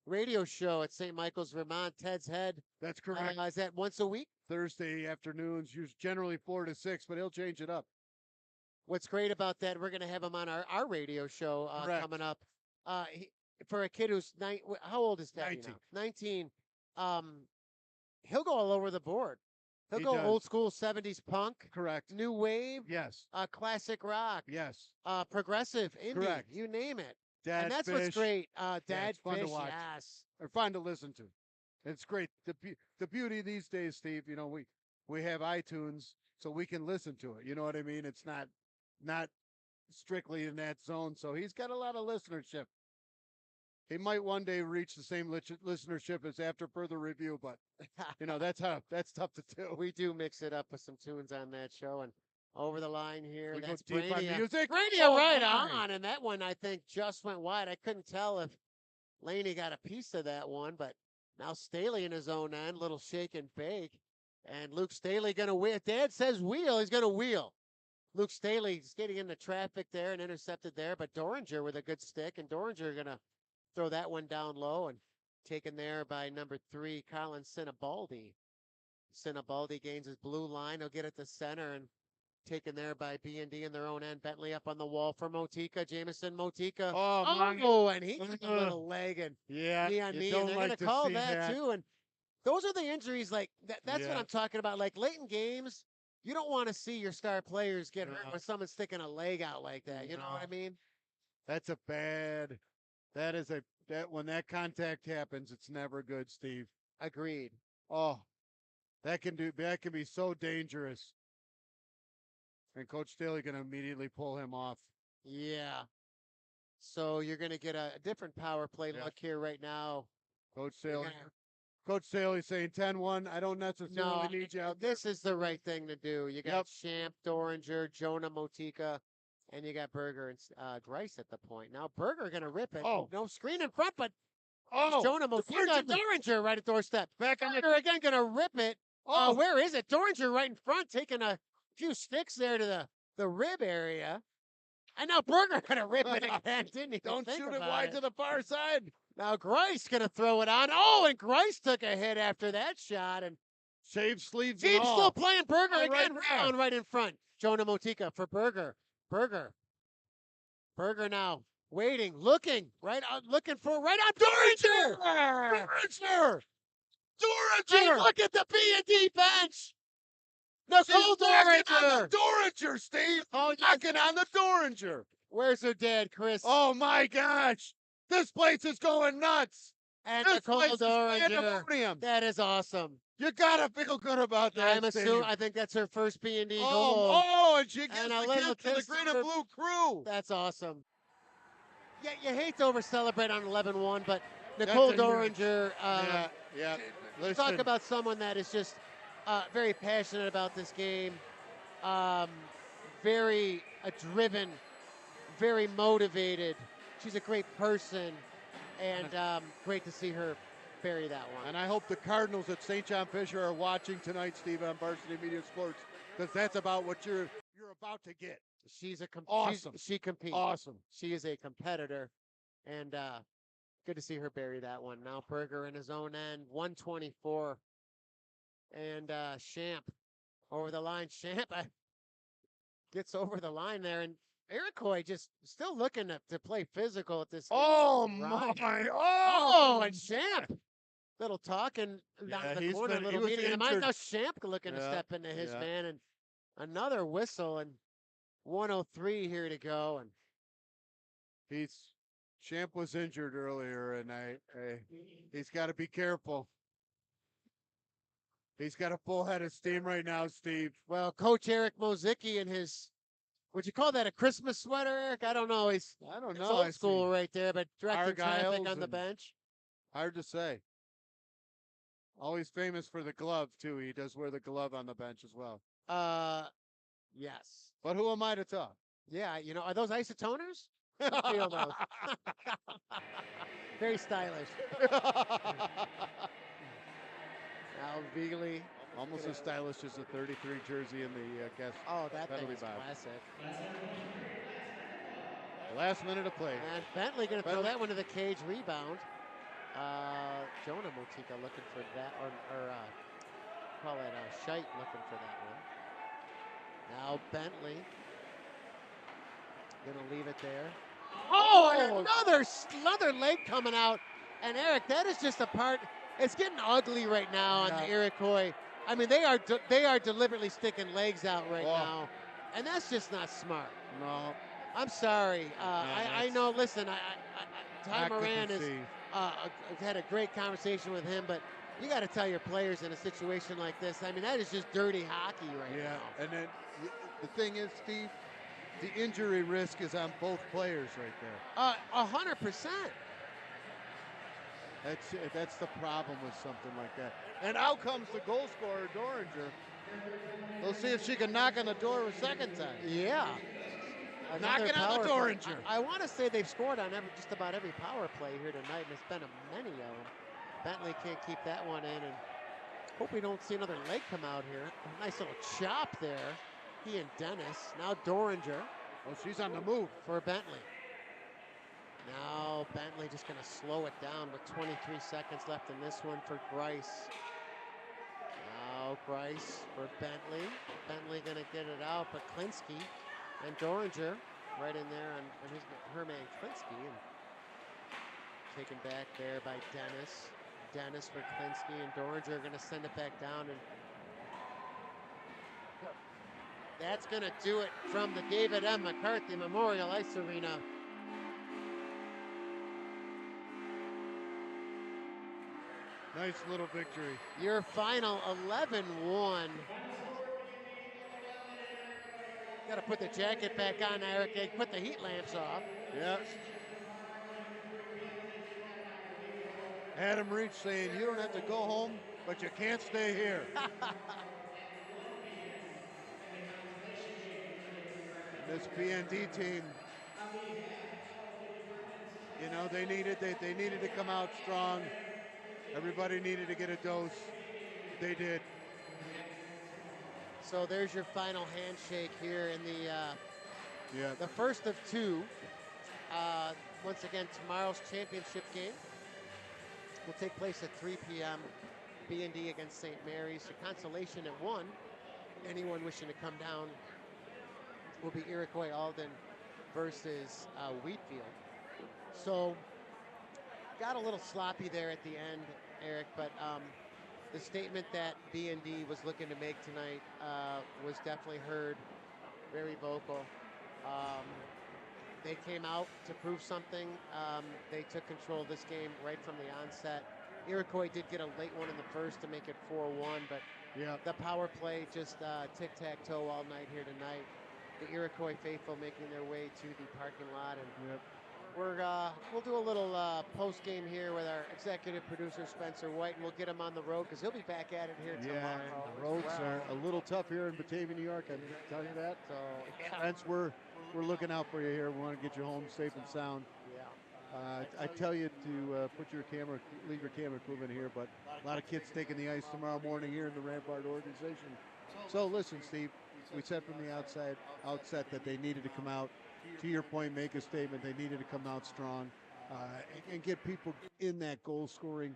S7: radio show at St. Michael's, Vermont. Ted's Head.
S6: That's correct.
S7: Is that once a week?
S6: Thursday afternoons, generally 4 to 6, but he'll change it up.
S7: What's great about that, we're going to have him on our radio show
S6: Correct.
S7: coming up. For a kid who's how old is Debbie
S6: 19.
S7: now? 19. He'll go all over the board. He'll
S6: He
S7: go
S6: does.
S7: old school 70s punk,
S6: Correct.
S7: new wave,
S6: Yes.
S7: classic rock,
S6: Yes.
S7: progressive, indie,
S6: Correct.
S7: you name it.
S6: Dad
S7: And that's
S6: Fish.
S7: what's great. Dad
S6: it's fun
S7: Fish,
S6: to watch.
S7: yes.
S6: Or fun to listen to. It's great. The beauty these days, Steve, we have iTunes, so we can listen to it. You know what I mean? It's not strictly in that zone. So he's got a lot of listenership. He might one day reach the same listenership as After Further Review, but that's tough to do.
S7: We do mix it up with some tunes on that show, and over the line here.
S6: We go
S7: That's
S6: deep on
S7: Brady.
S6: music.
S7: Brady right on, and that one I think just went wide. I couldn't tell if Laney got a piece of that one, but now Staley in his own end, little shake and bake, and Luke Staley gonna wheel. Dad says wheel, he's gonna wheel. Luke Staley's getting into traffic there and intercepted there, but Doringer with a good stick, and Doringer gonna throw that one down low and taken there by number 3, Colin Sinibaldi. Sinibaldi gains his blue line. He'll get it to center and taken there by B&D in their own end. Bentley up on the wall for Motika. Jamison Motika. And he took a little leg and knee on knee. And they're going to call that too. And those are the injuries like that's what I'm talking about. Like late in games, you don't want to see your star players get hurt when someone's sticking a leg out like that. You know what I mean?
S6: That's when that contact happens, it's never good, Steve.
S7: Agreed.
S6: Oh, that can be so dangerous. And Coach Staley going to immediately pull him off.
S7: Yeah. So you're going to get a different power play look here right now.
S6: Coach Staley saying 10-1. I don't necessarily need you out there.
S7: This is the right thing to do. You got Champ, Doringer, Jonah Motika, and you got Berger and Grice at the point. Now Berger going to rip it.
S6: Oh.
S7: No screen in front, but Jonah Motika, Doringer right at doorstep.
S6: Back on
S7: Berger again going to rip it. Where is it? Doringer right in front, taking a few sticks there to the rib area. And now Berger going to rip it again, didn't he?
S6: Don't shoot it wide to the far side.
S7: Now Grice going to throw it on. And Grice took a hit after that shot. And
S6: shaved sleeves
S7: He's
S6: and all.
S7: still playing Berger again.
S6: Right
S7: Right in front. Jonah Motika for Berger. Berger now waiting, looking right on Doringer. Hey, look at the B&D bench. Nicole Doringer.
S6: Doringer, Steve. Knocking on the Doringer.
S7: Where's her dad, Chris?
S6: Oh my gosh. This place is going nuts.
S7: And
S6: this
S7: Nicole
S6: place
S7: Doringer.
S6: is pandemonium.
S7: That is awesome.
S6: You gotta feel good about that.
S7: I think that's her first B&D goal.
S6: And she gets
S7: a
S6: the
S7: little
S6: gift to the
S7: kiss
S6: green
S7: to
S6: and blue crew.
S7: That's awesome. Yeah, you hate to over-celebrate on 11-1, but Nicole Doringer, talk about someone that is just very passionate about this game, very driven, very motivated. She's a great person, and great to see her bury that one.
S6: And I hope the Cardinals at St. John Fisher are watching tonight, Steve, on Varsity Media Sports, because that's about what you're about to get.
S7: She's
S6: awesome.
S7: She competes.
S6: Awesome.
S7: She is a competitor, and good to see her bury that one. Now Berger in his own end, 124, and Champ over the line. Champ gets over the line there, and Iroquois just still looking to play physical at this. And Champ. Little talking down in the corner, little meeting in the mind. Now Champ looking to step into his man, and another whistle, and 1:03 here to go. And
S6: Champ was injured earlier, and he's got to be careful. He's got a full head of steam right now, Steve.
S7: Well, Coach Eric Mozicki in his, would you call that a Christmas sweater, Eric? I don't know. It's old school right there, but directing traffic on the bench.
S6: Hard to say. Always famous for the glove, too. He does wear the glove on the bench as well.
S7: Yes.
S6: But who am I to talk?
S7: Yeah, are those isotoners? I feel those. Very stylish. Al Beagley.
S6: Almost as stylish as the 33 jersey in the guest.
S7: Oh, that thing
S6: penalty
S7: is
S6: box.
S7: classic.
S6: Last minute of play.
S7: And Bentley going to throw that one to the cage, rebound. Jonah Motika looking for that, or call it shite looking for that one. Now Bentley gonna leave it there. Oh, and another leg coming out. And Eric, that is just a part. It's getting ugly right now on the Iroquois. I mean, they are deliberately sticking legs out right now, and that's just not smart.
S6: No.
S7: I'm sorry. I know. Listen, Ty Moran has had a great conversation with him, but you got to tell your players in a situation like this. I mean, that is just dirty hockey right now.
S6: Yeah, and then the thing is, Steve, the injury risk is on both players right there.
S7: 100%.
S6: That's the problem with something like that. And out comes the goal scorer, Doringer. We'll see if she can knock on the door a second time.
S7: Yeah.
S6: Knocking on the Doringer.
S7: I want to say they've scored on just about every power play here tonight, and it's been many of them. Bentley can't keep that one in, and hope we don't see another leg come out here. A nice little chop there. He and Dennis. Now Doringer.
S6: Oh, she's on the move.
S7: For Bentley. Now Bentley just going to slow it down with 23 seconds left in this one for Grice. Now Grice for Bentley. Bentley going to get it out, but Klinsky and Doringer right in there on her man Klinsky, and taken back there by Dennis. Dennis for Klinsky, and Doringer are going to send it back down, and that's going to do it from the David M. McCarthy Memorial Ice Arena.
S6: Nice little victory.
S7: Your final 11-1. Got to put the jacket back on, Eric. Put the heat lamps off.
S6: Yes. Adam Reach saying, you don't have to go home, but you can't stay here. This BND team, you know, they needed to come out strong. Everybody needed to get a dose. They did.
S7: So there's your final handshake here in the first of two. Once again, tomorrow's championship game will take place at 3 p.m. B&D against St. Mary's. The consolation at 1. Anyone wishing to come down will be Iroquois Alden versus Wheatfield. So got a little sloppy there at the end, Eric, but the statement that B&D was looking to make tonight was definitely heard, very vocal. They came out to prove something. They took control of this game right from the onset. Iroquois did get a late one in the first to make it 4-1, but the power play just tic-tac-toe all night here tonight. The Iroquois faithful making their way to the parking lot, and we'll do a little post game here with our executive producer Spencer White, and we'll get him on the road because he'll be back at it here tomorrow.
S6: Yeah, the roads are a little tough here in Batavia, New York. I can tell you that. So, Spence, we're looking out for you here. We want to get you home safe and sound. Yeah. I tell you to leave your camera equipment here, but a lot of kids taking the ice tomorrow morning here in the Rampart organization. So listen, Steve, we said from the outset that they needed to come out. To your point, make a statement. They needed to come out strong and get people in that goal-scoring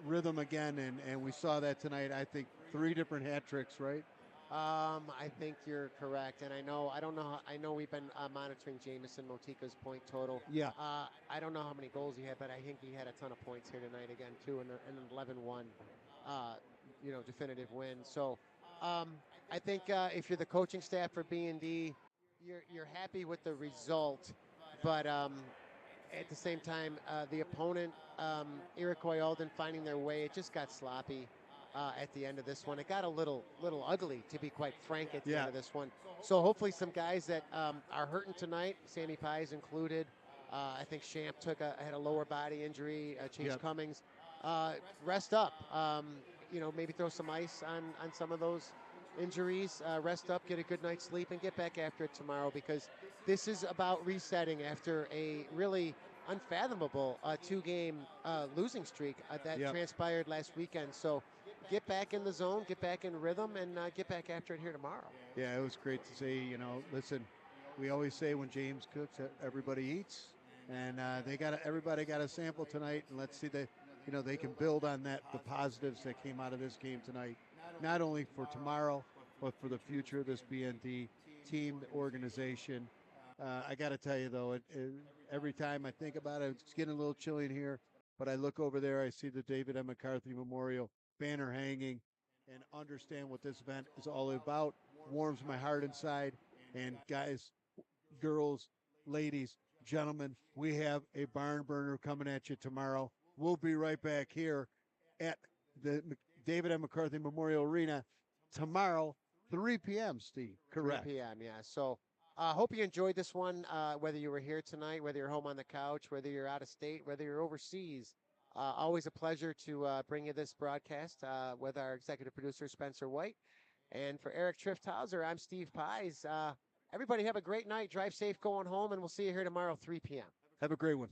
S6: rhythm again, and we saw that tonight. I think 3 different hat tricks, right?
S7: I think you're correct, and I know we've been monitoring Jamison Motica's point total.
S6: Yeah.
S7: I don't know how many goals he had, but I think he had a ton of points here tonight again too, and an 11-1, definitive win. So, I think if you're the coaching staff for B&D, you're happy with the result, but at the same time, the opponent, Iroquois Alden, finding their way. It just got sloppy at the end of this one. It got a little ugly, to be quite frank, at the end of this one. So hopefully some guys that are hurting tonight, Sammy Pies included. I think Champ had a lower body injury. Chase Cummings, rest up. Maybe throw some ice on some of those injuries, rest up, get a good night's sleep, and get back after it tomorrow, because this is about resetting after a really unfathomable 2-game losing streak that transpired last weekend. So get back in the zone, get back in rhythm, and get back after it here tomorrow.
S6: Yeah, it was great to see. Listen, we always say when James cooks, everybody eats, and everybody got a sample tonight, and let's see they can build on the positives that came out of this game tonight. not only for tomorrow, but for the future of this BND team, the organization. I got to tell you, though, every time I think about it, it's getting a little chilly in here, but I look over there, I see the David M. McCarthy Memorial banner hanging, and understand what this event is all about. Warms my heart inside. And guys, girls, ladies, gentlemen, we have a barn burner coming at you tomorrow. We'll be right back here at the David M. McCarthy Memorial Arena tomorrow, 3 p.m., Steve. Correct.
S7: 3 p.m., yeah. So hope you enjoyed this one, whether you were here tonight, whether you're home on the couch, whether you're out of state, whether you're overseas. Always a pleasure to bring you this broadcast with our executive producer, Spencer White. And for Eric Trifthauser, I'm Steve Pies. Everybody have a great night. Drive safe going home, and we'll see you here tomorrow, 3 p.m.
S6: Have a great one.